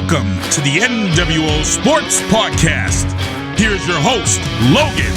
Welcome to the NWO Sports Podcast. Here's your host, Logan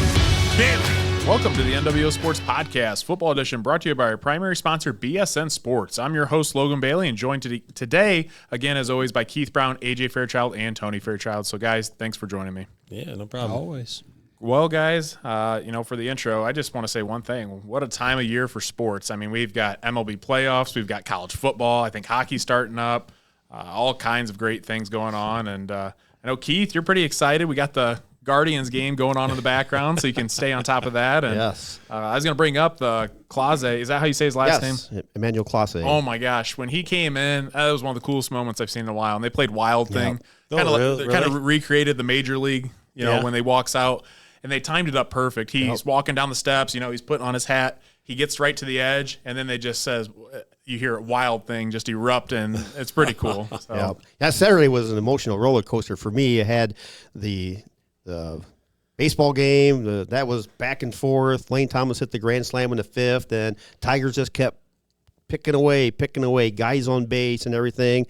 Bailey. Welcome to the NWO Sports Podcast, Football Edition, brought to you by our primary sponsor, BSN Sports. I'm your host, Logan Bailey, and joined today, again, as always, by Keith Brown, AJ Fairchild, and Tony Fairchild. So, guys, thanks for joining me. Yeah, no problem. Always. Well, guys, for the intro, I just want to say one thing. What a time of year for sports. I mean, we've got MLB playoffs, we've got college football, I think hockey's starting up, all kinds of great things going on. And I know, Keith, you're pretty excited. We got the Guardians game going on in the background, so you can stay on top of that. And yes. I was going to bring up the Clase. Is that how you say his last name? Yes, Emmanuel Clase. Oh, my gosh. When he came in, that was one of the coolest moments I've seen in a while. And they played Wild Thing. Yep. Kind of recreated the Major League, when they walks out. And they timed it up perfect. He's walking down the steps, he's putting on his hat. He gets right to the edge, and then they just says, you hear a Wild Thing just erupt, and it's pretty cool. So. Yeah, Saturday was an emotional roller coaster for me. I had the baseball game. That was back and forth. Lane Thomas hit the grand slam in the fifth, and Tigers just kept picking away, guys on base and everything.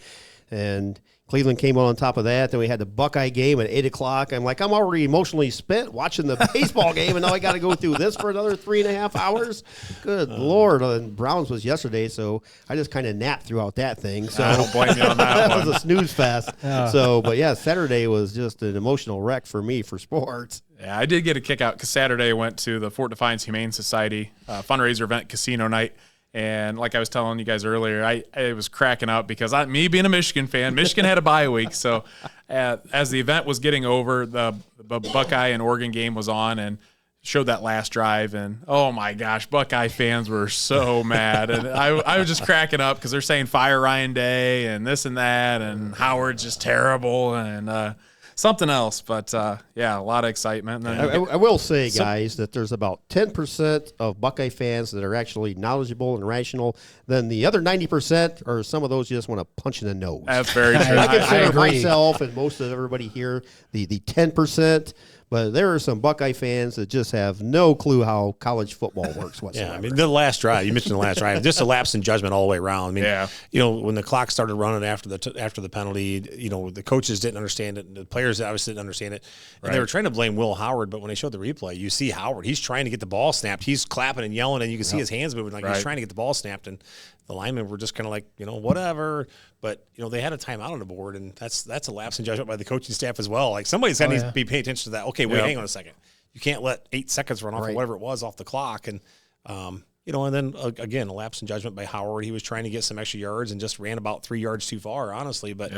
And Cleveland came on top of that. Then we had the Buckeye game at 8 o'clock. I'm already emotionally spent watching the baseball game, and now I got to go through this for another 3.5 hours. Good Lord. And Browns was yesterday, so I just kind of napped throughout that thing. So I don't blame you on that was a snooze fest. Saturday was just an emotional wreck for me for sports. Yeah, I did get a kick out because Saturday I went to the Fort Defiance Humane Society fundraiser event, casino night. And like I was telling you guys earlier, I was cracking up because me being a Michigan fan, Michigan had a bye week. So as the event was getting over, the Buckeye and Oregon game was on and showed that last drive. And, oh, my gosh, Buckeye fans were so mad. And I was just cracking up because they're saying fire Ryan Day and this and that, and Howard's just terrible and something else. But, a lot of excitement. I will say, guys, that there's about 10% of Buckeye fans that are actually knowledgeable and rational. Then the other 90% are some of those you just want to punch in the nose. That's very true. I consider myself and most of everybody here the 10%. But there are some Buckeye fans that just have no clue how college football works whatsoever. Yeah, I mean, the last drive, you mentioned the last drive, just a lapse in judgment all the way around. I mean, when the clock started running after the penalty, the coaches didn't understand it, and the players obviously didn't understand it. And they were trying to blame Will Howard, but when they showed the replay, you see Howard. He's trying to get the ball snapped. He's clapping and yelling, and you can see his hands moving like he's trying to get the ball snapped. And the linemen were just kind of like, whatever. But, they had a timeout on the board, and that's a lapse in judgment by the coaching staff as well. Like, somebody's got to be paying attention to that. Okay, wait, hang on a second. You can't let 8 seconds run off or whatever it was off the clock. And, and then, again, a lapse in judgment by Howard. He was trying to get some extra yards and just ran about 3 yards too far, honestly. But,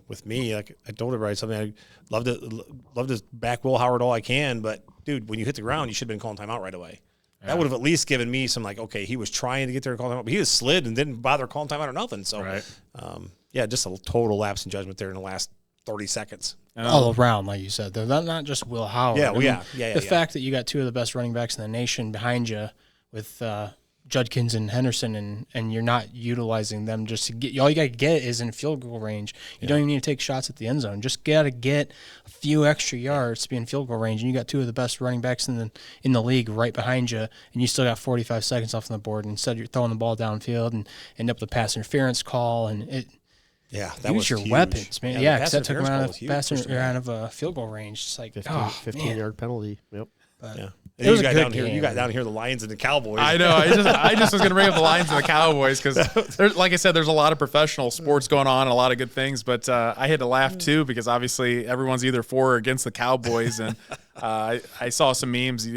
with me, like I told everybody something, I love to back Will Howard all I can. But, dude, when you hit the ground, you should have been calling timeout right away. That would have at least given me some, okay, he was trying to get there and call timeout, but he just slid and didn't bother calling timeout or nothing. So, just a total lapse in judgment there in the last 30 seconds. All around, like you said. They're not just Will Howard. The fact that you got two of the best running backs in the nation behind you with Judkins and Henderson, and you're not utilizing them just to get – all you got to get is in field goal range. You don't even need to take shots at the end zone. Just got to get a few extra yards to be in field goal range, and you got two of the best running backs in the league right behind you, and you still got 45 seconds off on the board. And instead, you're throwing the ball downfield and end up with a pass interference call, and it – that use your huge weapons, man. Because that took them out of field goal range. It's like 15-yard penalty. Yep. It was a good game. game. You got down here the Lions and the Cowboys. I know. I just was going to bring up the Lions and the Cowboys because, like I said, there's a lot of professional sports going on and a lot of good things. But I had to laugh too because obviously everyone's either for or against the Cowboys. And I saw some memes,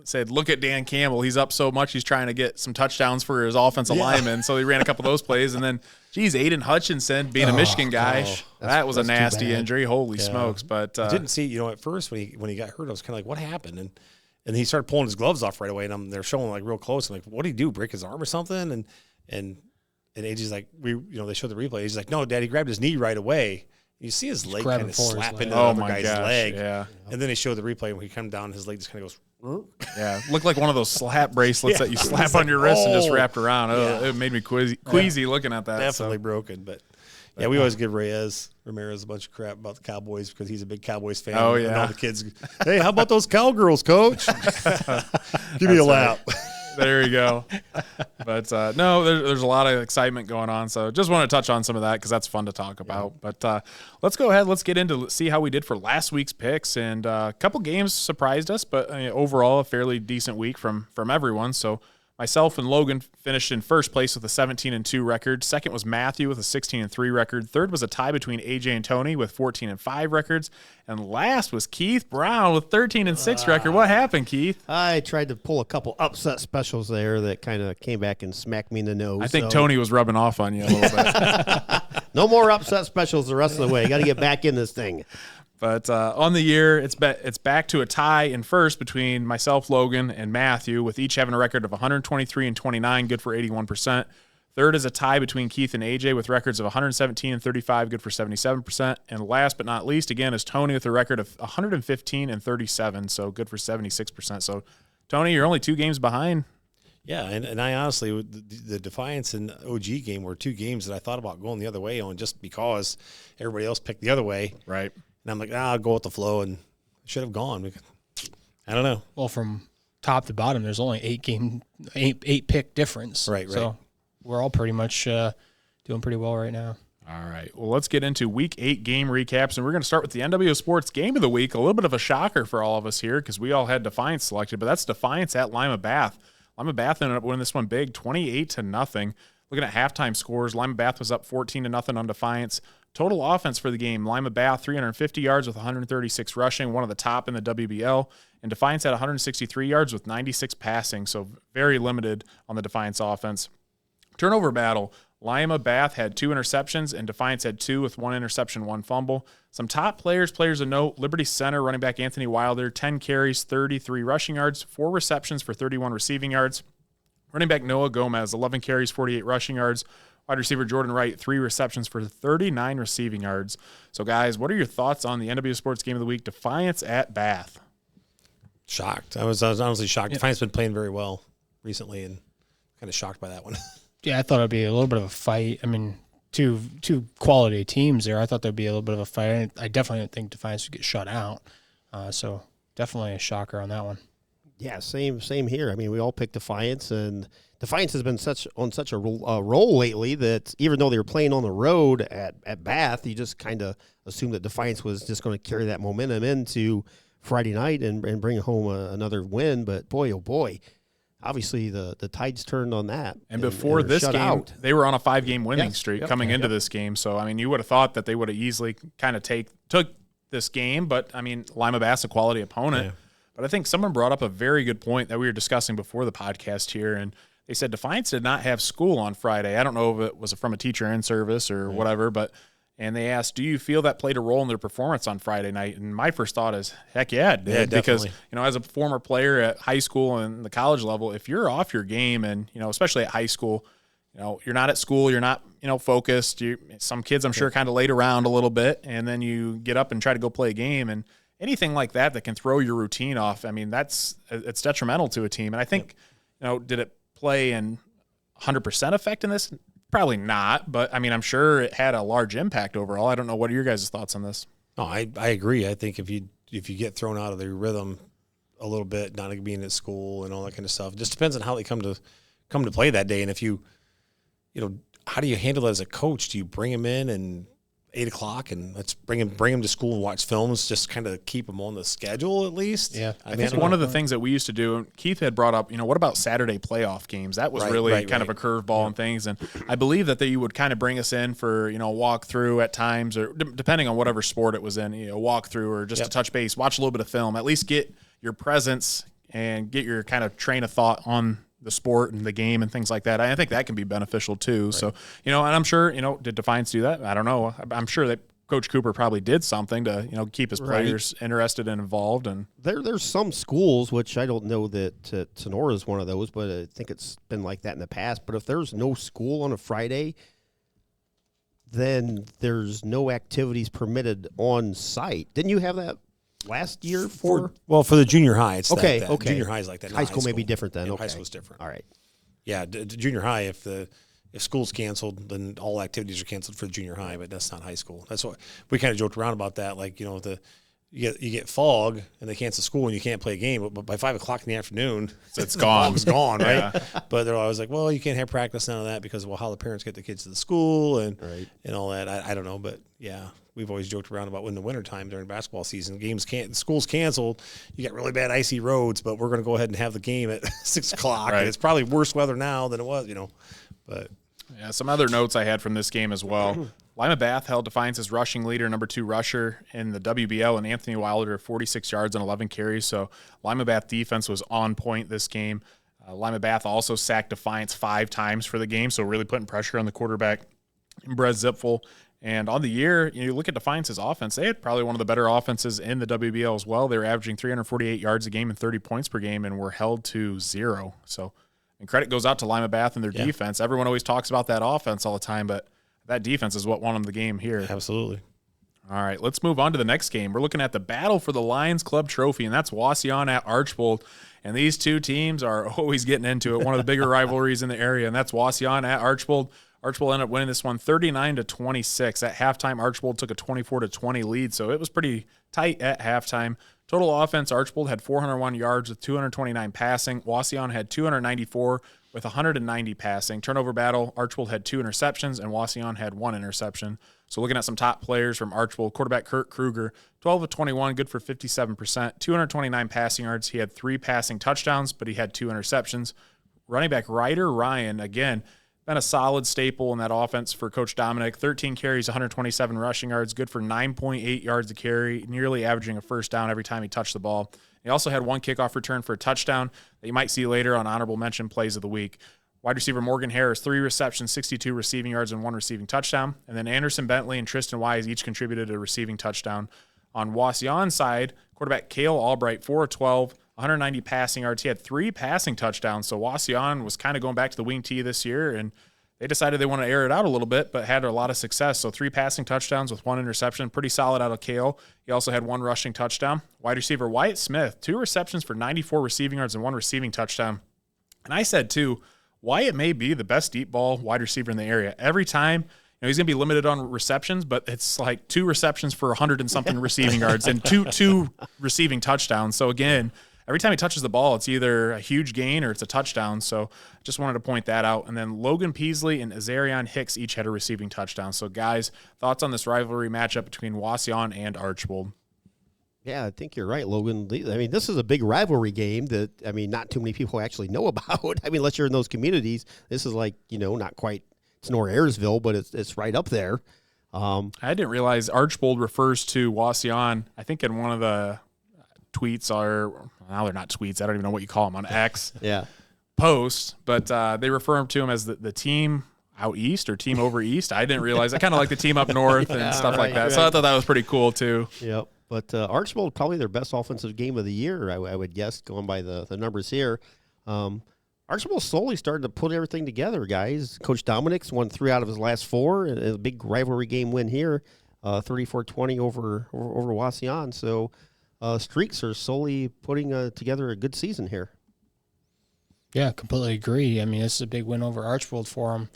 said, look at Dan Campbell. He's up so much he's trying to get some touchdowns for his offensive linemen. So he ran a couple of those plays. And then, geez, Aiden Hutchinson being a Michigan guy, that was a nasty injury. Holy smokes. But I didn't see, at first when he got hurt, I was kind of like, what happened? And he started pulling his gloves off right away, and they're showing real close. I'm like, what did he do? Break his arm or something? And AJ's like, they showed the replay. He's like, no, Dad, he grabbed his knee right away. You see his leg kind of slap into the other guy's leg. Yeah. And then they showed the replay when he came down, his leg just kind of goes. Looked like one of those slap bracelets that you slap on your wrist and just wrapped around. It made me queasy looking at that. Definitely broken, but. Yeah, we always give Ramirez a bunch of crap about the Cowboys because he's a big Cowboys fan. Oh, yeah. And all the kids, hey, how about those Cowgirls, Coach? Give me a lap. There you go. But no, there's a lot of excitement going on. So just want to touch on some of that because that's fun to talk about. But let's go ahead. Let's get into see how we did for last week's picks. And a couple games surprised us, but overall a fairly decent week from everyone. So myself and Logan finished in first place with a 17-2 record. Second was Matthew with a 16-3 record. Third was a tie between AJ and Tony with 14-5 records. And last was Keith Brown with 13-6 record. What happened, Keith? I tried to pull a couple upset specials there that kind of came back and smacked me in the nose. I think Tony was rubbing off on you a little bit. No more upset specials the rest of the way. Got to get back in this thing. But on the year, it's back to a tie in first between myself, Logan, and Matthew, with each having a record of 123-29, good for 81%. Third is a tie between Keith and AJ with records of 117-35, good for 77%. And last but not least, again, is Tony with a record of 115-37, so good for 76%. So, Tony, you're only 2 games behind. Yeah, and I honestly, the Defiance and OG game were 2 games that I thought about going the other way on just because everybody else picked the other way. Right. And I'm like, I'll go with the flow, and should have gone. I don't know. Well, from top to bottom, there's only 8 pick difference. Right. So we're all pretty much doing pretty well right now. All right. Well, let's get into Week 8 game recaps, and we're going to start with the NWO Sports Game of the Week. A little bit of a shocker for all of us here because we all had Defiance selected, but that's Defiance at Lima Bath. Lima Bath ended up winning this one big, 28-0. Looking at halftime scores, Lima Bath was up 14-0 on Defiance. Total offense for the game, Lima Bath 350 yards with 136 rushing, one of the top in the WBL. And Defiance had 163 yards with 96 passing, so very limited on the Defiance offense. Turnover battle, Lima Bath had 2 interceptions, and Defiance had 2 with 1 interception, 1 fumble. Some top players of note, Liberty Center running back Anthony Wilder, 10 carries, 33 rushing yards, 4 receptions for 31 receiving yards. Running back Noah Gomez, 11 carries, 48 rushing yards. Wide receiver Jordan Wright, 3 receptions for 39 receiving yards. So, guys, what are your thoughts on the NWO Sports Game of the Week, Defiance at Bath? Shocked. I was honestly shocked. Defiance been playing very well recently, and kind of shocked by that one. Yeah, I thought it'd be a little bit of a fight. I mean, two quality teams there. I thought there'd be a little bit of a fight. I definitely didn't think Defiance would get shut out. So definitely a shocker on that one. Yeah, same here. I mean, we all picked Defiance, and Defiance has been on such a roll lately that even though they were playing on the road at Bath, you just kind of assumed that Defiance was just going to carry that momentum into Friday night and bring home another win. But boy, oh boy, obviously the tides turned on that. And before this game, they were on a 5-game winning streak coming into this game. So, I mean, you would have thought that they would have easily kind of took this game. But, I mean, Lima Bath's a quality opponent. Yeah. But I think someone brought up a very good point that we were discussing before the podcast here, and they said Defiance did not have school on Friday. I don't know if it was from a teacher in service or whatever, and they asked, do you feel that played a role in their performance on Friday night? And my first thought is, heck yeah, it did. Yeah, because, as a former player at high school and the college level, if you're off your game and, especially at high school, you're not at school, you're not, focused. Some kids, I'm sure, kind of laid around a little bit, and then you get up and try to go play a game, and anything like that can throw your routine off. I mean, it's detrimental to a team. And I think, did it play in 100% effect in this? Probably not. But, I mean, I'm sure it had a large impact overall. I don't know. What are your guys' thoughts on this? Oh, I agree. I think if you get thrown out of the rhythm a little bit, not being at school and all that kind of stuff, it just depends on how they come to play that day. And if you how do you handle it as a coach? Do you bring them in and 8 o'clock and let's bring him to school and watch films, just kind of keep them on the schedule at least? Yeah. I think one of the things that we used to do, Keith had brought up, what about Saturday playoff games? That was really kind of a curveball and things. And I believe that you would kind of bring us in for, walk through at times, or depending on whatever sport it was in, walk through or just to touch base, watch a little bit of film, at least get your presence and get your kind of train of thought on the sport and the game and things like that. I think that can be beneficial too. Right. So, and I'm sure, did Defiance do that? I don't know. I'm sure that Coach Cooper probably did something to, keep his players interested and involved. And there's some schools, which I don't know that Sonora is one of those, but I think it's been like that in the past. But if there's no school on a Friday, then there's no activities permitted on site. Didn't you have that last year for the junior high? It's okay. Junior high is like that. High school may be different then. Yeah, okay. High school's different. All right. Yeah, junior high. If school's canceled, then all activities are canceled for the junior high. But that's not high school. That's what we kind of joked around about that. Like you get fog and they cancel school and you can't play a game. But by 5 o'clock in the afternoon, it's gone. Fog's gone, right? But they're always like, well, you can't have practice, none of that, because how the parents get the kids to the school and all that. I don't know, but yeah. We've always joked around about in the wintertime during basketball season, school's canceled. You got really bad icy roads, but we're going to go ahead and have the game at 6 o'clock. And it's probably worse weather now than it was, But yeah, some other notes I had from this game as well. Lima Bath held Defiance's rushing leader, number 2 rusher in the WBL, and Anthony Wilder, 46 yards and 11 carries. So Lima Bath defense was on point this game. Lima Bath also sacked Defiance 5 times for the game, so really putting pressure on the quarterback, Brett Zipfel. And on the year, you look at Defiance's offense, they had probably one of the better offenses in the WBL as well. They were averaging 348 yards a game and 30 points per game and were held to 0. So, and credit goes out to Lima Bath and their defense. Everyone always talks about that offense all the time, but that defense is what won them the game here. Absolutely. All right, let's move on to the next game. We're looking at the battle for the Lions Club Trophy, and that's Wauseon at Archbold. And these two teams are always getting into it, one of the bigger rivalries in the area, and that's Wauseon at Archbold. Archbold ended up winning this one 39-26. At halftime, Archbold took a 24-20 lead, so it was pretty tight at halftime. Total offense, Archbold had 401 yards with 229 passing. Wauseon had 294 with 190 passing. Turnover battle, Archbold had 2 interceptions, and Wauseon had 1 interception. So looking at some top players from Archbold, quarterback Kurt Kruger, 12 of 21, good for 57%, 229 passing yards. He had 3 passing touchdowns, but he had 2 interceptions. Running back Ryder Ryan, again, been a solid staple in that offense for Coach Dominic. 13 carries, 127 rushing yards, good for 9.8 yards a carry, nearly averaging a first down every time he touched the ball. He also had 1 kickoff return for a touchdown that you might see later on honorable mention plays of the week. Wide receiver Morgan Harris, 3 receptions, 62 receiving yards, and 1 receiving touchdown. And then Anderson Bentley and Tristan Wise each contributed a receiving touchdown. On Wauseon's side, quarterback Cale Albright, 4 of 12, 190 passing yards. He had 3 passing touchdowns, so Wauseon was kind of going back to the wing tee this year, and they decided they want to air it out a little bit, but had a lot of success. So 3 passing touchdowns with 1 interception, pretty solid out of Cale. He also had 1 rushing touchdown. Wide receiver Wyatt Smith, 2 receptions for 94 receiving yards and 1 receiving touchdown. And I said, too, Wyatt may be the best deep ball wide receiver in the area. Every time, he's going to be limited on receptions, but it's like 2 receptions for 100 and something receiving yards and two receiving touchdowns. So again, every time he touches the ball, it's either a huge gain or it's a touchdown. So just wanted to point that out. And then Logan Peasley and Azarion Hicks each had a receiving touchdown. So guys, thoughts on this rivalry matchup between Wauseon and Archbold? Yeah, I think you're right, Logan. I mean, this is a big rivalry game that, not too many people actually know about. Unless you're in those communities, this is like, not quite, it's nor Ayersville, but it's right up there. I didn't realize Archbold refers to Wauseon, I think in one of the tweets now they're not tweets, I don't even know what you call them on X. Yeah. Posts, but they refer to them as the team out east or team over east. I didn't realize. I kind of like the team up north and stuff like that. Right. So I thought that was pretty cool too. Yep. But Archbold probably their best offensive game of the year, I would guess, going by the numbers here. Archbold slowly started to put everything together, guys. Coach Dominic's won 3 out of his last 4, and a big rivalry game win here, 34-20 over Wauseon. So streaks are slowly putting together a good season here. Yeah, completely agree. This is a big win over Archbold for them.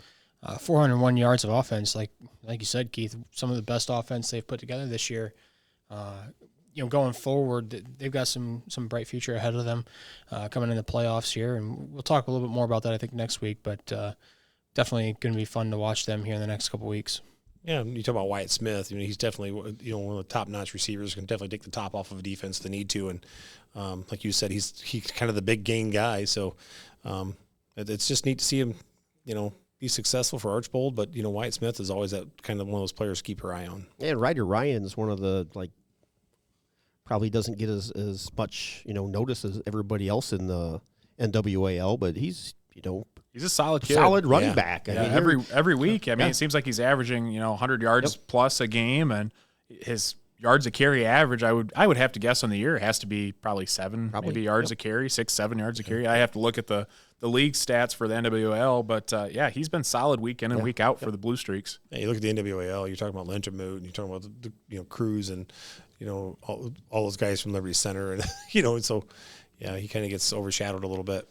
401 yards of offense, like you said, Keith, some of the best offense they've put together this year. Going forward, they've got some bright future ahead of them coming in the playoffs here, and we'll talk a little bit more about that, I think, next week, but definitely going to be fun to watch them here in the next couple weeks. Yeah, you talk about Wyatt Smith. He's definitely one of the top-notch receivers. Can definitely take the top off of a defense if they need to, and like you said, he's kind of the big game guy. So it's just neat to see him, be successful for Archbold. But Wyatt Smith is always that kind of one of those players to keep your eye on. Yeah, and Ryder Ryan is one of the probably doesn't get as much notice as everybody else in the NWAL, but he's a solid kid. Solid running back. Every week. It seems like he's averaging 100 yards plus a game, and his yards a carry average, I would have to guess on the year, it has to be probably 7 maybe yards a carry, 6-7 yards a carry. I have to look at the league stats for the NWAL, but he's been solid week in and week out for the Blue Streaks. Yeah, you look at the NWAL, you're talking about Lentermoot, and you're talking about the Cruz and all those guys from Liberty Center, and so he kind of gets overshadowed a little bit.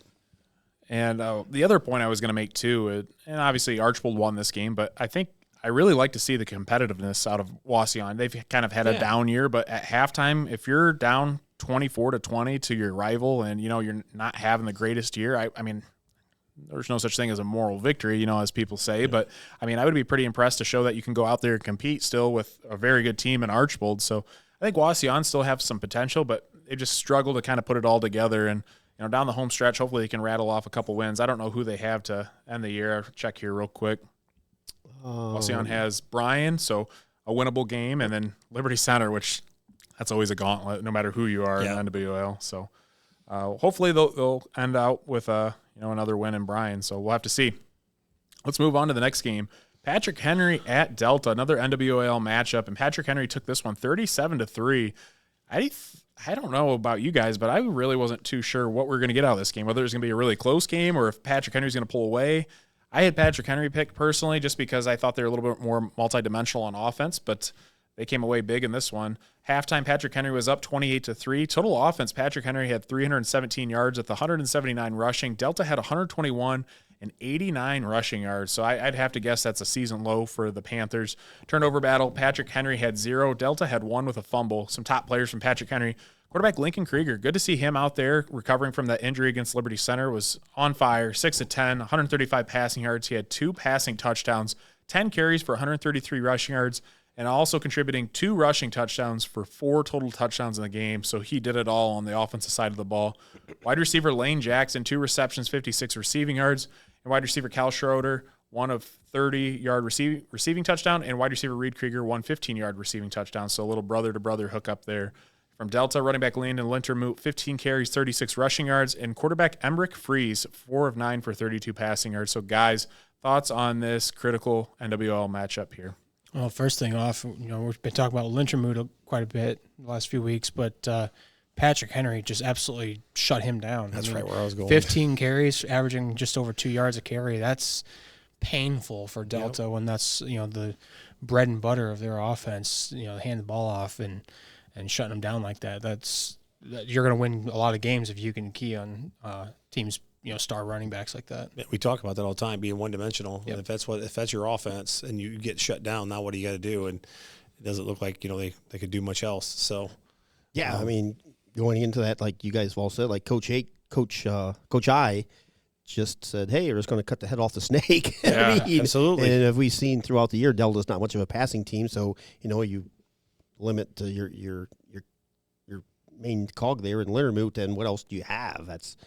And the other point I was going to make too, and obviously Archbold won this game, but I think I really like to see the competitiveness out of Wauseon. They've kind of had a down year, but at halftime, if you're down 24-20 to your rival and, you're not having the greatest year, I mean, there's no such thing as a moral victory, as people say. But, I mean, I would be pretty impressed to show that you can go out there and compete still with a very good team in Archbold. So I think Wauseon still have some potential, but they just struggle to kind of put it all together. And, down the home stretch, hopefully they can rattle off a couple wins. I don't know who they have to end the year. I'll check here real quick. Wauseon has Bryan, so a winnable game, and then Liberty Center, which that's always a gauntlet no matter who you are in NWL. So hopefully they'll end out with another win in Bryan. So we'll have to see. Let's move on to the next game. Patrick Henry at Delta, another NWL matchup, and Patrick Henry took this one 37-3. I don't know about you guys, but I really wasn't too sure what we're going to get out of this game, whether it's going to be a really close game or if Patrick Henry's going to pull away. I had Patrick Henry picked personally just because I thought they were a little bit more multidimensional on offense, but they came away big in this one. Halftime, Patrick Henry was up 28-3. Total offense, Patrick Henry had 317 yards with 179 rushing. Delta had 121 and 89 rushing yards. So I'd have to guess that's a season low for the Panthers. Turnover battle, Patrick Henry had 0. Delta had 1 with a fumble. Some top players from Patrick Henry. Quarterback Lincoln Krieger, good to see him out there recovering from that injury against Liberty Center, was on fire, 6-10, 135 passing yards. He had 2 passing touchdowns, 10 carries for 133 rushing yards, and also contributing 2 rushing touchdowns for 4 total touchdowns in the game. So he did it all on the offensive side of the ball. Wide receiver Lane Jackson, 2 receptions, 56 receiving yards. And wide receiver Cal Schroeder, 1 of 30-yard receiving touchdown. And wide receiver Reed Krieger, 1 15-yard receiving touchdown. So a little brother-to-brother hookup there. From Delta, running back Landon Lintermoot, 15 carries, 36 rushing yards. And quarterback Emrick Freeze, 4 of 9 for 32 passing yards. So, guys, thoughts on this critical NWL matchup here? Well, first thing off, we've been talking about Lintermoot quite a bit the last few weeks, but Patrick Henry just absolutely shut him down. That's right where I was going. 15 carries, averaging just over 2 yards a carry. That's painful for Delta when that's, the bread and butter of their offense, hand the ball off and shutting them down like that. You're going to win a lot of games if you can key on teams, star running backs like that. Yeah, we talk about that all the time, being one-dimensional. Yep. And if that's your offense and you get shut down, now what do you got to do? And it doesn't look like they could do much else. So, I mean, going into that, like you guys have all said, like Coach I just said, "Hey, we're just going to cut the head off the snake." Yeah, absolutely. And have we seen throughout the year, Delta's not much of a passing team, so you limit to your main cog there in Lintermoot, and what else do you have? That's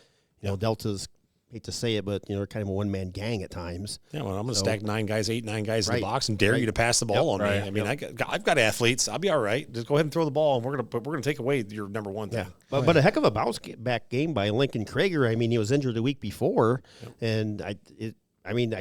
Delta's, hate to say it, but they're kind of a one-man gang at times. Yeah, well, I'm going to stack 9 guys in the box and dare Right. you to pass the ball on me. Right. I mean, I've got athletes. I'll be all right. Just go ahead and throw the ball, and we're going to take away your number one thing. Yeah, but a heck of a bounce back game by Lincoln Krieger. I mean, he was injured the week before, and I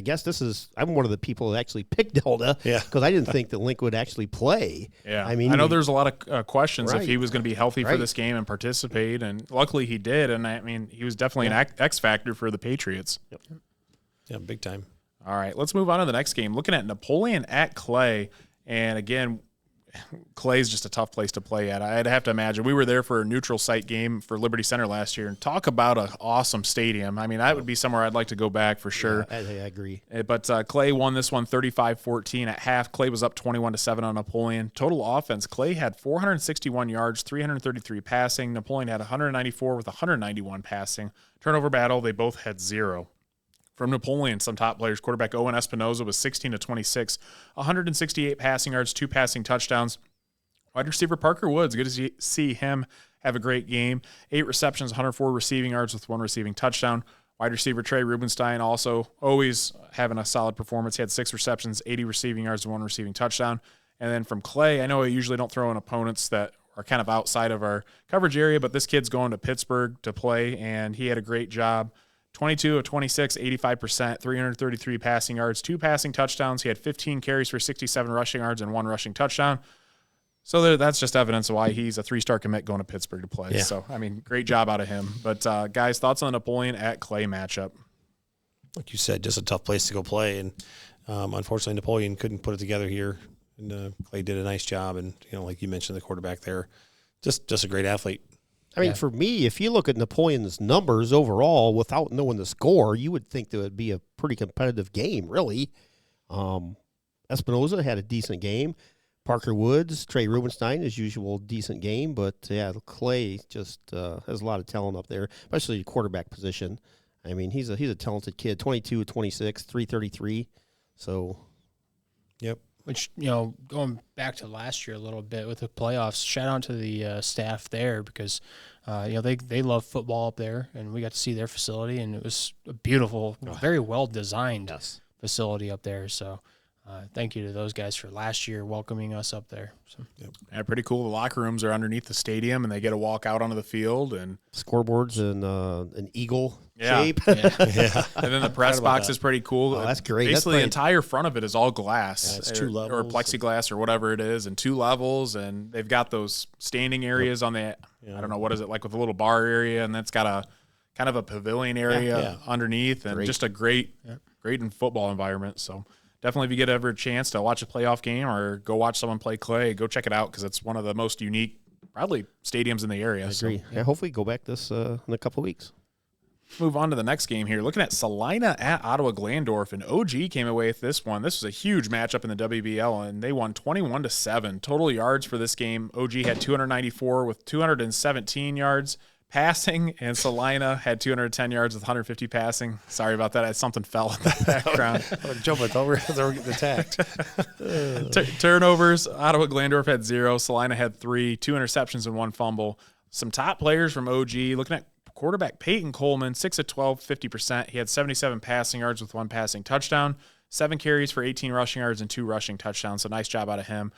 guess I'm one of the people that actually picked Delta because I didn't think that Link would actually play. Yeah, I mean, I know there's a lot of questions if Right. he was going to be healthy for Right. this game and participate, and luckily he did. And I mean, he was definitely an X factor for the Patriots. Yep. Yeah, big time. All right, let's move on to the next game. Looking at Napoleon at Clay, and again, Clay's just a tough place to play at. I'd have to imagine. We were there for a neutral site game for Liberty Center last year, and talk about an awesome stadium. I mean, that would be somewhere I'd like to go back for sure. I agree. But Clay won this one 35-14 at half. Clay was up 21-7 on Napoleon. Total offense, Clay had 461 yards, 333 passing. Napoleon had 194 with 191 passing. Turnover battle, they both had 0. From Napoleon, some top players, quarterback Owen Espinoza was 16-26, 168 passing yards, 2 passing touchdowns. Wide receiver Parker Woods, good to see him have a great game. 8 receptions, 104 receiving yards with 1 receiving touchdown. Wide receiver Trey Rubenstein also always having a solid performance. He had 6 receptions, 80 receiving yards, and 1 receiving touchdown. And then from Clay, I know I usually don't throw in opponents that are kind of outside of our coverage area, but this kid's going to Pittsburgh to play, and he had a great job. 22 of 26, 85%, 333 passing yards, 2 passing touchdowns. He had 15 carries for 67 rushing yards and 1 rushing touchdown. So that's just evidence of why he's a 3-star commit going to Pittsburgh to play. Yeah. So, I mean, great job out of him. But, guys, thoughts on the Napoleon at Clay matchup? Like you said, just a tough place to go play. And unfortunately, Napoleon couldn't put it together here. And Clay did a nice job. And, like you mentioned, the quarterback there, just a great athlete. I mean, for me, if you look at Napoleon's numbers overall, without knowing the score, you would think that it would be a pretty competitive game, really. Espinoza had a decent game. Parker Woods, Trey Rubenstein, as usual, decent game. But, yeah, Clay just has a lot of talent up there, especially the quarterback position. I mean, he's a talented kid, 22, 26, 333. So, yep. Which, going back to last year a little bit with the playoffs, shout out to the staff there because, they love football up there, and we got to see their facility, and it was a beautiful, very well-designed facility up there. So, thank you to those guys for last year welcoming us up there. So. Yep. Yeah, pretty cool. The locker rooms are underneath the stadium, and they get to walk out onto the field. And scoreboards and an eagle shape. Yeah. And then the press box is pretty cool. Oh, that's great. Basically, the entire front of it is all glass. Yeah, it's 2 levels. Or plexiglass or whatever it is, and 2 levels. And they've got those standing areas on the, I don't know, what is it, like with a little bar area, and that's got a kind of a pavilion area underneath, and just a great football environment. So definitely, if you get ever a chance to watch a playoff game or go watch someone play Clay, go check it out because it's one of the most unique, probably, stadiums in the area. I agree. So, hopefully go back this in a couple of weeks. Move on to the next game here. Looking at Salina at Ottawa Glandorf, and OG came away with this one. This was a huge matchup in the WBL, and they won 21-7. Total yards for this game, OG had 294 with 217 yards passing, and Salina had 210 yards with 150 passing. Sorry about that. Something fell in the background. Jumping over. They're getting attacked. Turnovers, Ottawa Glandorf had 0. Salina had 3, 2 interceptions and 1 fumble. Some top players from OG. Looking at quarterback Peyton Coleman, 6 of 12, 50%. He had 77 passing yards with 1 passing touchdown, 7 carries for 18 rushing yards and 2 rushing touchdowns. So nice job out of him.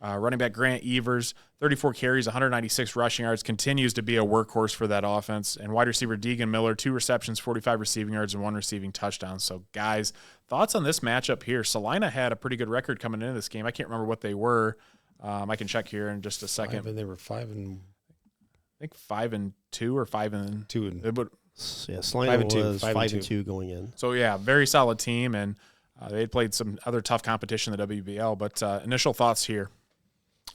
Running back Grant Evers, 34 carries, 196 rushing yards, continues to be a workhorse for that offense. And wide receiver Deegan Miller, 2 receptions, 45 receiving yards, and 1 receiving touchdown. So, guys, thoughts on this matchup here? Salina had a pretty good record coming into this game. I can't remember what they were. I can check here in just a second. They were 5-2 or 5-2. Yeah, Salina was 5-2 going in. So, yeah, very solid team, and they had played some other tough competition in the WBL. But initial thoughts here.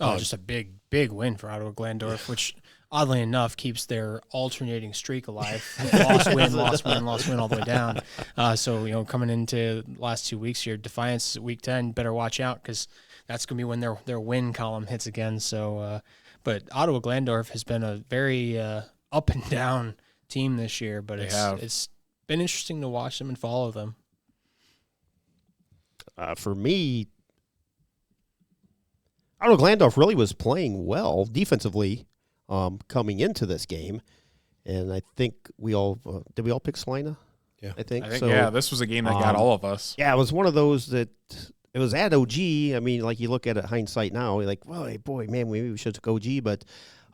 Oh, just a big win for Ottawa Glandorf, which oddly enough keeps their alternating streak alive. Lost win all the way down. So, coming into the last 2 weeks here, Defiance week 10, better watch out because that's going to be when their win column hits again. So, but Ottawa Glandorf has been a very up and down team this year, but it's been interesting to watch them and follow them. For me, Ottawa Glandorf really was playing well defensively coming into this game, and I think we all did we all pick Salina? Yeah, I think so. Yeah, this was a game that got all of us. Yeah, it was one of those that it was at OG. I mean, like you look at it hindsight now, you're like, well, hey, boy, man, maybe we should have took OG, but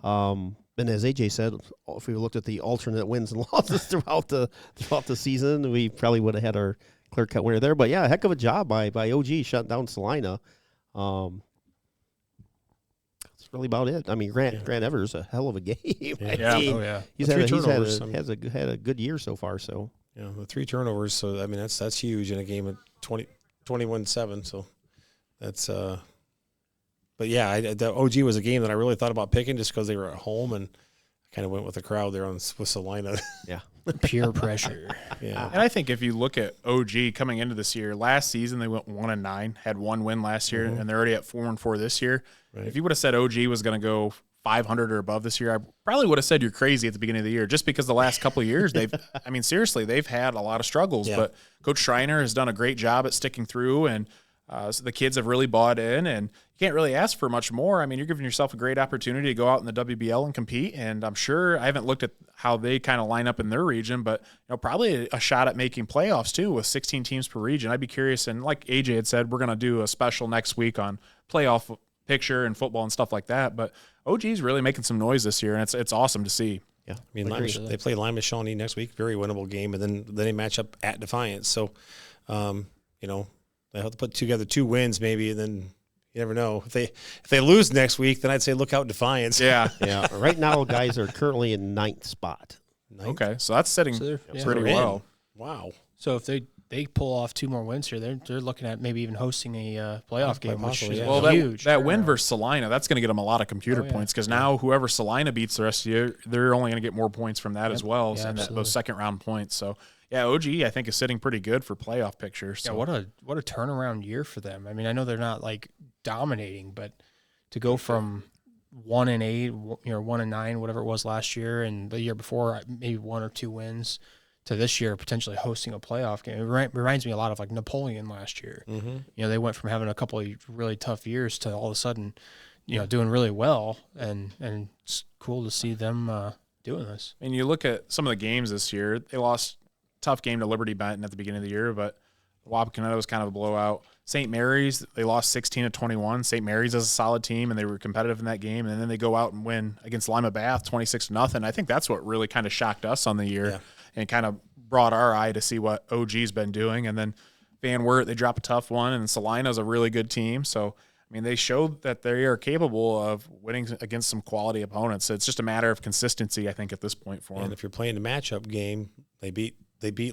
and as AJ said, if we looked at the alternate wins and losses throughout the season, we probably would have had our clear-cut winner there. But, yeah, a heck of a job by OG shutting down Salina. That's really about it. I mean, Grant Evers, a hell of a game. He's had a good year so far. So the 3 turnovers. So I mean, that's huge in a game of 21-7. So that's but yeah, the OG was a game that I really thought about picking just because they were at home, and I kind of went with the crowd there with Salina. Yeah. Pure pressure. Yeah. And I think if you look at OG coming into this year, last season they went 1-9, had 1 win last year, and they're already at 4-4 this year. Right. If you would have said OG was going to go 500 or above this year, I probably would have said you're crazy at the beginning of the year, just because the last couple of years they've had a lot of struggles. Yeah. But Coach Schreiner has done a great job at sticking through, and so the kids have really bought in, and you can't really ask for much more. I mean, you're giving yourself a great opportunity to go out in the WBL and compete, and I'm sure I haven't looked at how they kind of line up in their region, but probably a shot at making playoffs too with 16 teams per region. I'd be curious, and like AJ had said, we're going to do a special next week on playoff picture and football and stuff like that, but OG's really making some noise this year, and it's awesome to see. Yeah, I mean, they play Lima Shawnee next week, very winnable game, and then they match up at Defiance. So, they have to put together 2 wins maybe, and then you never know. If they lose next week, then I'd say look out Defiance. Yeah. Yeah. Right now, guys are currently in 9th spot. Okay, so that's sitting pretty well. Wow. So if they pull off 2 more wins here, they're looking at maybe even hosting a playoff game, which is huge. That win versus Salina, that's going to get them a lot of computer points, because now whoever Salina beats the rest of the year, they're only going to get more points from that as well, and those second-round points. So, Yeah, OG I think is sitting pretty good for playoff pictures. So. Yeah, what a turnaround year for them. I mean, I know they're not like dominating, but to go from 1-8, 1-9, whatever it was last year, and the year before maybe 1 or 2 wins, to this year potentially hosting a playoff game. It reminds me a lot of like Napoleon last year. Mm-hmm. They went from having a couple of really tough years to all of a sudden, doing really well, and it's cool to see them doing this. And you look at some of the games this year, they lost a tough game to Liberty Benton at the beginning of the year, but Wapakoneta was kind of a blowout. St. Mary's, they lost 16-21. St. Mary's is a solid team, and they were competitive in that game. And then they go out and win against Lima Bath 26-0. I think that's what really kind of shocked us on the year and kind of brought our eye to see what OG's been doing. And then Van Wert, they drop a tough one, and Salina's a really good team. So, I mean, they showed that they are capable of winning against some quality opponents. So it's just a matter of consistency, I think, at this point for them. And if you're playing the matchup game, they beat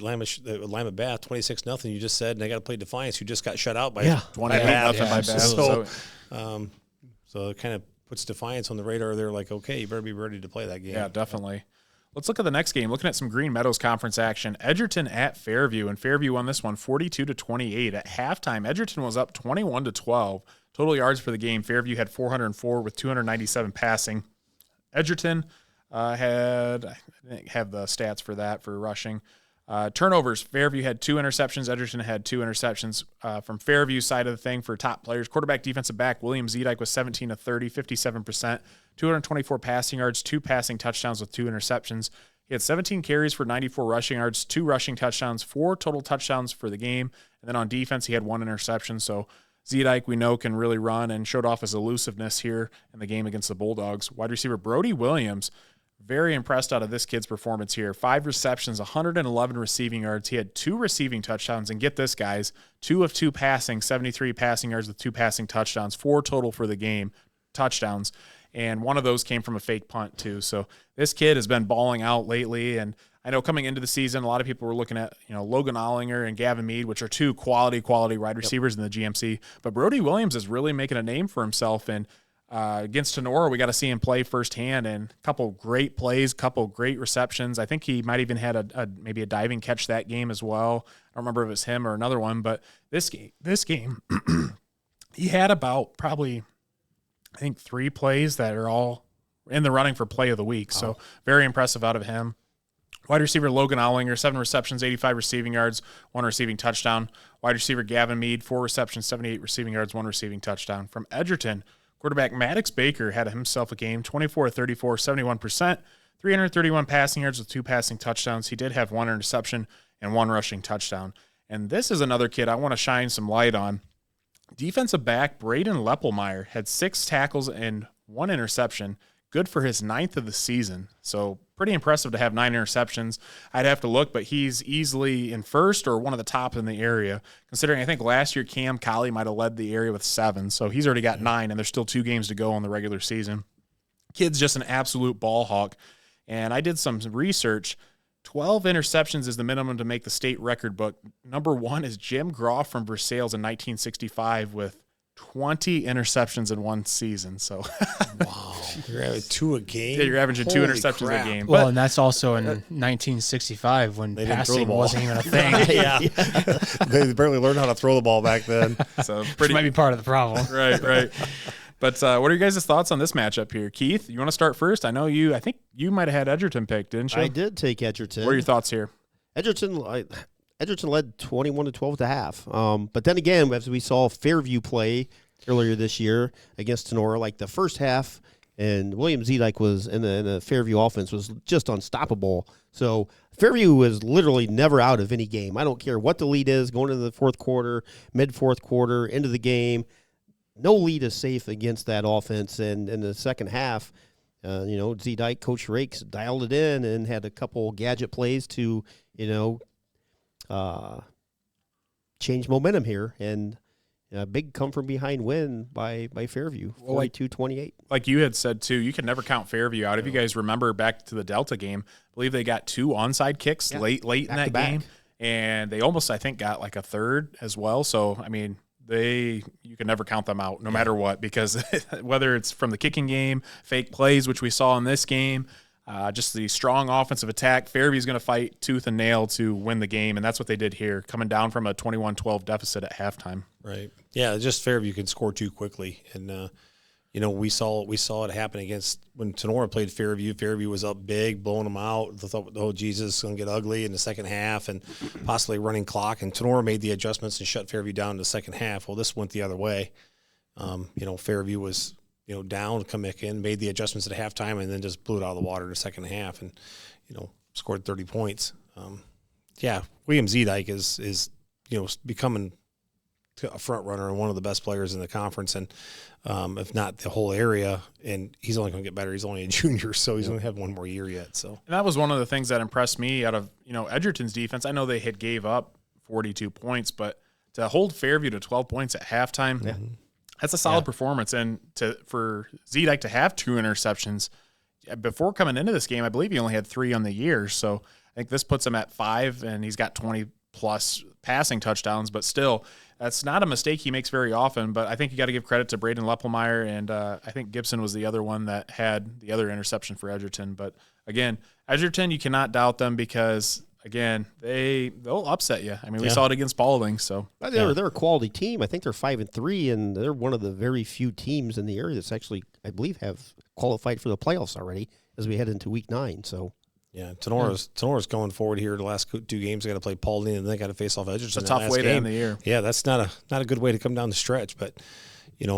Lima Bath 26-0. You just said, and they got to play Defiance, who just got shut out by 28-0 by Bath. So it kind of puts Defiance on the radar. They're like, okay, you better be ready to play that game. Yeah, definitely. Let's look at the next game. Looking at some Green Meadows Conference action. Edgerton at Fairview, and Fairview won this one 42-28. At halftime, Edgerton was up 21-12. Total yards for the game, Fairview had 404 with 297 passing. Edgerton I didn't have the stats for that for rushing. Turnovers, Fairview had 2 interceptions. Edgerton had 2 interceptions. From Fairview's side of the thing for top players, quarterback, defensive back, William Zedike was 17-30, 57%, 224 passing yards, 2 passing touchdowns with 2 interceptions. He had 17 carries for 94 rushing yards, 2 rushing touchdowns, 4 total touchdowns for the game. And then on defense, he had 1 interception. So Zedike, we know, can really run and showed off his elusiveness here in the game against the Bulldogs. Wide receiver Brody Williams, very impressed out of this kid's performance here. 5 receptions, 111 receiving yards. He had 2 receiving touchdowns. And get this, guys, 2 of 2 passing, 73 passing yards with 2 passing touchdowns, 4 total for the game, touchdowns. And one of those came from a fake punt, too. So this kid has been balling out lately. And I know coming into the season, a lot of people were looking at, Logan Ollinger and Gavin Mead, which are 2 quality wide receivers in the GMC. But Brody Williams is really making a name for himself. And against Tenora, we got to see him play firsthand, and a couple great plays, couple great receptions. I think he might even had maybe a diving catch that game as well. I don't remember if it was him or another one, but this game, he had about probably, I think, 3 plays that are all in the running for play of the week. So very impressive out of him. Wide receiver Logan Ollinger, 7 receptions, 85 receiving yards, 1 receiving touchdown. Wide receiver Gavin Mead, 4 receptions, 78 receiving yards, 1 receiving touchdown. From Edgerton, quarterback Maddox Baker had himself a game, 24-34, 71%, 331 passing yards with 2 passing touchdowns. He did have 1 interception and 1 rushing touchdown. And this is another kid I want to shine some light on. Defensive back Braden Leppelmeyer had 6 tackles and 1 interception, good for his 9th of the season. So pretty impressive to have 9 interceptions. I'd have to look, but he's easily in first or one of the top in the area, considering I think last year Cam Colley might have led the area with 7. So he's already got 9, and there's still 2 games to go in the regular season. Kid's just an absolute ball hawk. And I did some research. 12 interceptions is the minimum to make the state record book. Number 1 is Jim Groff from Versailles in 1965 with 20 interceptions in 1 season. So wow, you're averaging 2 a game. Yeah, you're averaging 2 interceptions a game. Well, and that's also in 1965 when passing wasn't even a thing. Yeah, they barely learned how to throw the ball back then. So which might be part of the problem. Right. But what are your guys' thoughts on this matchup here? Keith, you want to start first? I think you might have had Edgerton picked, didn't you? I did take Edgerton. What are your thoughts here? Edgerton led 21-12 at the half. But then again, as we saw Fairview play earlier this year against Tenora, like the first half, and William Zedike was in the Fairview offense was just unstoppable. So Fairview was literally never out of any game. I don't care what the lead is going into the fourth quarter, mid-fourth quarter, into the game. No lead is safe against that offense. And in the second half, Zedike, Coach Rakes dialed it in and had a couple gadget plays to, change momentum here, and a big come-from-behind win by Fairview, 42-28. Like you had said, too, you can never count Fairview out. If you guys remember back to the Delta game, I believe they got 2 onside kicks late in that game, and they almost, I think, got like a third as well. So, I mean, you can never count them out no matter what, because whether it's from the kicking game, fake plays, which we saw in this game, just the strong offensive attack. Fairview's going to fight tooth and nail to win the game, and that's what they did here, coming down from a 21-12 deficit at halftime. Right. Yeah, just Fairview can score too quickly. And, we saw it happen against when Sonora played Fairview. Fairview was up big, blowing them out. They thought, oh, Jesus, it's going to get ugly in the second half and possibly running clock. And Sonora made the adjustments and shut Fairview down in the second half. Well, this went the other way. Fairview was – down, come back in, made the adjustments at halftime, and then just blew it out of the water in the second half and, scored 30 points. William Zedike is becoming a front runner and one of the best players in the conference and if not the whole area, and he's only going to get better. He's only a junior, so he's going to have one more year yet. So and that was one of the things that impressed me out of, Edgerton's defense. I know they had gave up 42 points, but to hold Fairview to 12 points at halftime, that's a solid performance. And for Zedike to have 2 interceptions before coming into this game, I believe he only had 3 on the year. So I think this puts him at 5, and he's got 20 plus passing touchdowns. But still, that's not a mistake he makes very often. But I think you got to give credit to Braden Leppelmeyer, and I think Gibson was the other one that had the other interception for Edgerton. But again, Edgerton, you cannot doubt them because again, they'll upset you. I mean, we saw it against Baldwin. So they're a quality team. I think they're 5-3, and they're one of the very few teams in the area that's actually, I believe, have qualified for the playoffs already as we head into Week 9. So yeah, Sonora's going forward here. The last 2 games, they got to play Paulding, and then they got to face off Edgerton. It's a tough way to end the year. Yeah, that's not a good way to come down the stretch, but.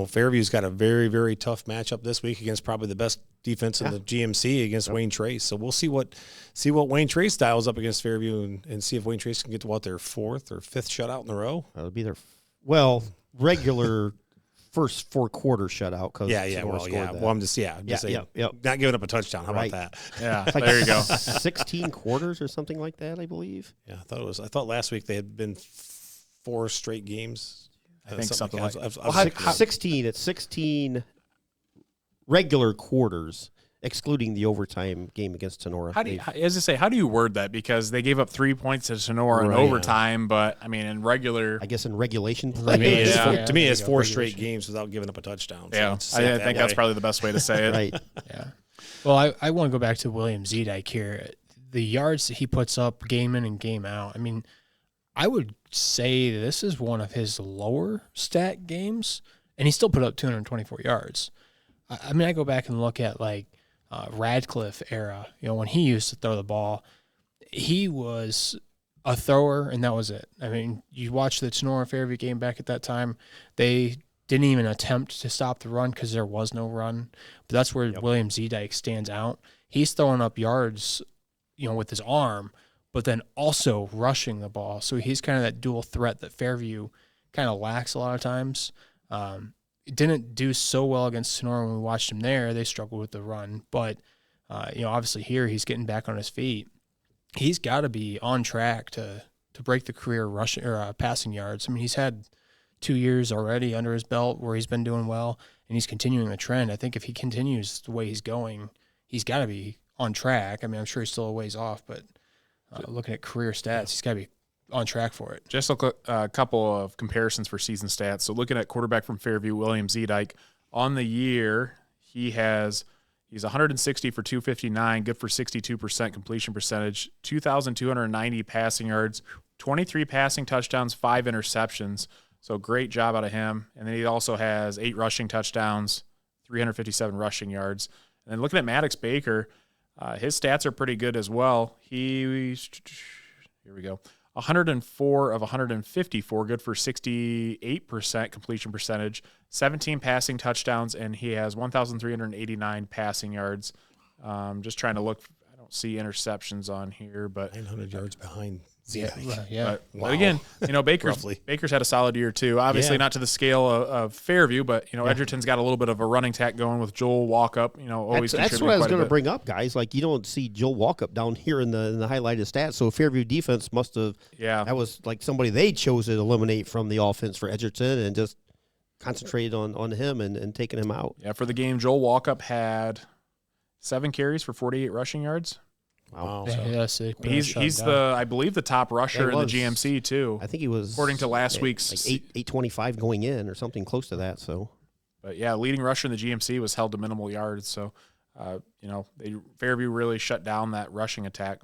Fairview's got a very, very tough matchup this week against probably the best defense in the GMC against Wayne Trace. So we'll see what Wayne Trace dials up against Fairview and see if Wayne Trace can get to their 4th or 5th shutout in a row. That'll be their regular first 4-quarter shutout. Well, I'm just saying, not giving up a touchdown. How about that? Yeah, there you go. 16 quarters or something like that, I believe. Yeah, I thought last week they had been 4 straight games. I think something like that. 16. It's 16 regular quarters, excluding the overtime game against Sonora. How do you word that? Because they gave up 3 points to Sonora in overtime, but I mean in regular. I guess in regulation play. To me, it's 4 straight games without giving up a touchdown. So I think that's probably the best way to say it. Right. Yeah. Well, I want to go back to William Zedike here. The yards that he puts up game in and game out. I mean, I would say this is one of his lower stat games, and he still put up 224 yards. I mean, I go back and look at Radcliffe era, when he used to throw the ball, he was a thrower, and that was it. I mean, you watch the Sonora Fairview game back at that time, they didn't even attempt to stop the run because there was no run. But that's where William Zedike stands out. He's throwing up yards, with his arm, but then also rushing the ball. So he's kind of that dual threat that Fairview kind of lacks a lot of times. It didn't do so well against Sonora when we watched him there. They struggled with the run. But, obviously here he's getting back on his feet. He's got to be on track to break the career rushing or passing yards. I mean, he's had 2 years already under his belt where he's been doing well, and he's continuing the trend. I think if he continues the way he's going, he's got to be on track. I mean, I'm sure he's still a ways off, but looking at career stats, he's got to be on track for it. Just a couple of comparisons for season stats. So looking at quarterback from Fairview, William Zedike, on the year, he's 160 for 259, good for 62% completion percentage, 2,290 passing yards, 23 passing touchdowns, 5 interceptions. So great job out of him. And then he also has 8 rushing touchdowns, 357 rushing yards. And then looking at Maddox Baker, his stats are pretty good as well. Here we go. 104 of 154, good for 68% completion percentage, 17 passing touchdowns, and he has 1,389 passing yards. Just trying to look. I don't see interceptions on here, but 900 yards behind. Yeah. But again, Baker's had a solid year too. Obviously not to the scale of Fairview, but Edgerton's got a little bit of a running tack going with Joel Walkup. Always that's what I was going to bring up, guys. Like you don't see Joel Walkup down here in the highlighted stats. So Fairview defense must have. Yeah, that was like somebody they chose to eliminate from the offense for Edgerton and just concentrated on him and taking him out. Yeah, for the game, Joel Walkup had 7 carries for 48 rushing yards. Wow. He's I believe the top rusher in the GMC too. I think he was according to last week's 825 going in or something close to that. So, but leading rusher in the GMC was held to minimal yards. So, Fairview really shut down that rushing attack.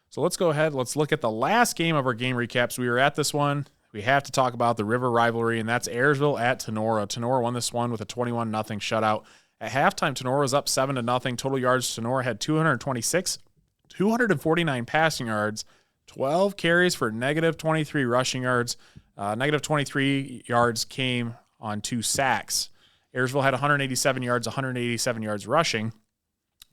So let's go ahead. Let's look at the last game of our game recaps. We were at this one. We have to talk about the River rivalry, and that's Ayersville at Tenora. Tenora won this one with a 21-0 shutout. At halftime, Tenora was up 7-0. Total yards, Tenora had 226, 249 passing yards, 12 carries for negative 23 rushing yards. Negative 23 yards came on 2 sacks. Ayersville had 187 yards, 187 yards rushing.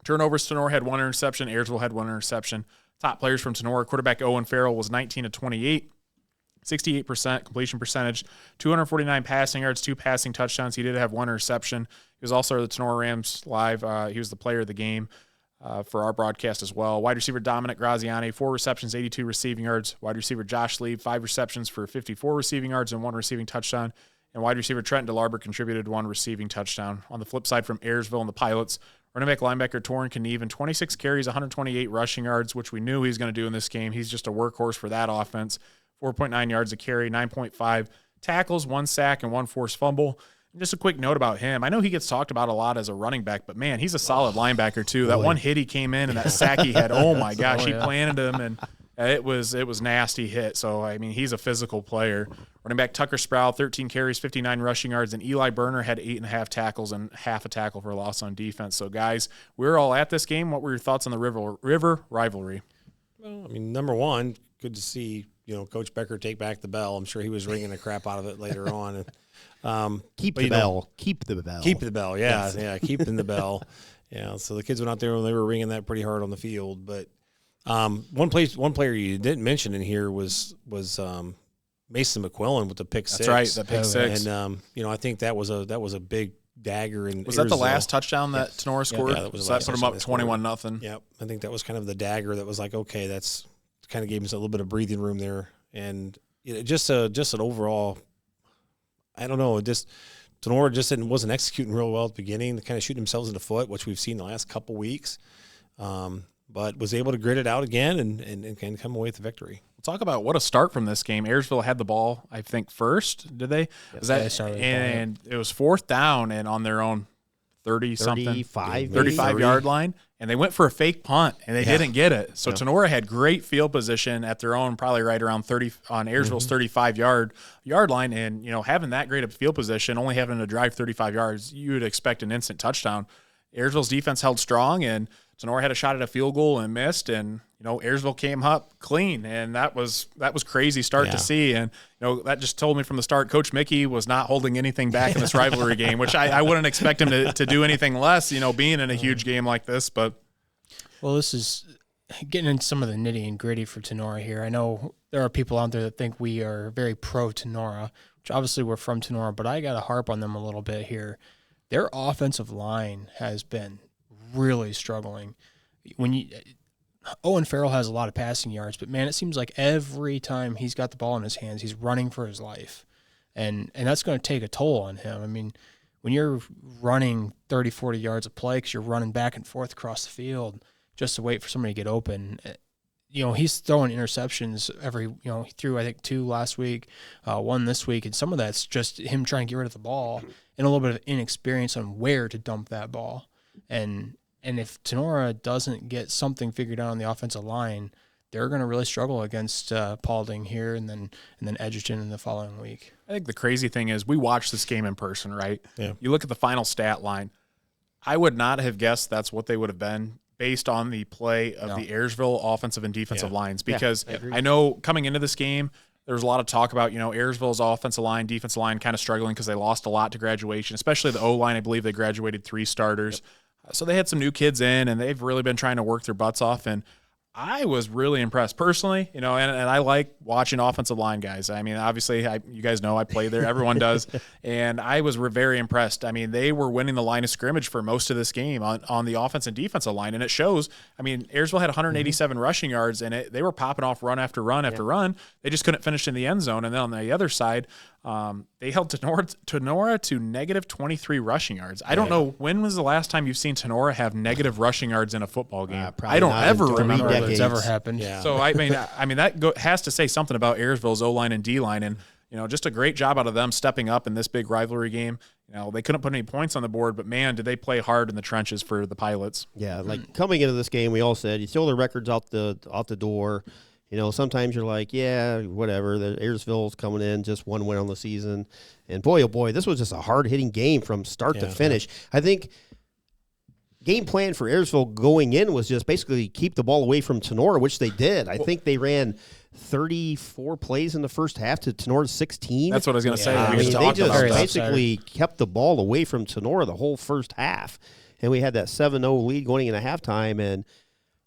Turnovers, Tenora had 1 interception. Ayersville had 1 interception. Top players from Tenora, quarterback Owen Farrell was 19-28, 68% completion percentage, 249 passing yards, 2 passing touchdowns. He did have 1 interception. He was also the Tenora Rams live. He was the player of the game for our broadcast as well. Wide receiver Dominic Graziani, 4 receptions, 82 receiving yards. Wide receiver Josh Lee, 5 receptions for 54 receiving yards and 1 receiving touchdown. And wide receiver Trent DeLarber contributed 1 receiving touchdown. On the flip side from Ayersville and the Pilots, running back linebacker Torrin Knieven, 26 carries, 128 rushing yards, which we knew he was going to do in this game. He's just a workhorse for that offense. 4.9 yards a carry, 9.5 tackles, 1 sack, and 1 forced fumble. And just a quick note about him. I know he gets talked about a lot as a running back, but, man, he's a solid linebacker too. That one hit he came in and that sack he had, oh, my gosh, he planted him, and it was nasty hit. So, I mean, he's a physical player. Running back Tucker Sproul, 13 carries, 59 rushing yards, and Eli Berner had 8.5 tackles and half a tackle for a loss on defense. So, guys, we're all at this game. What were your thoughts on the River rivalry? Well, I mean, number one, good to see, Coach Becker take back the bell. I'm sure he was ringing the crap out of it later on. Keep the bell. Keep the bell. Keep the bell. Yeah, Yes. yeah, keeping the bell. Yeah, so the kids went out there and they were ringing that pretty hard on the field. But one player you didn't mention in here was Mason McQuillan with the pick six. That's right, the pick six. And I think that was a big dagger. And was that the last touchdown that Tenora scored? Yeah, that was so that put them up 21-0. Yep, I think that was kind of the dagger that was like, okay, that's kind of gave us a little bit of breathing room there, and just an overall, I don't know, Tenora just wasn't executing real well at the beginning. They kind of shoot themselves in the foot, which we've seen the last couple weeks, but was able to grit it out again and come away with the victory. We'll talk about what a start from this game. Ayersville had the ball, I think, first. Did they? Yes, And it was 4th down and on their own 35-yard line, and they went for a fake punt, and they didn't get it. So Tenora had great field position at their own, probably right around 30 on Ayersville's 35-yard line, and having that great of field position, only having to drive 35 yards, you would expect an instant touchdown. Ayersville's defense held strong, and Tenora had a shot at a field goal and missed, and Ayersville came up clean, and that was crazy start to see. And that just told me from the start, Coach Mickey was not holding anything back in this rivalry game, which I wouldn't expect him to do anything less, being in a huge game like this. But this is getting into some of the nitty and gritty for Tenora here. I know there are people out there that think we are very pro Tenora, which obviously we're from Tenora, but I got to harp on them a little bit here. Their offensive line has been really struggling. Owen Farrell has a lot of passing yards, but, man, it seems like every time he's got the ball in his hands, he's running for his life. And that's going to take a toll on him. I mean, when you're running 30, 40 yards of play because you're running back and forth across the field just to wait for somebody to get open, he's throwing interceptions he threw, I think, 2 last week, 1 this week, and some of that's just him trying to get rid of the ball and a little bit of inexperience on where to dump that ball. And if Tenora doesn't get something figured out on the offensive line, they're going to really struggle against Paulding here and then Edgerton in the following week. I think the crazy thing is we watched this game in person, right? Yeah. You look at the final stat line. I would not have guessed that's what they would have been based on the play of the Ayersville offensive and defensive lines, because I know coming into this game, there was a lot of talk about, Ayersville's offensive line, defensive line kind of struggling because they lost a lot to graduation, especially the O-line. I believe they graduated 3 starters. Yep. So they had some new kids in, and they've really been trying to work their butts off. And I was really impressed personally, and I like watching offensive line guys. I mean, obviously, you guys know I played there. Everyone does. And I was very impressed. I mean, they were winning the line of scrimmage for most of this game on the offense and defensive line, and it shows. I mean, Ayersville had 187 rushing yards, and they were popping off run after run after run. They just couldn't finish in the end zone. And then on the other side, they held Tenora to negative 23 rushing yards. I don't know, when was the last time you've seen Tenora have negative rushing yards in a football game? I don't ever remember it's ever happened. Yeah. So I mean that has to say something about Ayersville's O-line and D-line, and just a great job out of them stepping up in this big rivalry game. They couldn't put any points on the board, but man, did they play hard in the trenches for the Pilots. Yeah, like coming into this game, we all said you throw the records out the door. Sometimes you're like, yeah, whatever. The Ayersville's coming in, just one win on the season. And boy, oh boy, this was just a hard-hitting game from start to finish. I think game plan for Ayersville going in was just basically keep the ball away from Tenora, which they did. I think they ran 34 plays in the first half to Tenora's 16. That's what I was going to say. They just basically kept the ball away from Tenora the whole first half. And we had that 7-0 lead going into halftime, and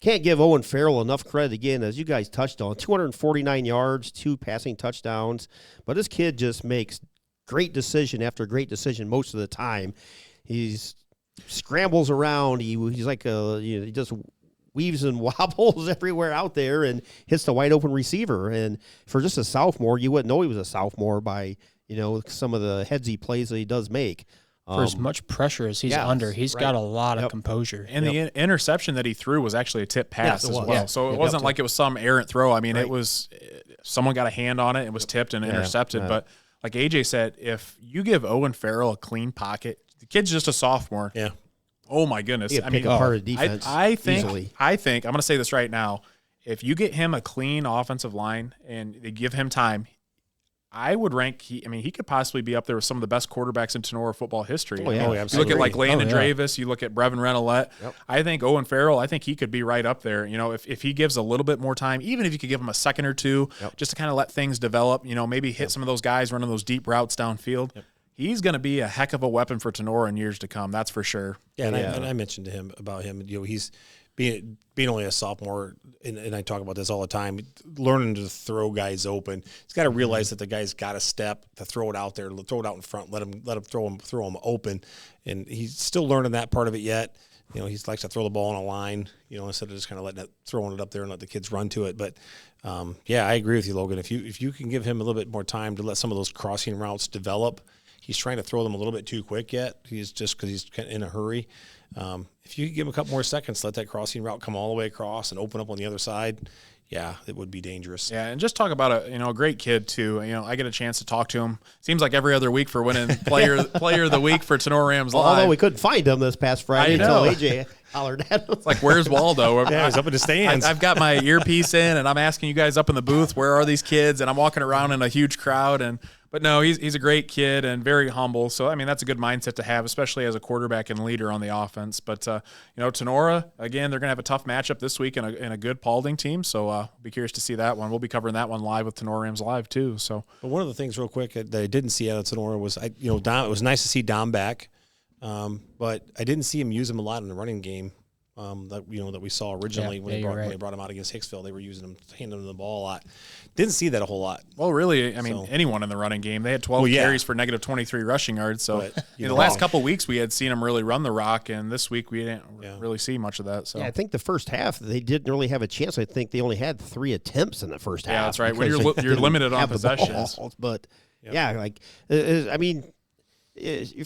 can't give Owen Farrell enough credit again, as you guys touched on. 249 yards, 2 passing touchdowns. But this kid just makes great decision after great decision most of the time. He's scrambles around. He's like he just weaves and wobbles everywhere out there and hits the wide open receiver. And for just a sophomore, you wouldn't know he was a sophomore by some of the headsy plays that he does make. For as much pressure as he's under, he's got a lot of composure. And the interception that he threw was actually a tip pass as well. Yeah. So it wasn't like it was some errant throw. I mean, it was someone got a hand on it. It was tipped and intercepted. Yeah. But like AJ said, if you give Owen Farrell a clean pocket, the kid's just a sophomore. Yeah. Oh, my goodness. He could pick apart a defense easily. I think, I'm going to say this right now, if you get him a clean offensive line and they give him time, I would rank he could possibly be up there with some of the best quarterbacks in Tenora football history. Oh, yeah. You look at like Landon Dravis, you look at Brevin Renolette. Yep. I think Owen Farrell, I think he could be right up there. If he gives a little bit more time, even if you could give him a second or two, just to kind of let things develop, maybe hit some of those guys running those deep routes downfield. Yep. He's going to be a heck of a weapon for Tenora in years to come. That's for sure. Yeah, and I mentioned to him about him. He's being only a sophomore, and I talk about this all the time. Learning to throw guys open. He's got to realize that the guy's got a step to throw it out there, throw it out in front, let him throw him open, and he's still learning that part of it yet. He likes to throw the ball on a line, instead of just kind of throwing it up there and let the kids run to it. But I agree with you, Logan. If you can give him a little bit more time to let some of those crossing routes develop. He's trying to throw them a little bit too quick yet. He's just because he's in a hurry. If you give him a couple more seconds, let that crossing route come all the way across and open up on the other side, it would be dangerous. Yeah, and just talk about a great kid too. I get a chance to talk to him. Seems like every other week for winning player of the week for Tenora Rams Live. Although we couldn't find him this past Friday until AJ hollered at him. It's like, where's Waldo? Yeah, he's up in the stands. I've got my earpiece in, and I'm asking you guys up in the booth, where are these kids? And I'm walking around in a huge crowd, but no, he's a great kid and very humble. So, that's a good mindset to have, especially as a quarterback and leader on the offense. But, Tenora, again, they're going to have a tough matchup this week in a good Paulding team. So, be curious to see that one. We'll be covering that one live with Tenora Rams Live, too. So, but one of the things real quick that I didn't see out of Tenora was, Dom, it was nice to see Dom back, but I didn't see him use him a lot in the running game. That we saw originally when they brought him out against Hicksville. They were using him, handing him the ball a lot. Didn't see that a whole lot. Well, really, anyone in the running game. They had 12 carries for negative 23 rushing yards. So in the last couple of weeks, we had seen them really run the rock, and this week we didn't really see much of that. So I think the first half they didn't really have a chance. I think they only had 3 attempts in the first half. Yeah, that's right. When you're limited on possessions, but if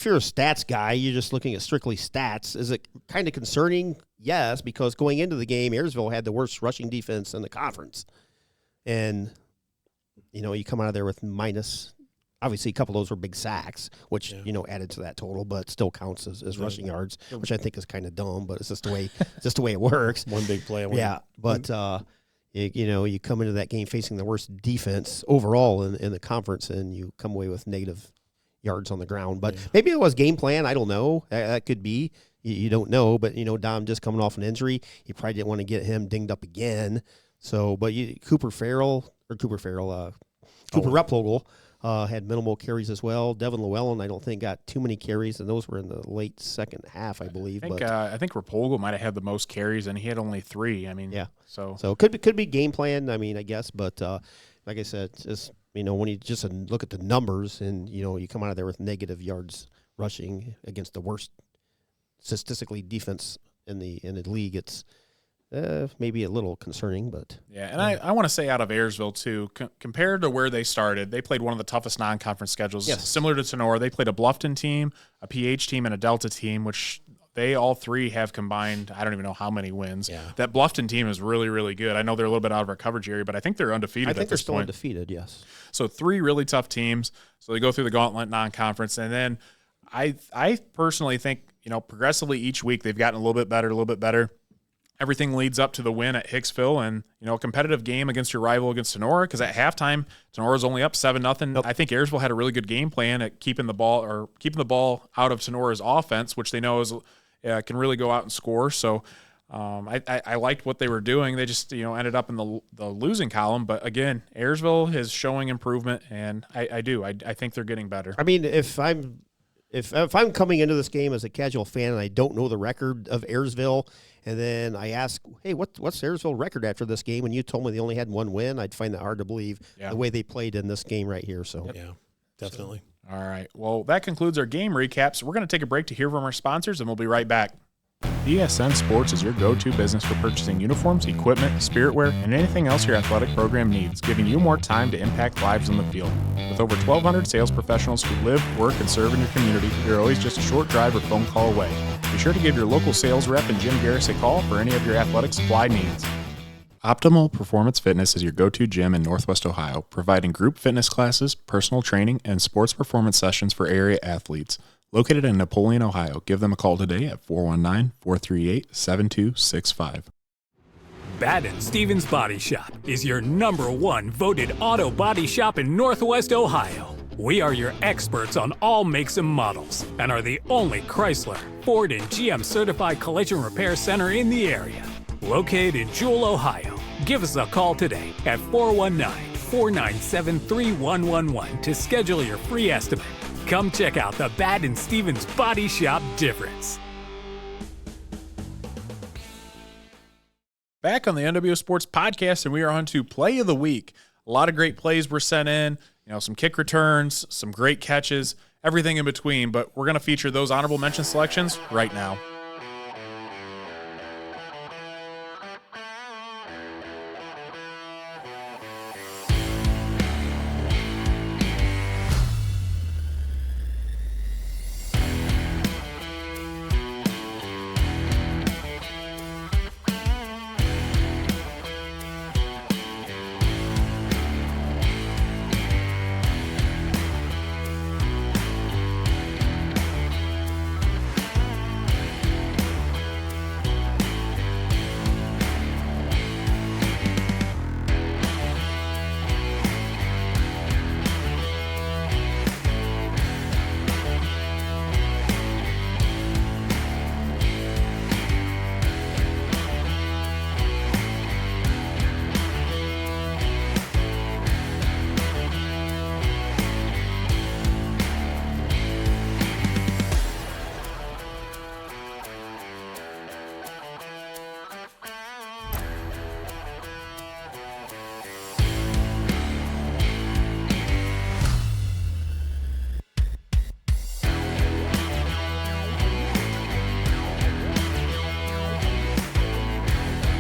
you're a stats guy, you're just looking at strictly stats. Is it kind of concerning? Yes, because going into the game, Ayersville had the worst rushing defense in the conference. And, you come out of there with minus. Obviously, a couple of those were big sacks, which, added to that total, but still counts as rushing yards, which I think is kind of dumb, but it's just the way it works. One big play. But you come into that game facing the worst defense overall in the conference, and you come away with negative yards on the ground. But maybe it was game plan. I don't know. That could be. You don't know. But, Dom just coming off an injury, you probably didn't want to get him dinged up again. So, but Cooper Replogle had minimal carries as well. Devin Llewellyn, I don't think, got too many carries, and those were in the late second half, I believe. I think Replogle might have had the most carries, and he had only 3. So it could be game plan, I guess. But like I said, just when you just look at the numbers and, you come out of there with negative yards rushing against the worst statistically defense in the league, it's maybe a little concerning. But and I want to say out of Ayersville, too, compared to where they started, they played one of the toughest non-conference schedules. Yes. Similar to Tenora, they played a Bluffton team, a PH team, and a Delta team, which they all 3 have combined, I don't even know how many wins. Yeah. That Bluffton team is really, really good. I know they're a little bit out of our coverage area, but I think they're undefeated. I think at they're this still point. undefeated, yes. So 3 really tough teams. So they go through the gauntlet non-conference. And then I personally think, progressively each week they've gotten a little bit better. Everything leads up to the win at Hicksville and, a competitive game against your rival against Sonora, because at halftime, Sonora's only up 7-0. Yep. I think Ayersville had a really good game plan at keeping the ball out of Sonora's offense, which they know can really go out and score. So I liked what they were doing. They just, ended up in the losing column. But again, Ayersville is showing improvement, and I think they're getting better. I mean, if I'm coming into this game as a casual fan and I don't know the record of Ayersville, and then I ask, hey, what's Ayersville record after this game? And you told me they only had one win, I'd find that hard to believe the way they played in this game right here. So yeah, definitely. All right. Well, that concludes our game recaps. We're going to take a break to hear from our sponsors, and we'll be right back. BSN Sports is your go-to business for purchasing uniforms, equipment, spiritwear, and anything else your athletic program needs, giving you more time to impact lives on the field. With over 1,200 sales professionals who live, work, and serve in your community, you're always just a short drive or phone call away. Be sure to give your local sales rep and Jim Garris a call for any of your athletic supply needs. Optimal Performance Fitness is your go-to gym in Northwest Ohio, providing group fitness classes, personal training, and sports performance sessions for area athletes. Located in Napoleon, Ohio. Give them a call today at 419-438-7265. Baden Stevens Body Shop is your #1 voted auto body shop in Northwest Ohio. We are your experts on all makes and models and are the only Chrysler, Ford, and GM certified collision repair center in the area. Located in Jewel, Ohio. Give us a call today at 419-497-3111 to schedule your free estimate. Come check out the Baden Stevens Body Shop difference. Back on the NWO Sports Podcast, and we are on to Play of the Week. A lot of great plays were sent in, some kick returns, some great catches, everything in between, but we're going to feature those honorable mention selections right now.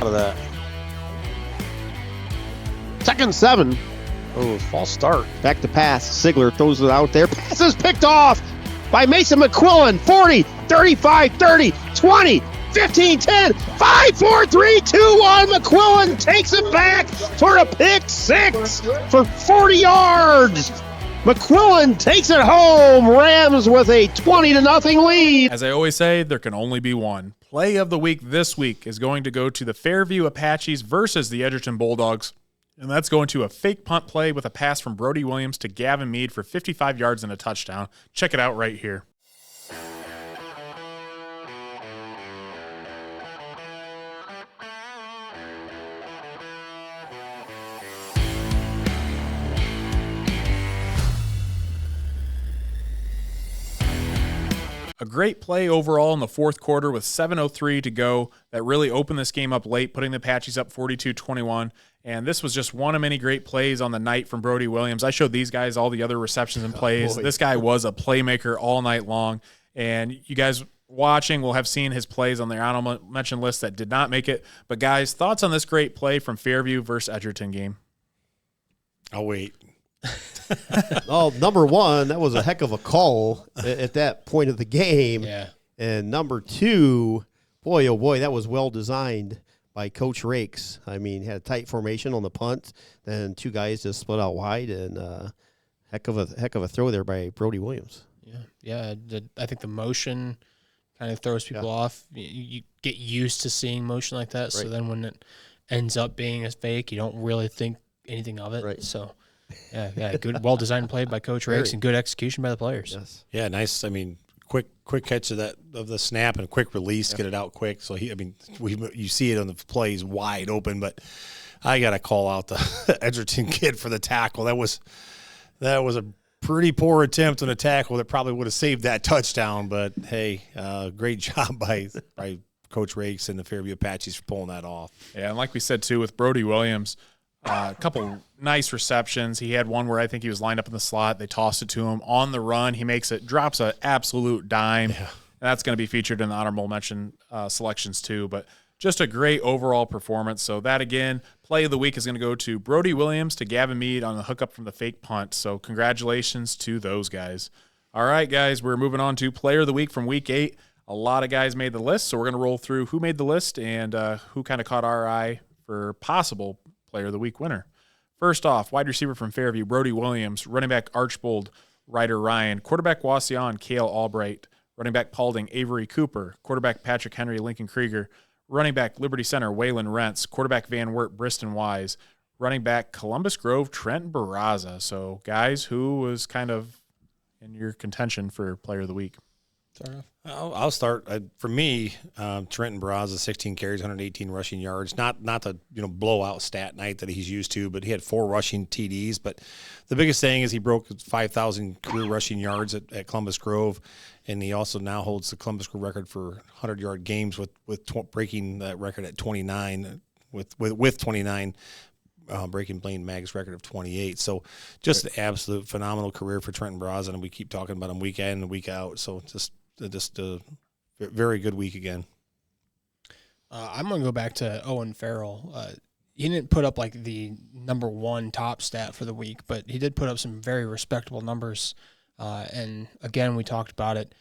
Out of that. 2nd and 7. Oh, false start. Back to pass. Sigler throws it out there. Pass is picked off by Mason McQuillan. 40, 35, 30, 20, 15, 10, 5, 4, 3, 2, 1. McQuillan takes it back for a pick six for 40 yards. McQuillan takes it home. Rams with a 20-0 lead. As I always say, there can only be one. Play of the week this week is going to go to the Fairview Apaches versus the Edgerton Bulldogs. And that's going to a fake punt play with a pass from Brody Williams to Gavin Mead for 55 yards and a touchdown. Check it out right here. A great play overall in the fourth quarter with 7:03 to go that really opened this game up late, putting the Apaches up 42-21. And this was just one of many great plays on the night from Brody Williams. I showed these guys all the other receptions and plays. This guy was a playmaker all night long. And you guys watching will have seen his plays on their honorable mention list that did not make it. But guys, thoughts on this great play from Fairview versus Edgerton game? I'll wait. Oh, number one, that was a heck of a call at that point of the game. Yeah. And number two, boy, oh boy, that was well designed by Coach Rakes. I mean, had a tight formation on the punt, then two guys just split out wide, and heck of a throw there by Brody Williams. Yeah. I think the motion kind of throws people off. You get used to seeing motion like that, so then when it ends up being a fake, you don't really think anything of it. Right. So, good, well-designed play by Coach Rakes and good execution by the players. Yes. Yeah, nice. I mean, quick catch of the snap and quick release, get it out quick. So you see it on the play, he's wide open, but I got to call out the Edgerton kid for the tackle. That was a pretty poor attempt on a tackle that probably would have saved that touchdown. But hey, great job by Coach Rakes and the Fairview Apaches for pulling that off. Yeah, and like we said too with Brody Williams, a couple nice receptions. He had one where I think he was lined up in the slot. They tossed it to him on the run. He makes it, drops an absolute dime. Yeah. And that's going to be featured in the honorable mention selections too. But just a great overall performance. So that, again, play of the week is going to go to Brody Williams, to Gavin Mead on the hookup from the fake punt. So congratulations to those guys. All right, guys, we're moving on to player of the week from week 8. A lot of guys made the list, so we're going to roll through who made the list and who kind of caught our eye for possible player of the week winner. First off, wide receiver from Fairview, Brody Williams. Running back, Archbold, Ryder Ryan. Quarterback, Wasion, Cale Albright. Running back, Paulding, Avery Cooper. Quarterback, Patrick Henry, Lincoln Krieger. Running back, Liberty Center, Waylon Rentz. Quarterback, Van Wert, Briston Wise. Running back, Columbus Grove, Trent Barraza. So, guys, who was kind of in your contention for player of the week? Start off. I'll start. For me, Trenton Barraza, 16 carries, 118 rushing yards. Not the blowout stat night that he's used to, but he had 4 rushing TDs. But the biggest thing is he broke 5,000 career rushing yards at Columbus Grove, and he also now holds the Columbus Grove record for 100-yard games with breaking that record at 29 with 29. Breaking Blaine Magg's record of 28. So just an absolute phenomenal career for Trenton Barraza, and we keep talking about him week in and week out. So just a very good week again. I'm going to go back to Owen Farrell. He didn't put up like the number 1 top stat for the week, but he did put up some very respectable numbers. And again, we talked about it.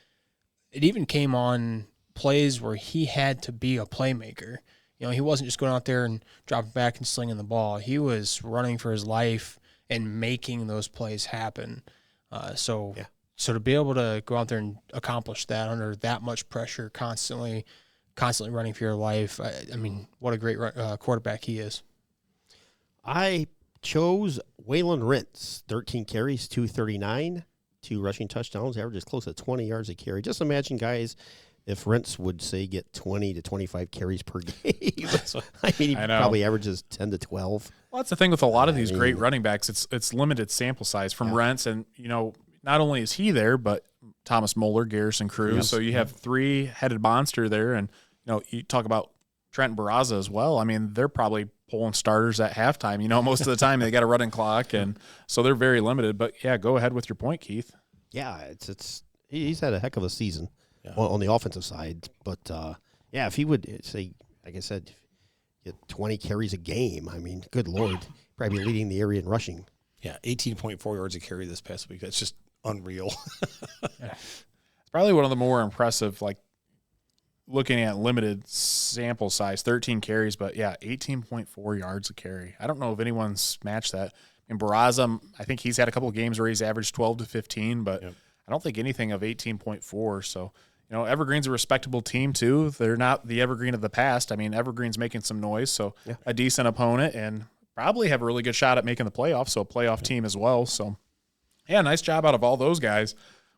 It even came on plays where he had to be a playmaker. He wasn't just going out there and dropping back and slinging the ball. He was running for his life and making those plays happen. So to be able to go out there and accomplish that under that much pressure, constantly running for your life, I mean, what a great quarterback he is. I chose Waylon Rentz, 13 carries, 239, 2 rushing touchdowns, averages close to 20 yards a carry. Just imagine, guys, if Rentz would, say, get 20 to 25 carries per game. I mean, he probably averages 10 to 12. Well, that's the thing with a lot of these great running backs. It's limited sample size from Rentz, and, not only is he there, but Thomas Moeller, Garrison Cruz. Yes. So you have 3-headed monster there, and, you talk about Trent Barraza as well. I mean, they're probably pulling starters at halftime. Most of the time they got a running clock, and so they're very limited. But, yeah, go ahead with your point, Keith. Yeah, he's had a heck of a season. On the offensive side. But, if he would, say, like I said, get 20 carries a game, I mean, good Lord, probably leading the area in rushing. Yeah, 18.4 yards a carry this past week. That's just unreal. It's probably one of the more impressive, like, looking at limited sample size, 13 carries, but, 18.4 yards a carry. I don't know if anyone's matched that. And Barraza, I think he's had a couple of games where he's averaged 12 to 15, but I don't think anything of 18.4, so – Evergreen's a respectable team, too. They're not the Evergreen of the past. I mean, Evergreen's making some noise, so a decent opponent, and probably have a really good shot at making the playoffs, so a playoff team as well. So, nice job out of all those guys.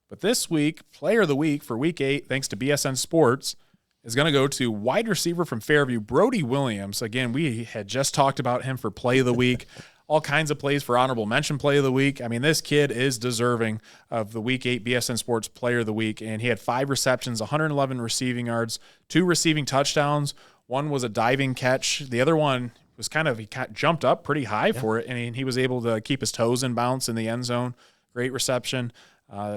But this week, player of the week for week 8, thanks to BSN Sports, is going to go to wide receiver from Fairview, Brody Williams. Again, we had just talked about him for play of the week. All kinds of plays for honorable mention play of the week. I mean, this kid is deserving of the Week 8 BSN Sports Player of the Week, and he had 5 receptions, 111 receiving yards, 2 receiving touchdowns. One was a diving catch. The other one was he jumped up pretty high for it, and he was able to keep his toes in bounce in the end zone. Great reception.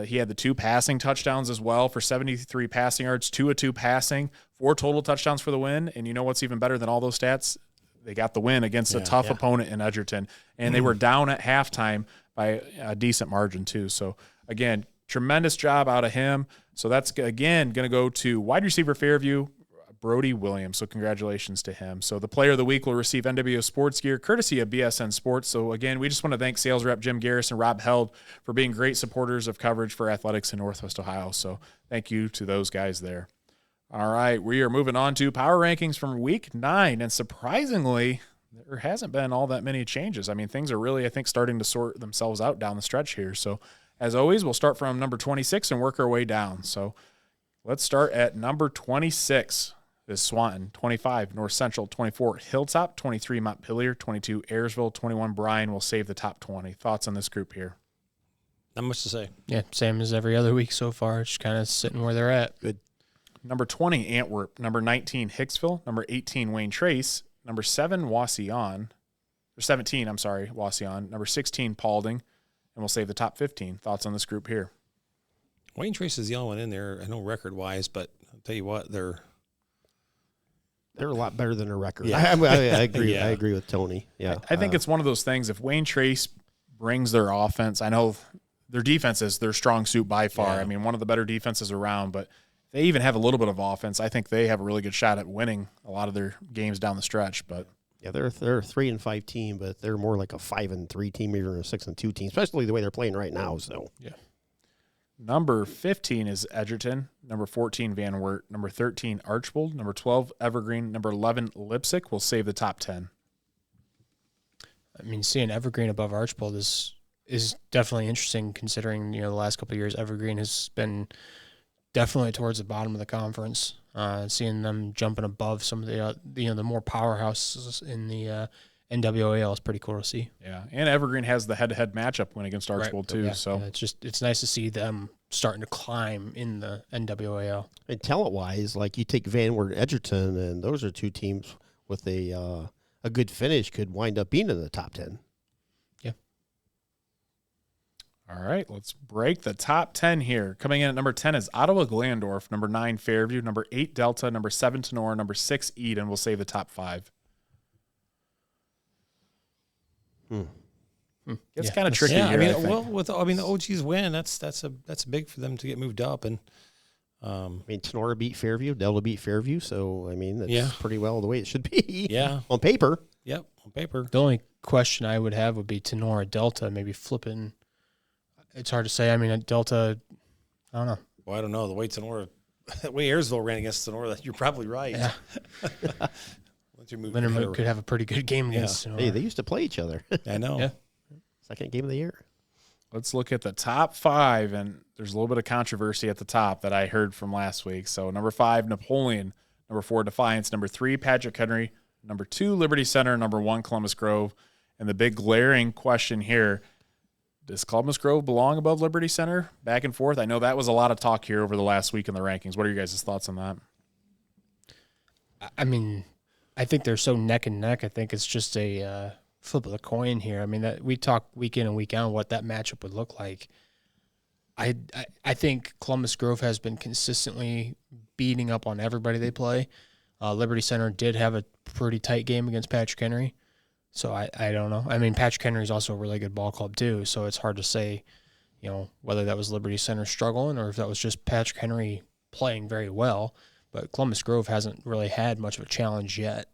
He had the 2 passing touchdowns as well for 73 passing yards, 2 of 2 passing, 4 total touchdowns for the win. And you know what's even better than all those stats? They got the win against a tough opponent in Edgerton, and they were down at halftime by a decent margin too. So again, tremendous job out of him. So that's again going to go to wide receiver Fairview, Brody Williams. So congratulations to him. So the player of the week will receive NWO Sports gear courtesy of BSN Sports. So again, we just want to thank sales rep Jim Garris and Rob Held for being great supporters of coverage for athletics in Northwest Ohio. So thank you to those guys there. All right, we are moving on to power rankings from week 9. And surprisingly, there hasn't been all that many changes. I mean, things are really, I think, starting to sort themselves out down the stretch here. So as always, we'll start from number 26 and work our way down. So let's start at number 26 is Swanton, 25 North Central, 24 Hilltop, 23 Montpelier, 22 Ayersville, 21 Bryan will save the top 20. Thoughts on this group here? Not much to say. Yeah, same as every other week so far. Just kind of sitting where they're at. Good. Number 20 Antwerp, number 19 Hicksville, number 18 Wayne Trace, number 7 Wauseon, or 17, I'm sorry, Wauseon, number 16 Paulding, and we'll save the top 15. Thoughts on this group here? Wayne Trace is the only one in there, I know record-wise, but I'll tell you what, they're a lot better than their record. Yeah. I agree. Yeah. I agree with Tony. Yeah, I think it's one of those things. If Wayne Trace brings their offense, I know their defense is their strong suit by far. Yeah. I mean, one of the better defenses around, but if they even have a little bit of offense, I think they have a really good shot at winning a lot of their games down the stretch. But yeah, they're a 3-5 team, but they're more like a 5-3 team, even a 6-2 team, especially the way they're playing right now. So Yeah. number 15 is Edgerton, number 14 Van Wert, number 13 Archbold, number 12 Evergreen, number 11 Lipsick will save the top 10. I mean, seeing Evergreen above Archbold is definitely interesting, considering the last couple of years Evergreen has been definitely towards the bottom of the conference. Seeing them jumping above some of the more powerhouses in the NWAL is pretty cool to see. Yeah, and Evergreen has the head-to-head matchup win against Archbold too. Yeah. So Yeah, it's nice to see them starting to climb in the NWAL. and talent-wise, like you take Van Wert, Edgerton, and those are two teams with a good finish could wind up being in the top 10. all right, let's break the top 10 here. Coming in at number 10 is Ottawa Glandorf, number 9 Fairview, number 8 Delta, number 7 Tenor, number 6 Eden will save the top 5. It's kind of tricky yeah. here. I I mean, think. the OG's win. That's big for them to get moved up, and I mean, Tenora beat Fairview, Delta beat Fairview, so I mean, that's Yeah. pretty well the way it should be. yeah, On paper. yep, on paper. The only question I would have would be Tenora Delta, maybe flipping. It's hard to say. I mean, at Delta, I don't know. Well, I don't know the way Sonora, the way Ayersville ran against Sonora. You're probably right. Yeah. Once you move Linderman could have a pretty good game against Tenora. Hey, they used to play each other. I know. Yeah. Second game of the year. Let's look at the top 5, and there's a little bit of controversy at the top that I heard from last week. So number 5, Napoleon, number 4, Defiance, number 3, Patrick Henry, number 2, Liberty Center, number 1, Columbus Grove. And the big glaring question here, does Columbus Grove belong above Liberty Center? Back and forth. I know that was a lot of talk here over the last week in the rankings. What are your guys' thoughts on that? I mean, I think they're so neck and neck. I think it's just a flip of the coin here. I mean, that we talk week in and week out what that matchup would look like. I think Columbus Grove has been consistently beating up on everybody they play. Liberty Center did have a pretty tight game against Patrick Henry. So I don't know. I mean, Patrick Henry is also a really good ball club too. So it's hard to say, whether that was Liberty Center struggling or if that was just Patrick Henry playing very well. But Columbus Grove hasn't really had much of a challenge yet.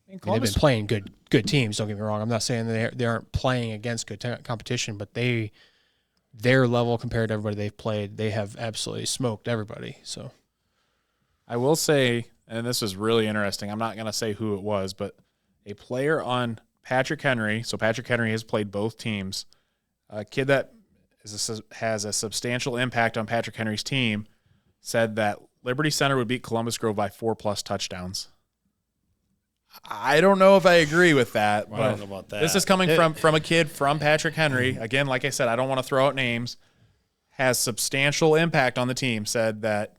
They've been playing good teams. Don't get me wrong. I'm not saying they aren't playing against good competition, but their level compared to everybody they've played, they have absolutely smoked everybody. So I will say, and this is really interesting, I'm not going to say who it was, but a player on Patrick Henry, so Patrick Henry has played both teams, a kid that has a substantial impact on Patrick Henry's team, said that Liberty Center would beat Columbus Grove by 4+ touchdowns. I don't know if I agree with that. Well, I don't know about that. This is coming from a kid from Patrick Henry. Again, like I said, I don't want to throw out names. Has substantial impact on the team. Said that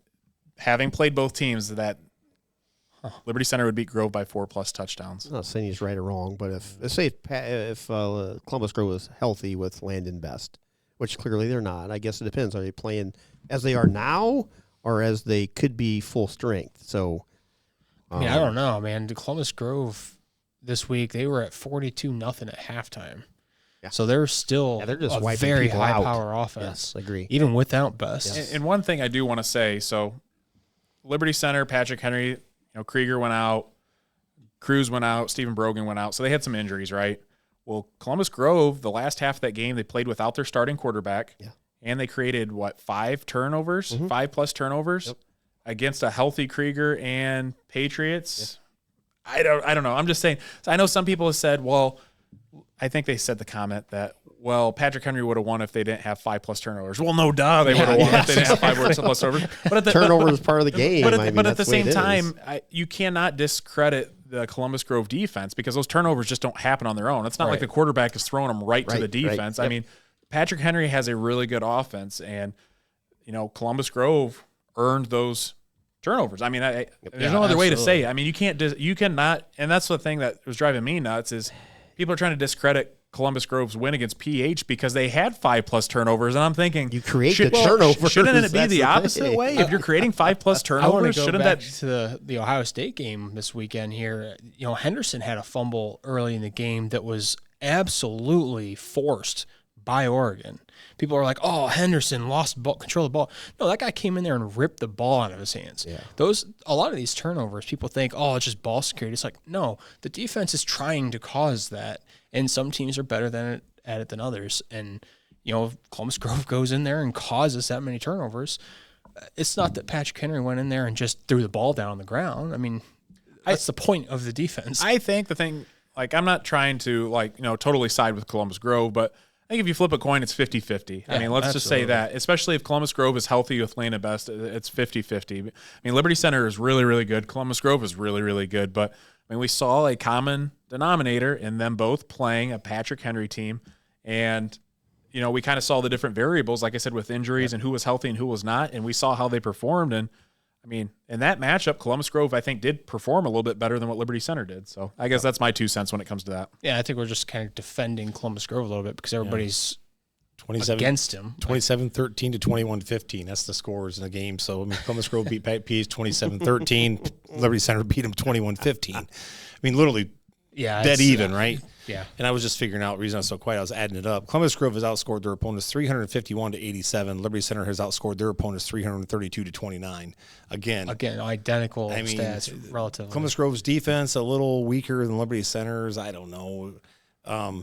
having played both teams, that Liberty Center would beat Grove by 4+ touchdowns. I'm not saying he's right or wrong, but if Columbus Grove was healthy with Landon Best, which clearly they're not, I guess it depends. Are they playing as they are now or as they could be full strength? So, I mean, I don't know, man. Columbus Grove this week, they were at 42-0 at halftime. Yeah. So they're still they're just a wiping very people out. high-power offense. Yes, I agree. Even without Best. And one thing I do want to say, so Liberty Center, Patrick Henry, Krieger went out, Cruz went out, Stephen Brogan went out. So they had some injuries, right? Well, Columbus Grove, the last half of that game, they played without their starting quarterback. Yeah. And they created, 5 turnovers, 5+ turnovers against a healthy Krieger and Patriots. Yeah. I don't know. I'm just saying. So I know some people have said, well, I think they said the comment that, well, Patrick Henry would have won if they didn't have 5+ turnovers. Well, no duh, they would have won if they didn't have 5+ turnovers. But turnover is part of the game. But at the same time, you cannot discredit the Columbus Grove defense because those turnovers just don't happen on their own. It's not like the quarterback is throwing them right to the defense. I mean, Patrick Henry has a really good offense, and Columbus Grove earned those turnovers. I mean, there's no other way to say it. I mean, you cannot, and that's the thing that was driving me nuts is people are trying to discredit Columbus Grove's win against PH because they had 5+ turnovers, and I'm thinking you create the turnovers. Shouldn't it be the opposite way? If you're creating 5+ turnovers, shouldn't that to the Ohio State game this weekend here? Henderson had a fumble early in the game that was absolutely forced by Oregon. People are like, "Oh, Henderson lost control of the ball." No, that guy came in there and ripped the ball out of his hands. Yeah. A lot of these turnovers, people think, "Oh, it's just ball security." It's like, no, the defense is trying to cause that, and some teams are better at it than others. And Columbus Grove goes in there and causes that many turnovers. It's not that Patrick Henry went in there and just threw the ball down on the ground. I mean, that's the point of the defense. I think the thing, I'm not trying to totally side with Columbus Grove, but I think if you flip a coin, it's 50-50. I mean, let's just say that, especially if Columbus Grove is healthy with Lane at best, it's 50-50. I mean, Liberty Center is really, really good. Columbus Grove is really, really good. But, I mean, we saw a common denominator in them both playing a Patrick Henry team. And, we kind of saw the different variables, like I said, with injuries and who was healthy and who was not. And we saw how they performed. And, I mean, in that matchup, Columbus Grove, I think, did perform a little bit better than what Liberty Center did. So I guess that's my 2 cents when it comes to that. Yeah, I think we're just kind of defending Columbus Grove a little bit because everybody's against him. 27-13 to 21-15. That's the scores in the game. So, I mean, Columbus Grove beat Pease 27-13. Liberty Center beat them 21-15. I mean, literally dead even, right? Yeah. And I was just figuring out the reason I was so quiet. I was adding it up. Columbus Grove has outscored their opponents 351 to 87. Liberty Center has outscored their opponents 332 to 29. Again, identical stats relatively. Columbus Grove's defense a little weaker than Liberty Center's. I don't know. Put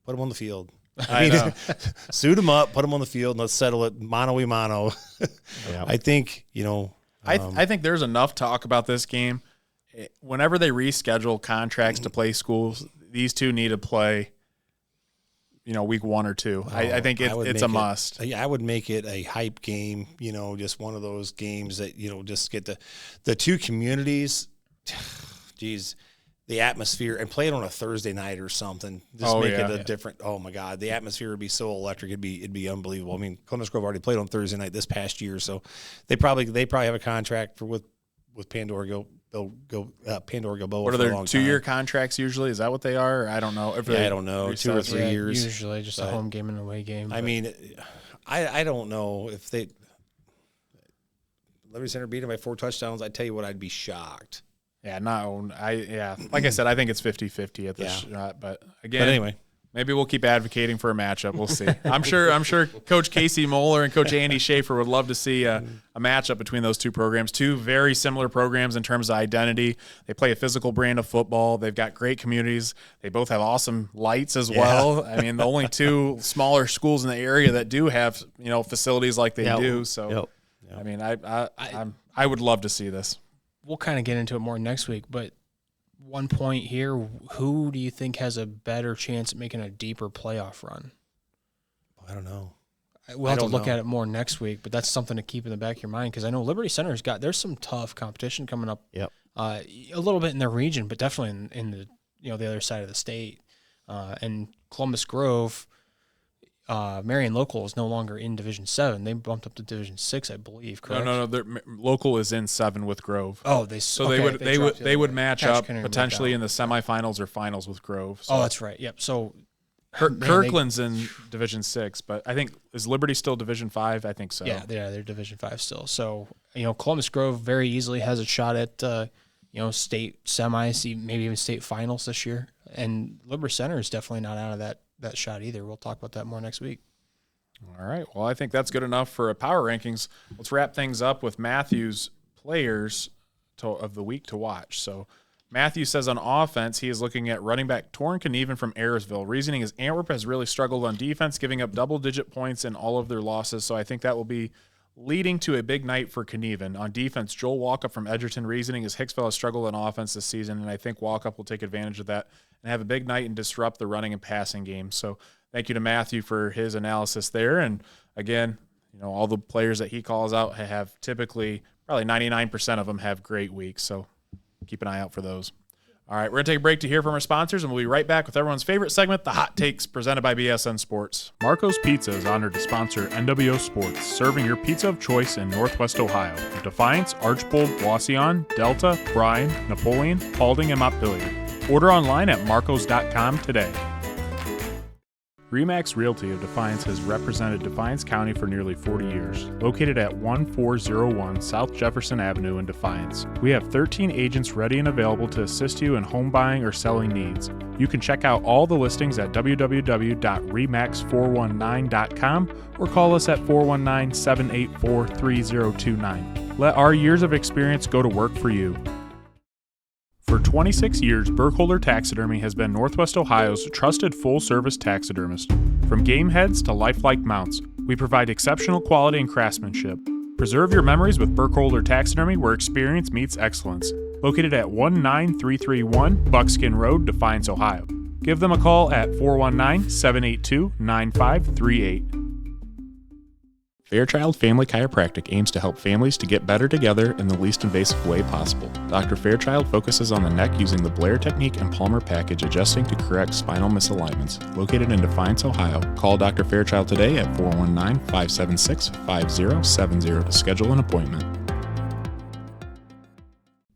them on the field. I mean, suit them up, put them on the field, and let's settle it mano-a-mano. Yeah. I think, I think there's enough talk about this game. Whenever they reschedule contracts to play schools, these two need to play, week 1 or 2. I think it's a must. I would make it a hype game, just one of those games that, just get the two communities, geez, the atmosphere, and play it on a Thursday night or something. Just make it a different, oh my God, the atmosphere would be so electric. It'd be unbelievable. I mean, Columbus Grove already played on Thursday night this past year, so they probably have a contract with Pandora Pandora Gilboa. What are their 2-year contracts usually? Is that what they are? I don't know. I don't know. 2 or 3 years. Usually just a home game and an away game. I mean, I don't know if Liberty Center beat them by 4 touchdowns. I tell you what, I'd be shocked. Yeah, like I said, I think it's 50-50 at this shot. But again, anyway, maybe we'll keep advocating for a matchup. We'll see. I'm sure Coach Casey Moeller and Coach Andy Schaefer would love to see a matchup between those two programs. Two very similar programs in terms of identity. They play a physical brand of football. They've got great communities. They both have awesome lights as well. I mean, the only 2 smaller schools in the area that do have facilities like they do. So, I mean, I would love to see this. We'll kind of get into it more next week, but one point here, who do you think has a better chance at making a deeper playoff run? I don't know. We'll have to look at it more next week, but that's something to keep in the back of your mind because I know Liberty Center's there's some tough competition coming up. Yep. A little bit in their region, but definitely in the the other side of the state. And Columbus Grove, Marion Local is no longer in Division 7. They bumped up to Division 6, I believe. Correct? No. Local is in 7 with Grove. Oh, they would match up potentially in the semifinals or finals with Grove. So. Oh, that's right. Yep. So Kirkland's in Division 6, but I think is Liberty still Division 5? I think so. Yeah, they're Division 5 still. So Columbus Grove very easily has a shot at state semis, maybe even state finals this year. And Liberty Center is definitely not out of that shot either. We'll talk about that more next week. All right. Well, I think that's good enough for a power rankings. Let's wrap things up with Matthew's players of the week to watch. So Matthew says on offense, he is looking at running back Torrin Knieven from Ayersville. Reasoning is Antwerp has really struggled on defense, giving up double-digit points in all of their losses. So I think that will be leading to a big night for Knieven. On defense, Joel Walkup from Edgerton. Reasoning is Hicksville has struggled on offense this season, and I think Walkup will take advantage of that and have a big night and disrupt the running and passing game. So thank you to Matthew for his analysis there. And again, all the players that he calls out have typically, probably 99% of them have great weeks. So keep an eye out for those. All right, we're going to take a break to hear from our sponsors, and we'll be right back with everyone's favorite segment, the Hot Takes, presented by BSN Sports. Marco's Pizza is honored to sponsor NWO Sports, serving your pizza of choice in Northwest Ohio. Defiance, Archbold, Wauseon, Delta, Bryan, Napoleon, Paulding, and Montpelier. Order online at marcos.com today. Remax Realty of Defiance has represented Defiance County for nearly 40 years. Located at 1401 South Jefferson Avenue in Defiance, we have 13 agents ready and available to assist you in home buying or selling needs. You can check out all the listings at www.remax419.com or call us at 419-784-3029. Let our years of experience go to work for you. For 26 years, Burkholder Taxidermy has been Northwest Ohio's trusted full-service taxidermist. From game heads to lifelike mounts, we provide exceptional quality and craftsmanship. Preserve your memories with Burkholder Taxidermy, where experience meets excellence. Located at 19331 Buckskin Road, Defiance, Ohio. Give them a call at 419-782-9538. Fairchild Family Chiropractic aims to help families to get better together in the least invasive way possible. Dr. Fairchild focuses on the neck using the Blair technique and Palmer package, adjusting to correct spinal misalignments. Located in Defiance, Ohio. Call Dr. Fairchild today at 419-576-5070 to schedule an appointment.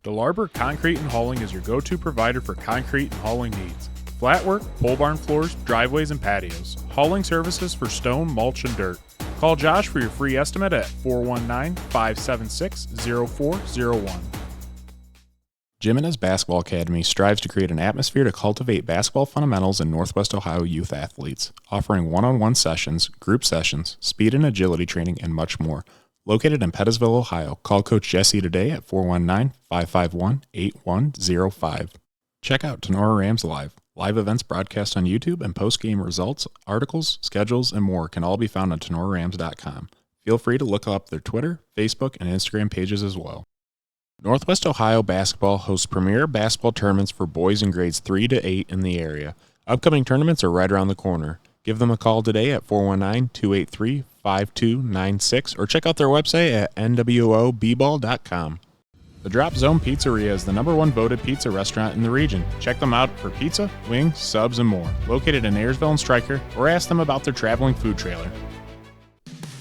DeLarber Concrete and Hauling is your go-to provider for concrete and hauling needs. Flat work, pole barn floors, driveways, and patios. Hauling services for stone, mulch, and dirt. Call Josh for your free estimate at 419-576-0401. Jimenez Basketball Academy strives to create an atmosphere to cultivate basketball fundamentals in Northwest Ohio youth athletes, offering one-on-one sessions, group sessions, speed and agility training, and much more. Located in Pettisville, Ohio. Call Coach Jesse today at 419-551-8105. Check out Tenora Rams Live. Live events broadcast on YouTube and post-game results, articles, schedules, and more can all be found on tenorarams.com. Feel free to look up their Twitter, Facebook, and Instagram pages as well. Northwest Ohio Basketball hosts premier basketball tournaments for boys in grades 3 to 8 in the area. Upcoming tournaments are right around the corner. Give them a call today at 419-283-5296 or check out their website at nwoball.com. The Drop Zone Pizzeria is the #1 voted pizza restaurant in the region. Check them out for pizza, wings, subs, and more. Located in Ayersville and Stryker, or ask them about their traveling food trailer.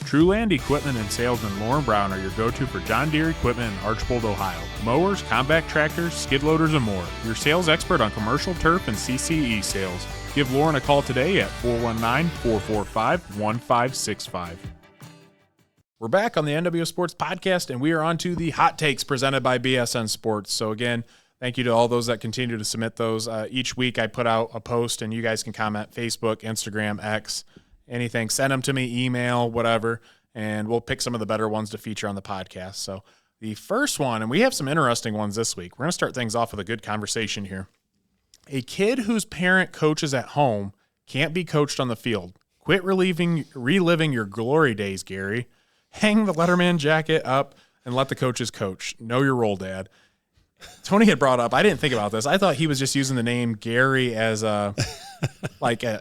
Trueland Equipment and Salesman Lauren Brown are your go-to for John Deere equipment in Archbold, Ohio. Mowers, compact tractors, skid loaders, and more. Your sales expert on commercial turf and CCE sales. Give Lauren a call today at 419-445-1565. We're back on the NWO Sports Podcast, and we are on to the Hot Takes presented by BSN Sports. So again, thank you to all those that continue to submit those. Each week I put out a post, and you guys can comment Facebook, Instagram, X, anything. Send them to me, email, whatever, and we'll pick some of the better ones to feature on the podcast. So the first one, and we have some interesting ones this week. We're going to start things off with a good conversation here. A kid whose parent coaches at home can't be coached on the field. Quit reliving your glory days, Gary. Hang the Letterman jacket up and let the coaches coach. Know your role, Dad. Tony had brought up, I didn't think about this. I thought he was just using the name Gary as a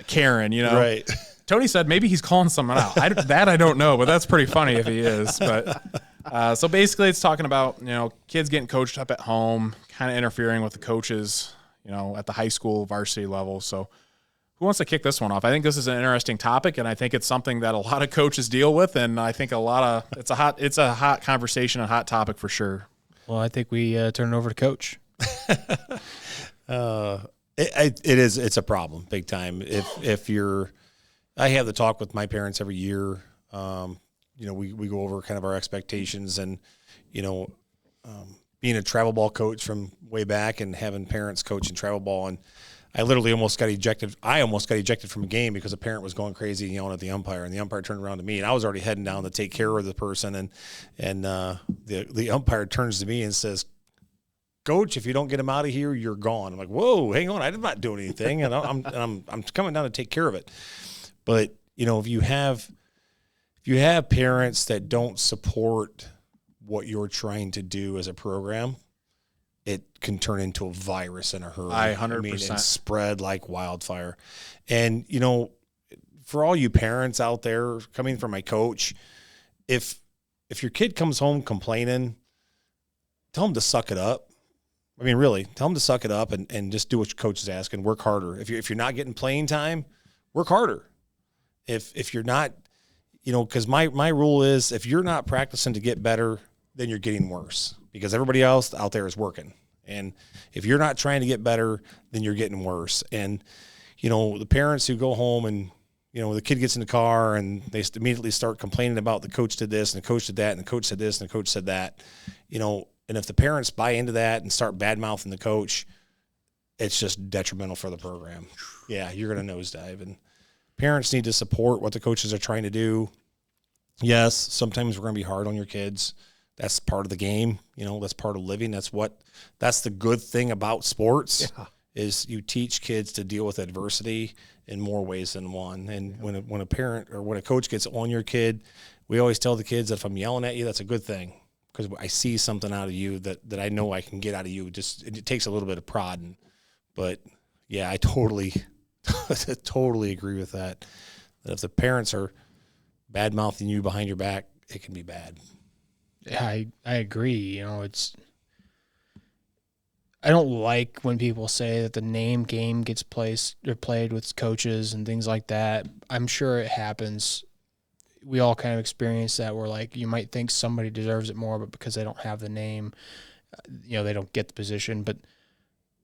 Karen, Right. Tony said maybe he's calling someone out. I don't know, but that's pretty funny if he is. But so basically it's talking about, kids getting coached up at home, kind of interfering with the coaches, at the high school varsity level. So who wants to kick this one off? I think this is an interesting topic, and I think it's something that a lot of coaches deal with, and I think it's a hot conversation, a hot topic for sure. Well, I think we turn it over to Coach. It's a problem, big time. I have the talk with my parents every year. We go over kind of our expectations, and being a travel ball coach from way back and having parents coach in travel ball, and I literally almost got ejected. I almost got ejected from a game because a parent was going crazy and yelling at the umpire, and the umpire turned around to me, and I was already heading down to take care of the person, and the umpire turns to me and says, "Coach, if you don't get him out of here, you're gone." I'm like, "Whoa, hang on, I'm not doing anything, and I'm coming down to take care of it." But if you have parents that don't support what you're trying to do as a program, it can turn into a virus in a hurry. 100%. And spread like wildfire. And, for all you parents out there, coming from my coach, if your kid comes home complaining, tell them to suck it up. I mean, really, tell them to suck it up and just do what your coach is asking. Work harder. If you're not getting playing time, work harder. If you're not, because my rule is if you're not practicing to get better, then you're getting worse because everybody else out there is working. And if you're not trying to get better, then you're getting worse. And, the parents who go home and, the kid gets in the car and they immediately start complaining about the coach did this and the coach did that and the coach said this and the coach said that, and if the parents buy into that and start bad-mouthing the coach, it's just detrimental for the program. Yeah, you're going to nosedive. And parents need to support what the coaches are trying to do. Yes, sometimes we're going to be hard on your kids. That's part of the game. That's part of living. That's the good thing about sports is you teach kids to deal with adversity in more ways than one. And when a parent or when a coach gets on your kid, we always tell the kids that if I'm yelling at you, that's a good thing because I see something out of you that I know I can get out of you. Just it takes a little bit of prodding. But yeah, I totally agree with that. That if the parents are bad mouthing you behind your back, it can be bad. Yeah, I agree. I don't like when people say that the name game gets played with coaches and things like that. I'm sure it happens. We all kind of experience that where like you might think somebody deserves it more, but because they don't have the name, they don't get the position. But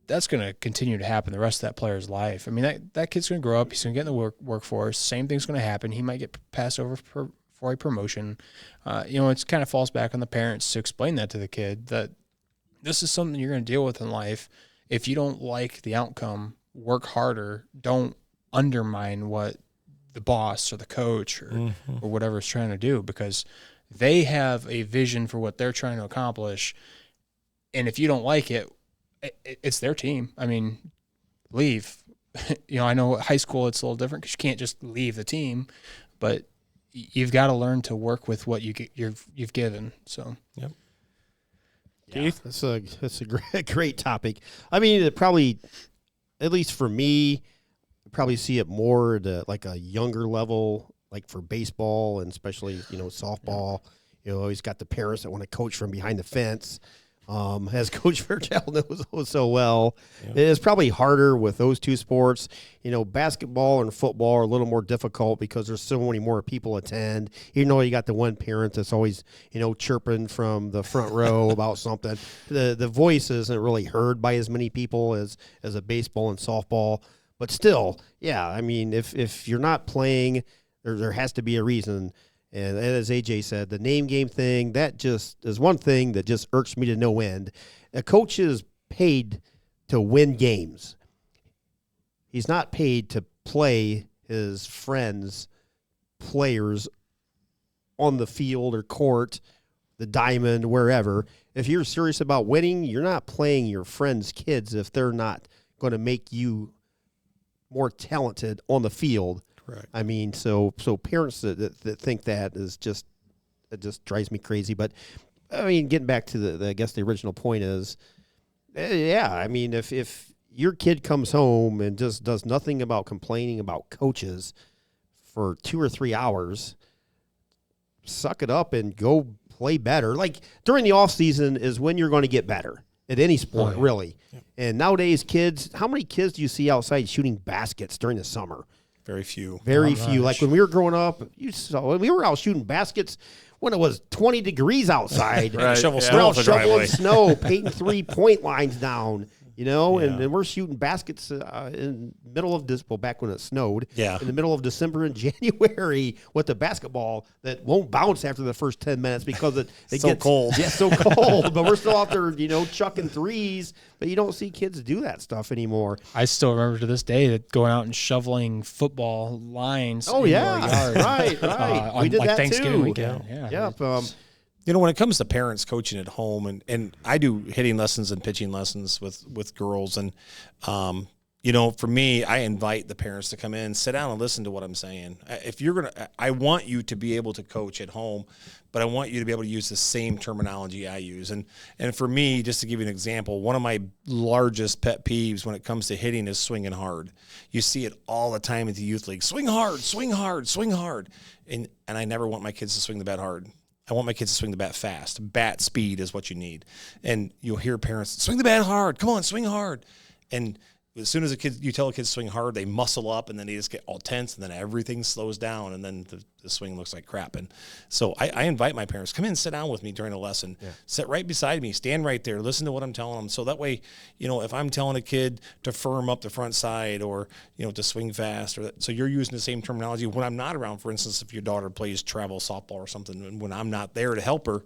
that's going to continue to happen the rest of that player's life. I mean, that kid's going to grow up. He's going to get in the workforce. Same thing's going to happen. He might get passed over for a promotion. It kind of falls back on the parents to explain that to the kid that this is something you're going to deal with in life. If you don't like the outcome, work harder. Don't undermine what the boss or the coach or whatever is trying to do because they have a vision for what they're trying to accomplish. And if you don't like it, it's their team. I mean, leave. I know at high school it's a little different because you can't just leave the team, but you've got to learn to work with what you've given. So, yep. Keith, that's a great topic. I mean, it probably, at least for me, I probably see it more at like a younger level, like for baseball and especially softball. Always got the parents that want to coach from behind the fence. As Coach Fairchild knows so well, it's probably harder with those two sports. Basketball and football are a little more difficult because there's so many more people attend. You got the one parent that's always, chirping from the front row about something. The voice isn't really heard by as many people as a baseball and softball. But still, yeah, I mean, if you're not playing, there has to be a reason. And as AJ said, the name game thing, that just is one thing that just irks me to no end. A coach is paid to win games. He's not paid to play his friends, players on the field or court, the diamond, wherever. If you're serious about winning, you're not playing your friends' kids if they're not going to make you more talented on the field. Correct. I mean, so parents that think that just drives me crazy. But I mean, getting back to I guess the original point is, yeah. I mean, if your kid comes home and just does nothing about complaining about coaches for 2 or 3 hours, suck it up and go play better. Like during the off season is when you're going to get better at any sport, really. Yep. And nowadays, kids, how many kids do you see outside shooting baskets during the summer? Very few. Very few. Like when we were growing up, we were out shooting baskets when it was 20 degrees outside. Right. Shovel snow, painting 3-point lines down. and we're shooting baskets in middle of this. Well, back when it snowed, in the middle of December and January with the basketball that won't bounce after the first 10 minutes because it gets cold. Yeah, so cold. But we're still out there, chucking threes. But you don't see kids do that stuff anymore. I still remember to this day that going out and shoveling football lines. Oh yeah, right. On, we did that Thanksgiving too. weekend. Yeah. Yep. When it comes to parents coaching at home, and I do hitting lessons and pitching lessons with girls, and for me, I invite the parents to come in, sit down, and listen to what I'm saying. If you're gonna, I want you to be able to coach at home, but I want you to be able to use the same terminology I use. And for me, just to give you an example, one of my largest pet peeves when it comes to hitting is swinging hard. You see it all the time at the youth league. Swing hard, swing hard, swing hard. And I never want my kids to swing the bat hard. I want my kids to swing the bat fast. Bat speed is what you need. And you'll hear parents, swing the bat hard. Come on, swing hard. And as soon as you tell a kid to swing hard, they muscle up, and then they just get all tense, and then everything slows down, and then the swing looks like crap. And so I invite my parents, come in, sit down with me during a lesson. Yeah. Sit right beside me, stand right there, listen to what I'm telling them. So that way, if I'm telling a kid to firm up the front side or, to swing fast, so you're using the same terminology when I'm not around. For instance, if your daughter plays travel softball or something, and when I'm not there to help her,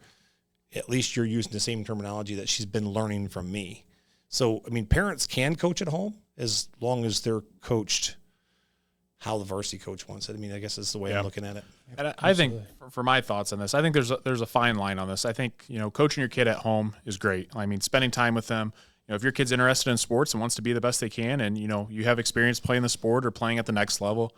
at least you're using the same terminology that she's been learning from me. So, parents can coach at home as long as they're coached how the varsity coach wants it. I guess that's the way I'm looking at it. And I think, for my thoughts on this, I think there's a fine line on this. I think, coaching your kid at home is great. Spending time with them. If your kid's interested in sports and wants to be the best they can, and, you have experience playing the sport or playing at the next level,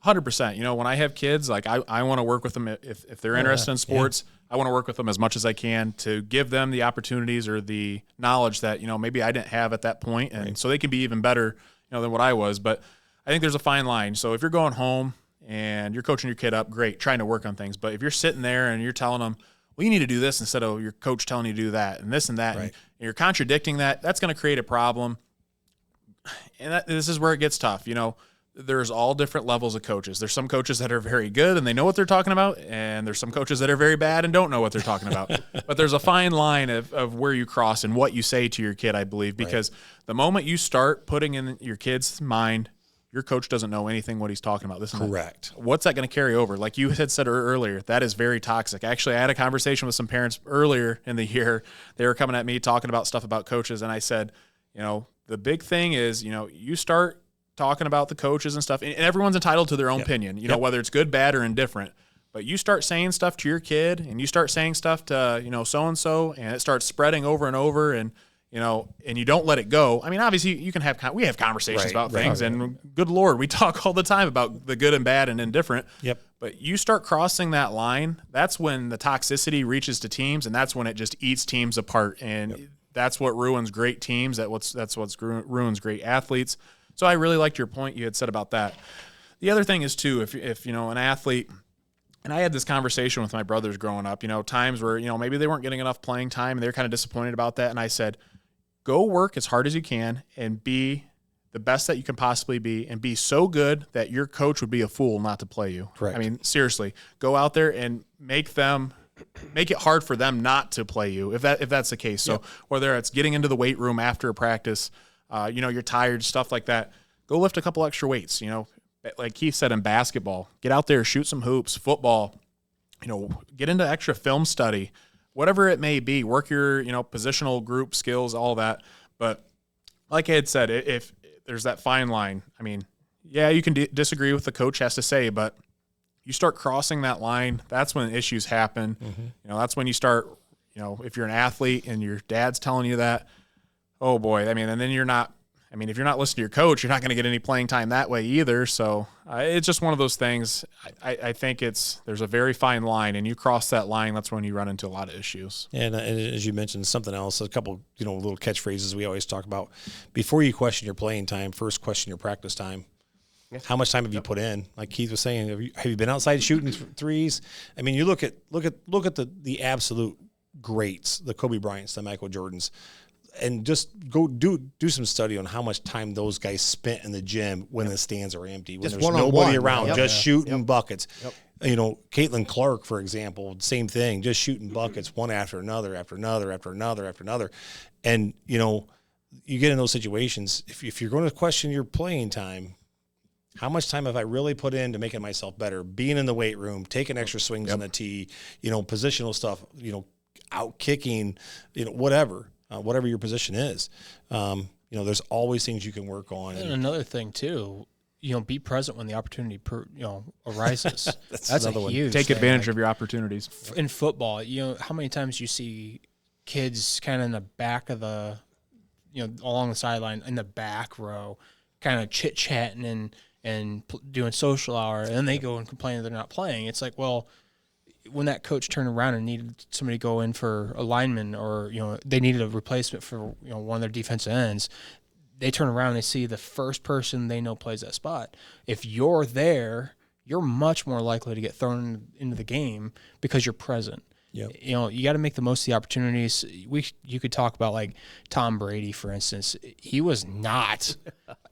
100%. When I have kids, I want to work with them if they're interested in sports. Yeah. I want to work with them as much as I can to give them the opportunities or the knowledge that, maybe I didn't have at that point. And so they can be even better, than what I was. But I think there's a fine line. So if you're going home and you're coaching your kid up, great, trying to work on things. But if you're sitting there and you're telling them, well, you need to do this instead of your coach telling you to do that and this and that, and you're contradicting that, that's going to create a problem. And this is where it gets tough. There's all different levels of coaches. There's some coaches that are very good and they know what they're talking about, and there's some coaches that are very bad and don't know what they're talking about. But there's a fine line of where you cross and what you say to your kid, I believe, because the moment you start putting in your kid's mind, your coach doesn't know anything what he's talking about. This Correct. What's that going to carry over? Like you had said earlier, that is very toxic. Actually, I had a conversation with some parents earlier in the year. They were coming at me talking about stuff about coaches, and I said, the big thing is, you start talking about the coaches and stuff, and everyone's entitled to their own opinion, whether it's good, bad, or indifferent. But you start saying stuff to your kid, and you start saying stuff to, so-and-so, and it starts spreading over and over, and, and you don't let it go. Obviously you can we have conversations about things, and good Lord, we talk all the time about the good and bad and indifferent. Yep. But you start crossing that line, that's when the toxicity reaches to teams, and that's when it just eats teams apart. And that's what ruins great teams. That's what ruins great athletes. So I really liked your point you had said about that. The other thing is, too, if an athlete, and I had this conversation with my brothers growing up, times where, maybe they weren't getting enough playing time and they're kind of disappointed about that. And I said, go work as hard as you can and be the best that you can possibly be, and be so good that your coach would be a fool not to play you. Correct. Seriously, go out there and make it hard for them not to play you if that's the case. So whether it's getting into the weight room after a practice, you're tired, stuff like that, go lift a couple extra weights. Like Keith said, in basketball, get out there, shoot some hoops. Football, get into extra film study, whatever it may be. Work your positional group skills, all that. But like I had said, if there's that fine line, you can disagree with the coach has to say, but you start crossing that line, that's when issues happen. Mm-hmm. That's when you start, if you're an athlete and your dad's telling you that, oh boy, and then you're not, if you're not listening to your coach, you're not going to get any playing time that way either. So it's just one of those things. I think there's a very fine line, and you cross that line, that's when you run into a lot of issues. And as you mentioned, something else, a couple, little catchphrases we always talk about. Before you question your playing time, first question your practice time. How much time have you put in? Like Keith was saying, have you been outside shooting threes? You look at the absolute greats, the Kobe Bryants, the Michael Jordans, and just go do some study on how much time those guys spent in the gym when the stands are empty, when there's nobody around, just shooting buckets. Caitlin Clark, for example, same thing, just shooting buckets one after another, after another, after another, after another. And, you get in those situations, if you're going to question your playing time, how much time have I really put into making myself better, being in the weight room, taking extra swings on the tee, positional stuff, out kicking, whatever your position is. There's always things you can work on. And another thing too, be present when the opportunity arises. That's a huge Take thing. advantage of your opportunities. In football, how many times you see kids kind of in the back of the, along the sideline in the back row, kind of chit-chatting and doing social hour, and then they go and complain that they're not playing. It's like, well, when that coach turned around and needed somebody to go in for a lineman, or they needed a replacement for one of their defensive ends, they turn around and they see the first person they know plays that spot. If you're there, you're much more likely to get thrown into the game because you're present. Yep. You got to make the most of the opportunities. You could talk about like Tom Brady, for instance. He was not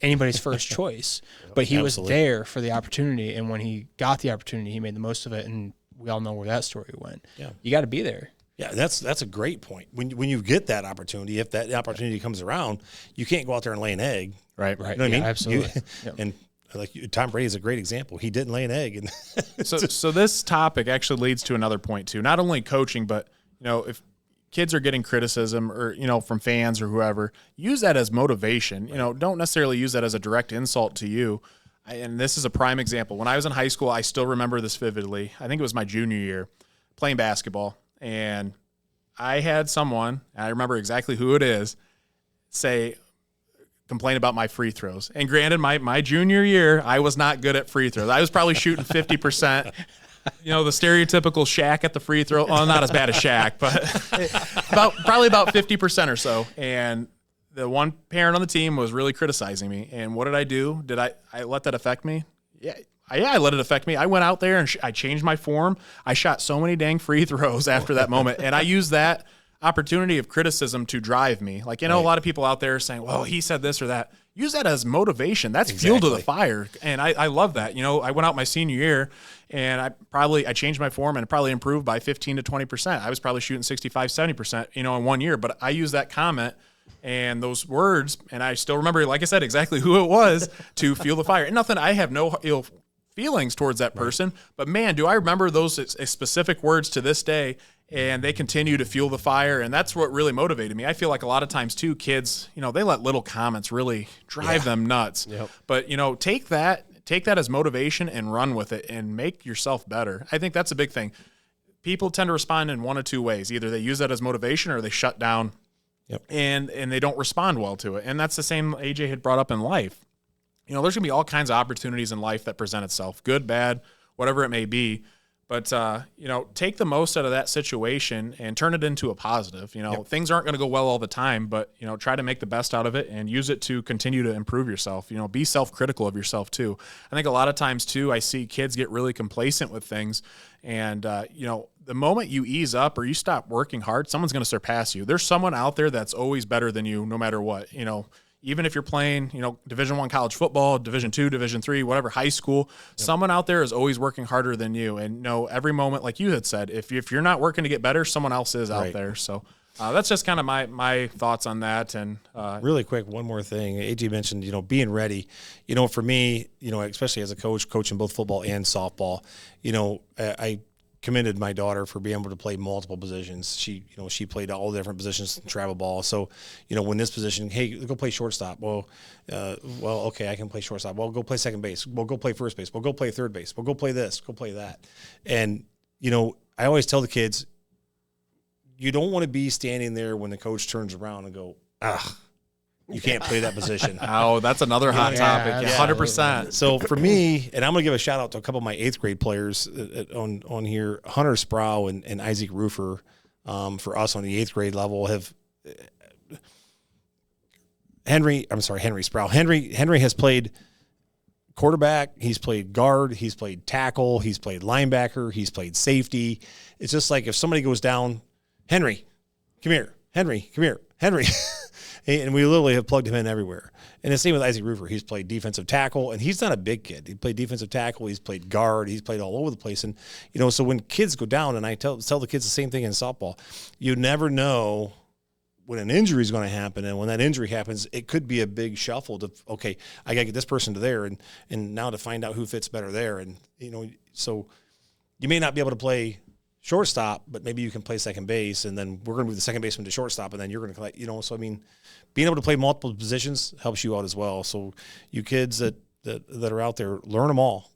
anybody's first choice, but he was there for the opportunity. And when he got the opportunity, he made the most of it. And we all know where that story went. Yeah. You got to be there. Yeah, that's a great point. When you get that opportunity, if that opportunity comes around, you can't go out there and lay an egg. Right. You know what I mean? Absolutely. And Tom Brady is a great example. He didn't lay an egg. And so this topic actually leads to another point too. Not only coaching, but if kids are getting criticism or from fans or whoever, use that as motivation. Don't necessarily use that as a direct insult to you. And this is a prime example. When I was in high school, I still remember this vividly. I think it was my junior year, playing basketball, and I had someone, and I remember exactly who it is, complain about my free throws. And granted, my junior year, I was not good at free throws. I was probably shooting 50%. The stereotypical Shaq at the free throw. Well, not as bad as Shaq, but probably about 50% or so. And the one parent on the team was really criticizing me. And what did I do? Did I let that affect me? Yeah, I let it affect me. I went out there and I changed my form. I shot so many dang free throws after that moment. And I used that opportunity of criticism to drive me. Like, a lot of people out there saying, well, he said this or that. Use that as motivation. That's fuel to the fire. And I love that. I went out my senior year and I changed my form and it probably improved by 15 to 20%. I was probably shooting 65, 70%, in 1 year. But I used that comment and those words, and I still remember, like I said, exactly who it was to fuel the fire. And nothing, I have no ill feelings towards that person, but man, do I remember those specific words to this day, and they continue to fuel the fire, and that's what really motivated me. I feel like a lot of times too, kids, they let little comments really drive them nuts. Yep. But take that as motivation and run with it and make yourself better. I think that's a big thing. People tend to respond in one of two ways. Either they use that as motivation or they shut down. Yep. And they don't respond well to it. And that's the same AJ had brought up in life. There's going to be all kinds of opportunities in life that present itself, good, bad, whatever it may be. But, take the most out of that situation and turn it into a positive. Things aren't going to go well all the time, but, try to make the best out of it and use it to continue to improve yourself. Be self-critical of yourself too. I think a lot of times too, I see kids get really complacent with things. And, the moment you ease up or you stop working hard, someone's going to surpass you. There's someone out there that's always better than you, no matter what. Even if you're playing, Division I college football, Division II, Division III, whatever, high school, someone out there is always working harder than you. And every moment, like you had said, if you're not working to get better, someone else is out there. So that's just kind of my thoughts on that. And really quick, one more thing. AJ mentioned, being ready. For me, especially as a coach, coaching both football and softball, I commended my daughter for being able to play multiple positions. She played all the different positions, travel ball. So, when this position, hey, go play shortstop. Well, okay, I can play shortstop. Well, go play second base. Well, go play first base. Well, go play third base. Well, go play this. Go play that. And, I always tell the kids, you don't want to be standing there when the coach turns around and go, you can't play that position. Oh, that's another hot topic. 100%. So for me, and I'm going to give a shout out to a couple of my 8th grade players on here, Hunter Sproul and Isaac Roofer, for us on the 8th grade level have Henry Sproul. Henry has played quarterback, he's played guard, he's played tackle, he's played linebacker, he's played safety. It's just like if somebody goes down, Henry, come here. Henry, come here. Henry. And we literally have plugged him in everywhere. And the same with Isaac Roofer. He's played defensive tackle, and he's not a big kid. He played defensive tackle. He's played guard. He's played all over the place. And, so when kids go down, and I tell the kids the same thing in softball, you never know when an injury is going to happen, and when that injury happens, it could be a big shuffle to, okay, I got to get this person to there, and now to find out who fits better there. And, so you may not be able to play shortstop, but maybe you can play second base, and then we're going to move the second baseman to shortstop, and then you're going to, so I mean, being able to play multiple positions helps you out as well. So you kids that are out there, learn them all.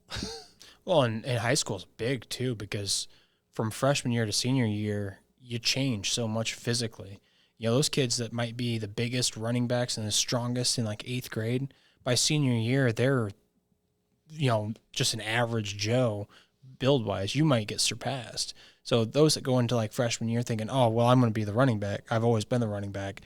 Well, and high school is big too, because from freshman year to senior year, you change so much physically. Those kids that might be the biggest running backs and the strongest in like 8th grade, by senior year, they're, just an average Joe build-wise. You might get surpassed. So those that go into like freshman year thinking, oh, well, I'm going to be the running back. I've always been the running back.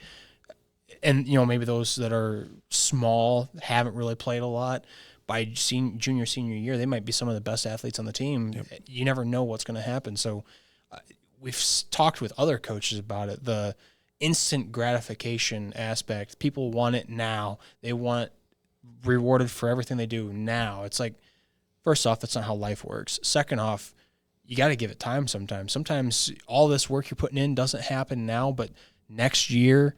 And, maybe those that are small, haven't really played a lot, by junior, senior year, they might be some of the best athletes on the team. Yep. You never know what's going to happen. So we've talked with other coaches about it, the instant gratification aspect. People want it now. They want rewarded for everything they do now. It's like, first off, that's not how life works. Second off, you got to give it time sometimes. Sometimes all this work you're putting in doesn't happen now, but next year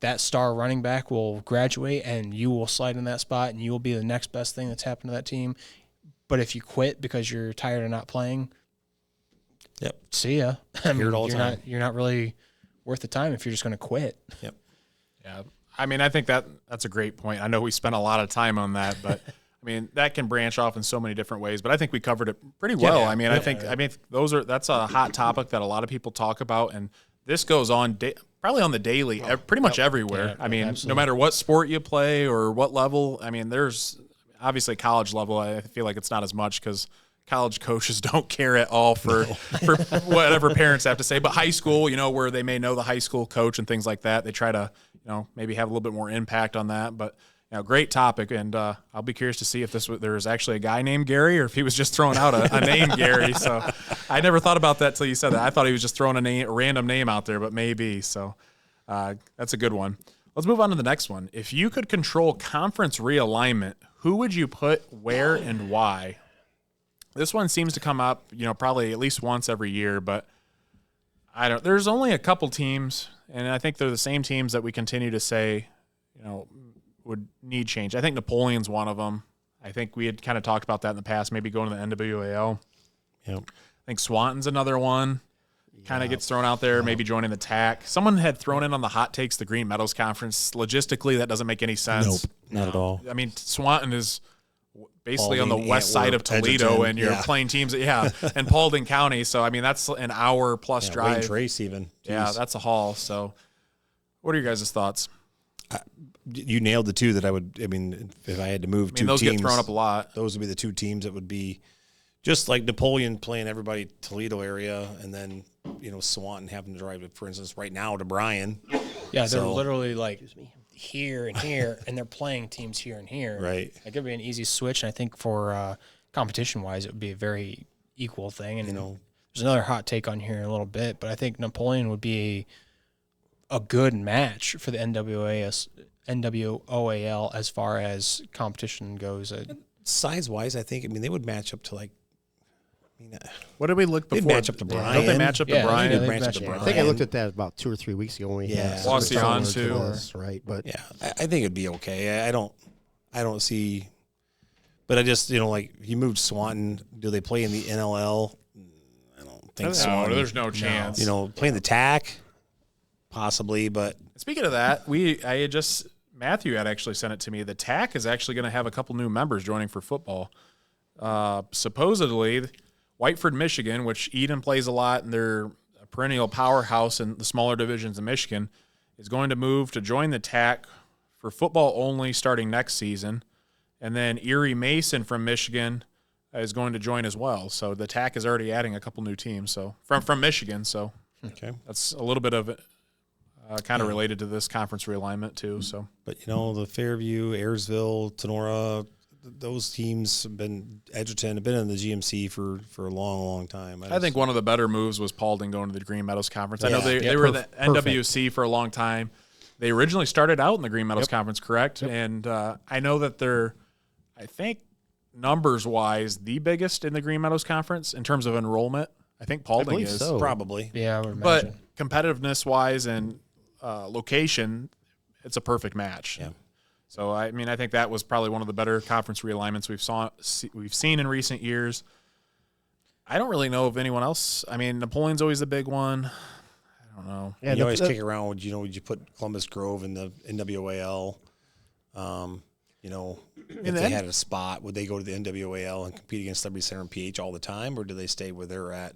that star running back will graduate and you will slide in that spot and you will be the next best thing that's happened to that team. But if you quit because you're tired of not playing, yep, see ya. I mean, Hear it all the time. You're not really worth the time if you're just going to quit. Yep. Yeah. I mean, I think that's a great point. I know we spent a lot of time on that, but I mean, that can branch off in so many different ways, but I think we covered it pretty well. Yeah, I mean, I think that's a hot topic that a lot of people talk about, and this goes on probably on the daily, pretty much everywhere. Yeah, I mean, absolutely. no matter what sport you play or what level. I mean, there's obviously college level. I feel like it's not as much because college coaches don't care at all for whatever parents have to say. But high school, where they may know the high school coach and things like that, they try to, maybe have a little bit more impact on that. But great topic, and I'll be curious to see if there was actually a guy named Gary or if he was just throwing out a name Gary. So I never thought about that till you said that. I thought he was just throwing a random name out there, but maybe. So that's a good one. Let's move on to the next one. If you could control conference realignment, who would you put where and why? This one seems to come up, probably at least once every year, but there's only a couple teams, and I think they're the same teams that we continue to say, would need change. I think Napoleon's one of them. I think we had kind of talked about that in the past, maybe going to the NWAL. Yep. I think Swanton's another one. Kind of gets thrown out there, maybe joining the TAC. Someone had thrown in on the hot takes the Green Meadows Conference. Logistically, that doesn't make any sense. Nope, not at all. I mean, Swanton is basically on the Paulding, west side of Toledo, Edgerton, and you're playing teams, and Paulding County. So, I mean, that's an hour plus drive. Wayne Trace even. Jeez. Yeah, that's a haul. So, what are your guys' thoughts? You nailed the two that I would. I mean, if I had to move two those teams, get thrown up a lot. Those would be the two teams that would be just like Napoleon playing everybody Toledo area, and then Swanton having to drive, for instance, right now to Bryan. Yeah, they're literally like here and here, and they're playing teams here and here. Right. Like, it'd be an easy switch, and I think for competition-wise, it would be a very equal thing. And there's another hot take on here in a little bit, but I think Napoleon would be a good match for the NWOAL as far as competition goes. Size-wise, I think, they would match up to like. What did we look before? They'd match up to Bryan. Don't they match up to Bryan? They'd match up to I Bryan. think I looked at that about 2 or 3 weeks ago when we had Wasion too. Right, but yeah, I think it'd be okay. I don't see, but I just like you moved Swanton. Do they play in the NLL? I don't think so. No, there's no chance. Playing the TAC, possibly, but Speaking of that, Matthew had actually sent it to me. The TAC is actually going to have a couple new members joining for football. Supposedly, Whiteford, Michigan, which Eden plays a lot, and they're a perennial powerhouse in the smaller divisions of Michigan, is going to move to join the TAC for football only starting next season. And then Erie Mason from Michigan is going to join as well. So the TAC is already adding a couple new teams. So from Michigan. So okay, that's a little bit of it. Kind of related to this conference realignment too. So, but the Fairview, Ayersville, Tenora, those teams have been Edgerton have been in the GMC for a long, long time. I think one of the better moves was Paulding going to the Green Meadows Conference. I know they were in the NWC for a long time. They originally started out in the Green Meadows Conference, correct? Yep. And I know that they're, I think, numbers wise, the biggest in the Green Meadows Conference in terms of enrollment. I think Paulding is so. Probably. Yeah, I would imagine. But competitiveness wise and location, it's a perfect match. Yeah. So, I mean, I think that was probably one of the better conference realignments we've seen in recent years. I don't really know of anyone else. I mean, Napoleon's always the big one. I don't know. Yeah, you always kick around, would you put Columbus Grove in the NWAL? If they had a spot, would they go to the NWAL and compete against W Center and PH all the time, or do they stay where they're at?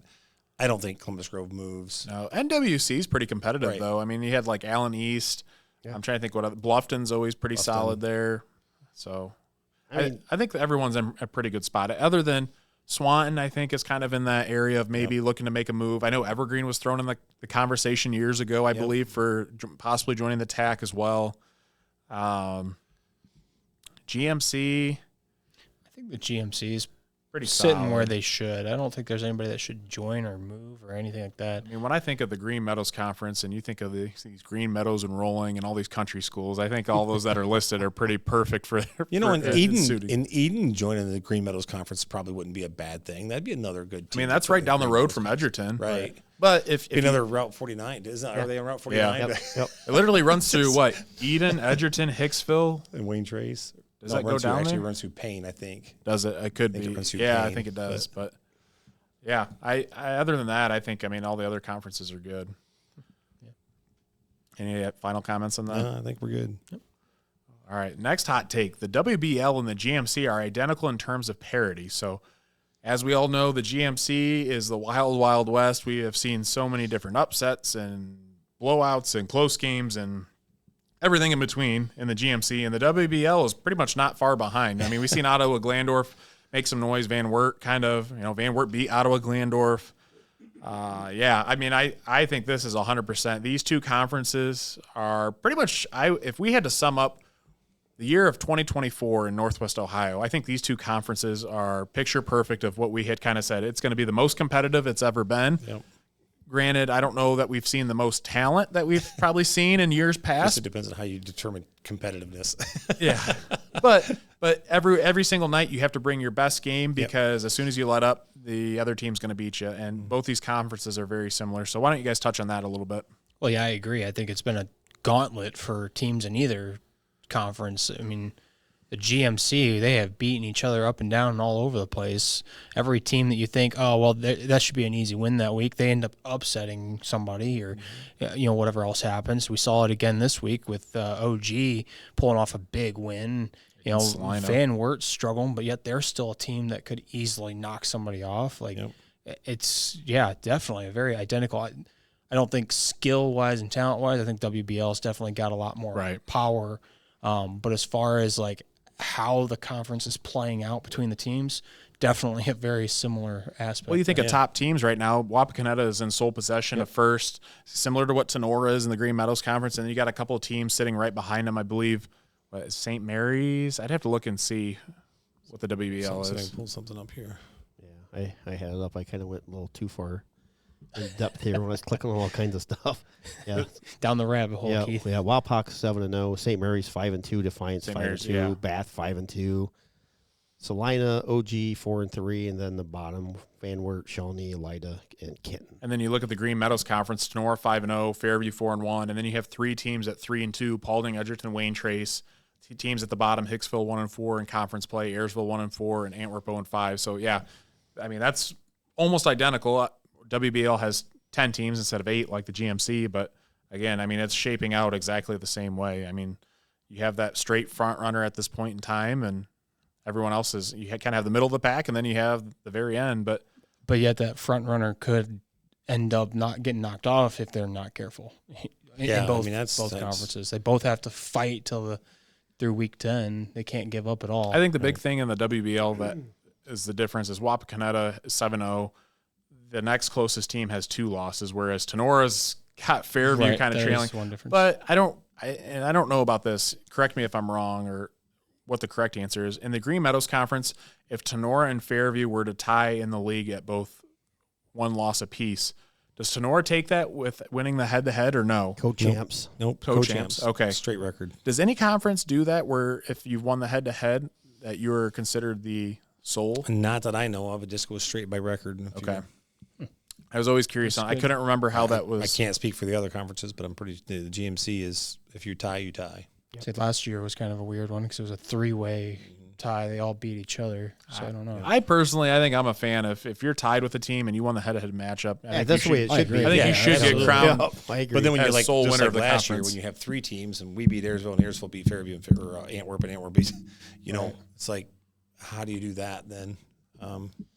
I don't think Columbus Grove moves. No, NWC is pretty competitive, though. I mean, you had like Allen East. Yeah. I'm trying to think what other, Bluffton's always pretty solid there. So I think everyone's in a pretty good spot. Other than Swanton, I think, is kind of in that area of maybe looking to make a move. I know Evergreen was thrown in the conversation years ago, I believe, for possibly joining the TAC as well. GMC. I think the GMC is pretty sitting solid. Where they should. I don't think there's anybody that should join or move or anything like that. I mean, when I think of the Green Meadows Conference and you think of these Green Meadows and Rolling and all these country schools, I think all those that are listed are pretty perfect for Eden joining the Green Meadows Conference probably wouldn't be a bad thing. That'd be another good team. I mean, that's right down the road from Edgerton. Right. But if another Route 49, are they on Route 49? Yeah. Yep. It literally runs through what? Eden, Edgerton, Hicksville, and Wayne Trace. Does that go down there? Actually runs through Payne, I think. Does it? It could be. I think it does. But yeah, I other than that, I think all the other conferences are good. Yeah. Any final comments on that? I think we're good. Yep. All right. Next hot take: the WBL and the GMC are identical in terms of parity. So, as we all know, the GMC is the wild, wild west. We have seen so many different upsets and blowouts and close games and everything in between in the GMC, and the WBL is pretty much not far behind. I mean, we've seen Ottawa Glandorf make some noise. Van Wert Van Wert beat Ottawa Glandorf. I think this is 100%. These two conferences are pretty much, if we had to sum up the year of 2024 in Northwest Ohio, I think these two conferences are picture perfect of what we had kind of said. It's going to be the most competitive it's ever been. Yep. Granted, I don't know that we've seen the most talent that we've probably seen in years past. It depends on how you determine competitiveness. Yeah, but every single night you have to bring your best game because as soon as you let up, the other team's going to beat you. And both these conferences are very similar. So why don't you guys touch on that a little bit? Well, yeah, I agree. I think it's been a gauntlet for teams in either conference. I mean, the GMC, they have beaten each other up and down and all over the place. Every team that you think, oh, well, that should be an easy win that week, they end up upsetting somebody or, whatever else happens. We saw it again this week with OG pulling off a big win. Van Wert's struggling, but yet they're still a team that could easily knock somebody off. It's, definitely a very identical. I don't think skill-wise and talent-wise, I think WBL's definitely got a lot more power. But as far as how the conference is playing out between the teams, definitely a very similar aspect. Well, you think of top teams right now, Wapakoneta is in sole possession of first, similar to what Tenora is in the Green Meadows Conference, and then you got a couple of teams sitting right behind them, I believe. St. Mary's? I'd have to look and see what the WBL is. I can pull something up here. Yeah, I had it up. I kind of went a little too far in depth here when I was clicking on all kinds of stuff. Yeah, down the rabbit hole. Keith. Yeah. Wapak 7-0, St. Mary's 5-2, Defiance 5-2, Bath 5-2, Salina, OG 4-3, and then the bottom Van Wert, Shawnee, Elida, and Kenton. And then you look at the Green Meadows Conference: Tenora 5-0, Fairview 4-1, and then you have three teams at 3-2: Paulding, Edgerton, Wayne Trace. Teams at the bottom: Hicksville 1-4 in conference play, Ayersville 1-4, and Antwerp 0-5. So that's almost identical. WBL has 10 teams instead of 8 like the GMC, but again, it's shaping out exactly the same way. You have that straight front runner at this point in time, and everyone else you kind of have the middle of the pack, and then you have the very end. But yet that front runner could end up not getting knocked off if they're not careful. In both conferences, they both have to fight through week 10. They can't give up at all. I think the big thing in the WBL that is the difference is Wapakoneta 7-0. The next closest team has 2 losses, whereas Tenora's got Fairview kind of trailing. One difference. But I don't know about this. Correct me if I'm wrong or what the correct answer is. In the Green Meadows Conference, if Tenora and Fairview were to tie in the league at both 1 loss apiece, does Tenora take that with winning the head-to-head or no? Co-champs. Nope. Co-champs. Okay. Straight record. Does any conference do that where if you've won the head-to-head that you're considered the sole? Not that I know of. It just goes straight by record. Okay. I was always curious on. I couldn't remember how that was. I can't speak for the other conferences, but I'm the GMC is if you tie, you tie. Say last year was kind of a weird one because it was a 3-way tie. They all beat each other. So I don't know. I think I'm a fan of if you're tied with a team and you won the head-to-head matchup. That's the way it should be. I think you should get crowned. I agree. But then when you as sole winner of the last year, conference. when you have 3 teams and we beat Ayersville and Ayersville beat Fairview or Antwerp and Antwerp beat, it's like, how do you do that then?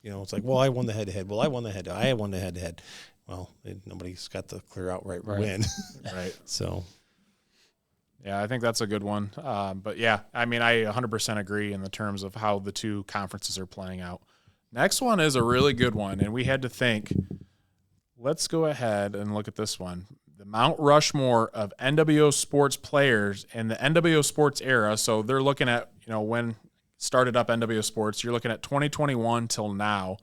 It's like, well, I won the head-to-head. Well, I won the head-to-head. Well, nobody's got the clear outright win. Right. So. Yeah, I think that's a good one. But, yeah, I mean, I 100% agree in the terms of how the 2 conferences are playing out. Next one is a really good one, and we had to think, let's go ahead and look at this one. The Mount Rushmore of NWO Sports players in the NWO Sports era. So they're looking at, when started up NWO Sports, you're looking at 2021 till now.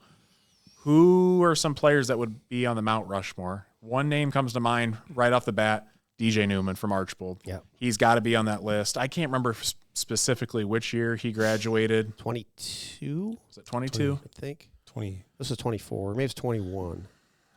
Who are some players that would be on the Mount Rushmore? One name comes to mind right off the bat. DJ Newman from Archbold. Yeah. He's got to be on that list. I can't remember specifically which year he graduated. 22? Was it 22? I think. 20. This is 24. Maybe it's 21.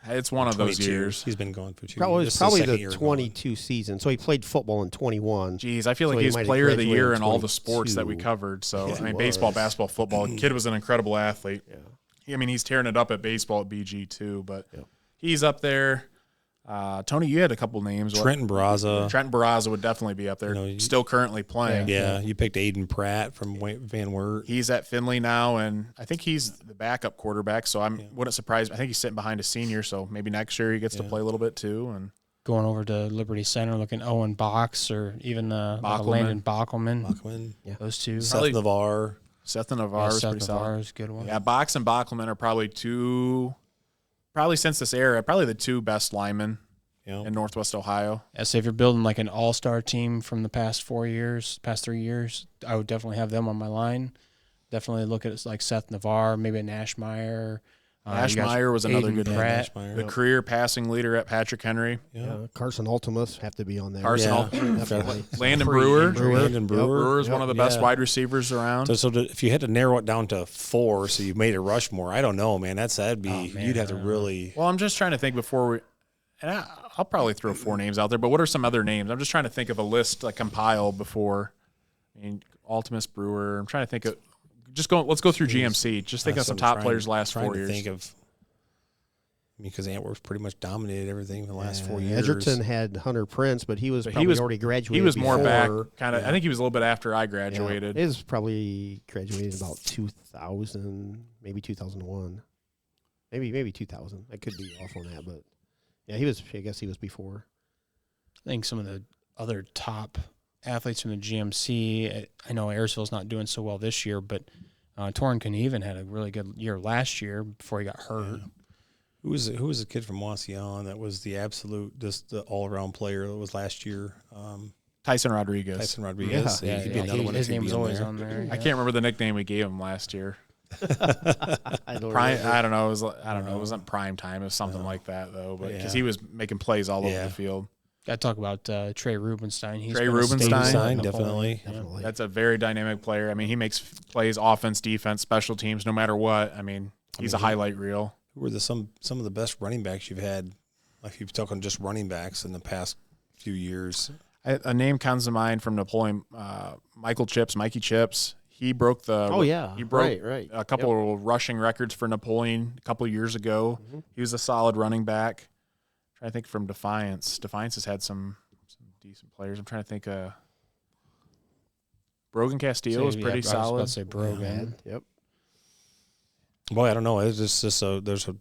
It's one of those years. He's been gone for 2 Probably, years. probably the 22 season. So he played football in 21. Jeez, I feel like So he he's might have player of the year in graduated all the sports that we 22. covered. So, Yeah, I mean, he baseball, was. basketball, football. Kid was an incredible athlete. Yeah. I mean, he's tearing it up at baseball at BG too, but he's up there. Tony, you had a couple names. Trenton Barraza. Trenton Barraza would definitely be up there. Still currently playing. Yeah, you picked Aiden Pratt from Van Wert. He's at Findlay now, and I think he's the backup quarterback, so I wouldn't surprise me. I think he's sitting behind a senior, so maybe next year he gets to play a little bit too. And going over to Liberty Center, looking Owen Box or even Landon Bockelman. Those 2. Seth Navarre. Seth Navarre is pretty solid. Navarre is a good one. Yeah, Box and Bockelman are probably since this era, probably the 2 best linemen in Northwest Ohio. Yeah, so if you're building like an all-star team from the past 3 years, I would definitely have them on my line. Definitely look at like Seth Navarre, maybe a Nashmeyer. Nashmeyer was another Aiden good Pratt. one. The career passing leader at Patrick Henry. Carson Ultimus have to be on there. Definitely. Landon Brewer. Landon Brewer. Brewer is one of the best wide receivers around. So if you had to narrow it down to 4, so you made a Rushmore, I don't know, man. That'd be you'd have to really. Well, I'm just trying to think before we. And I'll probably throw 4 names out there, but what are some other names? I'm just trying to think of a list like compiled before. I mean, Ultimus, Brewer. I'm trying to think of. Let's go through GMC. Just think of some top players last 4 years. Because Antwerp's pretty much dominated everything in the last 4 years. Edgerton had Hunter Prince, but he was already graduated. He was more back, before. kind of. I think he was a little bit after I graduated. He was probably graduated about 2000, maybe 2001, maybe 2000. I could be off on that, but yeah, he was. I guess he was before. I think some of the other top athletes from the GMC. I know Ayersville's not doing so well this year, but Torrin Knieven had a really good year last year before he got hurt. Yeah. Who was the kid from Wasion that was the absolute, just the all-around player that was last year? Tyson Rodriguez. Yeah, He'd be another one. His name was always on there. I can't remember the nickname we gave him last year. I don't know. It wasn't prime time. It was something like that though, but because he was making plays all over the field. Got to talk about Trey Rubenstein. Trey Rubenstein, definitely. That's a very dynamic player. I mean, he makes plays, offense, defense, special teams, no matter what. I mean, he's a highlight reel. Who were some of the best running backs you've had? Like you've talked on just running backs in the past few years. A name comes to mind from Napoleon, Mikey Chips. He broke the. Oh yeah, he broke right. a couple of rushing records for Napoleon a couple of years ago. Mm-hmm. He was a solid running back. I'm trying to think from Defiance. Defiance has had some decent players. I'm trying to think. Brogan Castillo was pretty solid. I was about to say Brogan. Yep. Boy, I don't know. It's just there's a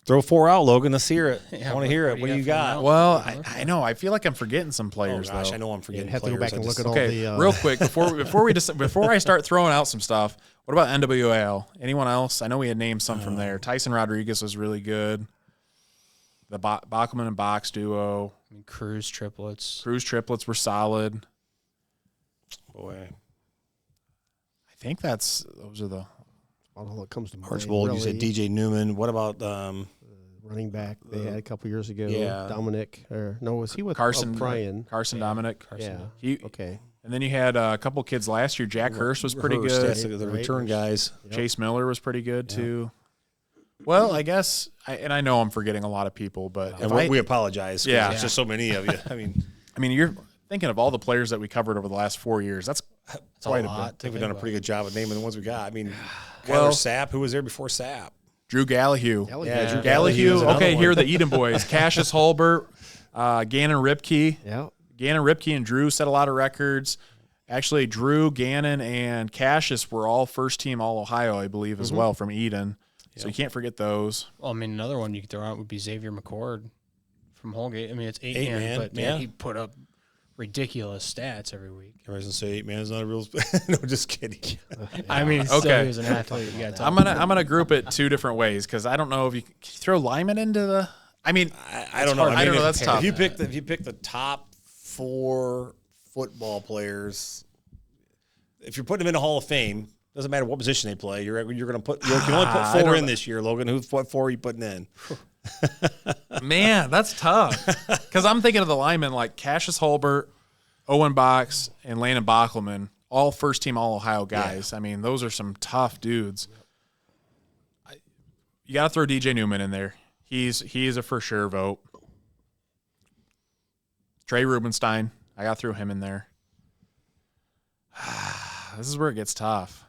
throw 4 out, Logan. Let's hear it. I want to hear it. What do you got? Well, I know. I feel like I'm forgetting some players. Oh gosh, though. I know I'm forgetting. Have players. to go back and look at all the. Real quick before I start throwing out some stuff. What about NWL? Anyone else? I know we had named some from there. Tyson Rodriguez was really good. The Bachman and Box duo. Cruz triplets were solid. Boy, I think those are the. All that comes to mind. Archbold, you said DJ Newman. What about running back they had a couple years ago? Yeah. Dominic, was he with Carson? Brian. Carson Dominic. Yeah. Okay. And then you had a couple kids last year. Jack Hurst was pretty good. That's the return guys. Yep. Chase Miller was pretty good too. Well, I guess, I know I'm forgetting a lot of people, but we apologize. Yeah. There's just so many of you. I mean, you're thinking of all the players that we covered over the last 4 years. That's quite a bit. I think we've done a pretty good job of naming the ones we got. I mean, Well, Sapp, who was there before Sapp? Drew Gallahue. Yeah, Drew Gallahue. Gallahue. Okay, here are the Eden boys. Cassius Hulbert, Gannon Ripke. Yeah. Gannon, Ripke, and Drew set a lot of records. Actually, Drew, Gannon, and Cassius were all first-team All-Ohio, I believe, as well from Eden. So you can't forget those. Well, I mean, another one you could throw out would be Xavier McCord from Holgate. I mean, it's 8-man, but man, he put up ridiculous stats every week. Everybody's gonna say 8-man is not a real. No, just kidding. I mean, still, he was an athlete. You gotta I'm gonna group it two different ways because I don't know if you can throw Lyman into the. I mean, I don't know. I don't know. That's tough. If you pick the top 4 football players, if you're putting them in a Hall of Fame, doesn't matter what position they play. You're gonna put. You can only put 4 in this year, Logan. What 4 are you putting in? Man, that's tough. Because I'm thinking of the linemen like Cassius Hulbert, Owen Box, and Landon Bockelman, all first-team All-Ohio guys. I mean, those are some tough dudes. You got to throw DJ Newman in there. He is a for sure vote. Trey Rubenstein, I got to throw him in there. This is where it gets tough.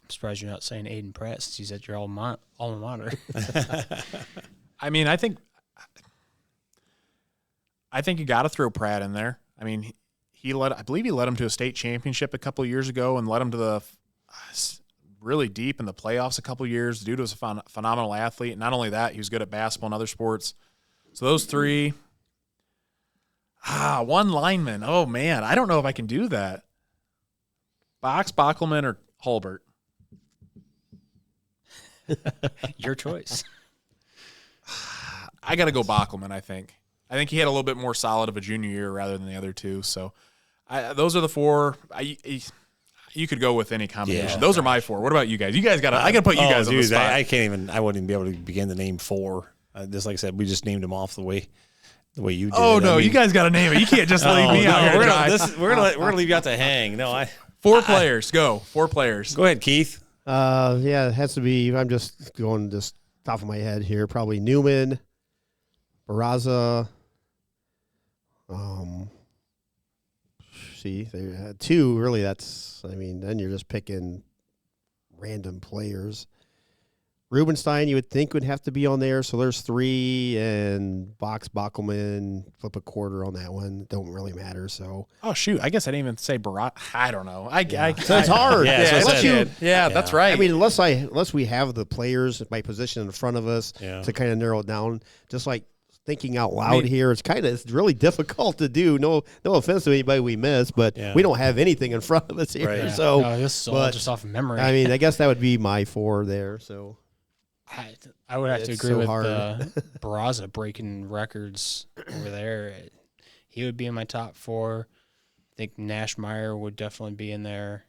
I'm surprised you're not saying Aiden Pratt since he's at your alma mater. I mean, I think you got to throw Pratt in there. I mean, I believe he led him to a state championship a couple of years ago and led him to the really deep in the playoffs a couple of years. The dude was a phenomenal athlete. Not only that, he was good at basketball and other sports. So those 3. One lineman. Oh man, I don't know if I can do that. Box, Bockelman, or Hulbert. Your choice. I got to go Bockelman, I think. I think he had a little bit more solid of a junior year rather than the other 2. So those are the 4. You could go with any combination. Yeah, those are my 4. What about you guys? You guys got to I got to put you guys on the spot. I can't even. I wouldn't even be able to begin to name 4. Just like I said, we just named them off the way you did. Oh no, you guys got to name it. You can't just leave me out here. We're gonna leave you out to hang. No, 4 players. Go 4 players. Go ahead, Keith. Yeah, it has to be. I'm just going just top of my head here. Probably Newman, Barraza. See, there 2. Really, that's. I mean, then you're just picking random players. Rubenstein, you would think would have to be on there. So there's 3, and Bockelman, flip a quarter on that one. Don't really matter. So. Oh shoot! I guess I didn't even say Barat. I don't know. So it's hard. That's right. I mean, unless we have the players at my position in front of us to kind of narrow it down. Just like thinking out loud here, it's really difficult to do. No offense to anybody we miss, but we don't have anything in front of us here. Right. So this is all just off of memory. I mean, I guess that would be my 4 there. So. I would have to agree with Barraza breaking records over there. He would be in my top 4. I think Nashmeyer would definitely be in there.